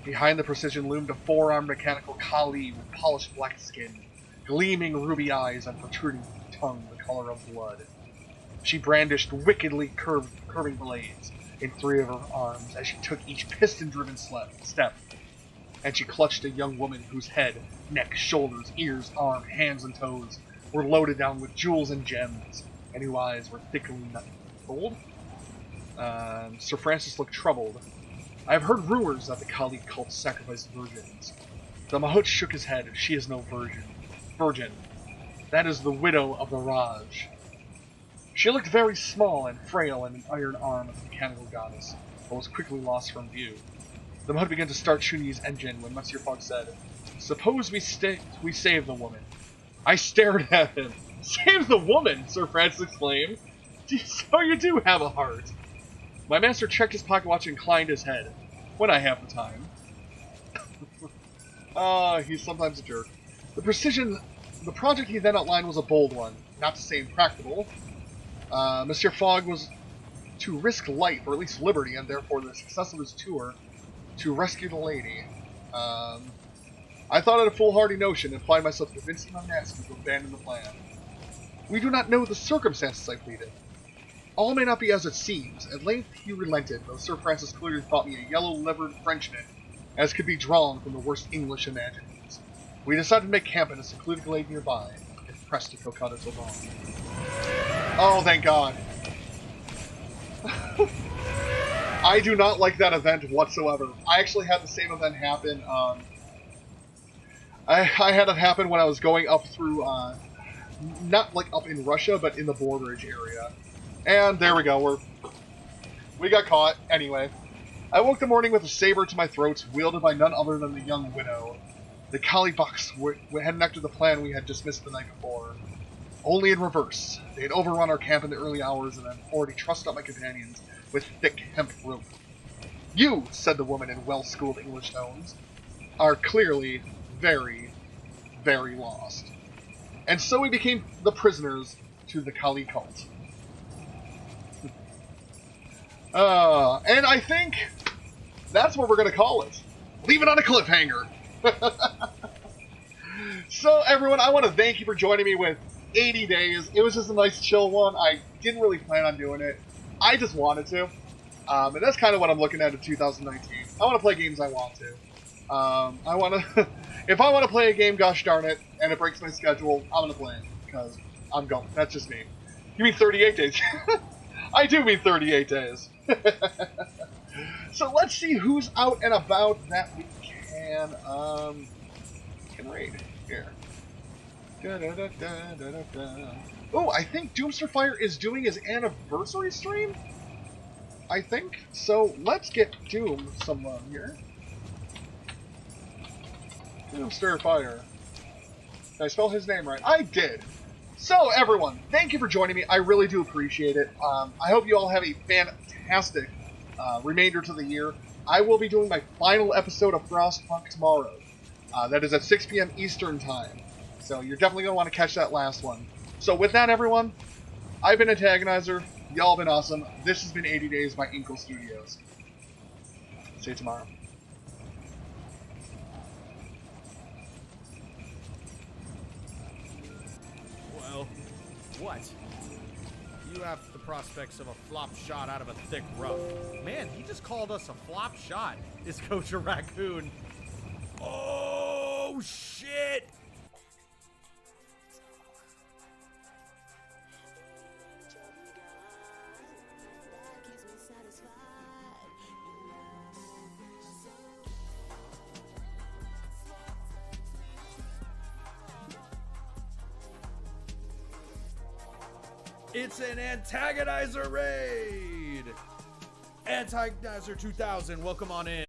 Behind the procession loomed a 4-armed mechanical Kali with polished black skin, gleaming ruby eyes and protruding tongue the color of blood. She brandished wickedly curving blades in 3 of her arms as she took each piston-driven step, and she clutched a young woman whose head, neck, shoulders, ears, arm, hands, and toes were loaded down with jewels and gems, and whose eyes were thickly gold. Sir Francis looked troubled. I have heard rumors that the Kali cult sacrificed virgins. The Mahout shook his head. She is no virgin. That is the widow of the Raj. She looked very small and frail in an iron arm of the mechanical goddess, but was quickly lost from view. The Mahout began to start Chun-Yi's engine when Monsieur Fogg said, "Suppose we save the woman." I stared at him. "Save the woman?" Sir Francis exclaimed. "So you do have a heart." My master checked his pocket watch and inclined his head. When I have the time. He's sometimes a jerk. The project he then outlined was a bold one, not to say impractical. Monsieur Fogg was to risk life, or at least liberty, and therefore the success of his tour, to rescue the lady. I thought it a foolhardy notion and applied myself to convincing my master to abandon the plan. We do not know the circumstances, I pleaded. All may not be as it seems. At length he relented, though Sir Francis clearly thought me a yellow-livered Frenchman, as could be drawn from the worst English imaginings. We decided to make camp in a secluded glade nearby, and pressed to Calcutta till dawn. Oh, thank God. I do not like that event whatsoever. I actually had the same event happen. I had it happen when I was going up through, not like up in Russia, but in the borderage area. And there we go, we got caught. Anyway, I woke the morning with a saber to my throat, wielded by none other than the young widow. The Kali Bucks had enacted the plan we had dismissed the night before. Only in reverse. They had overrun our camp in the early hours and had already trussed up my companions with thick hemp rope. You, said the woman in well-schooled English tones, are clearly very, very lost. And so we became the prisoners to the Kali cult. And I think that's what we're going to call it. Leave it on a cliffhanger. So, everyone, I want to thank you for joining me with 80 Days. It was just a nice chill one. I didn't really plan on doing it. I just wanted to. And that's kind of what I'm looking at in 2019. I want to play games I want to. I want to... if I want to play a game, gosh darn it, and it breaks my schedule, I'm going to play it. Because I'm going. That's just me. You mean 38 days? I do mean 38 days. So let's see who's out and about that we can raid here. Oh, I think Doomster Fire is doing his anniversary stream? I think. So let's get Doom some love here. Doomster Fire. Did I spell his name right? I did. So everyone, thank you for joining me. I really do appreciate it. I hope you all have a fantastic remainder to the year. I will be doing my final episode of Frostpunk tomorrow. That is at 6 p.m. Eastern Time. So you're definitely going to want to catch that last one. So with that, everyone, I've been Antagonizer. Y'all been awesome. This has been 80 Days by Inkle Studios. See you tomorrow. Well, what? You have the prospects of a flop shot out of a thick rough. Man, he just called us a flop shot, is Coach a Raccoon. Oh, shit! It's an Antagonizer raid! Antagonizer 2000, welcome on in.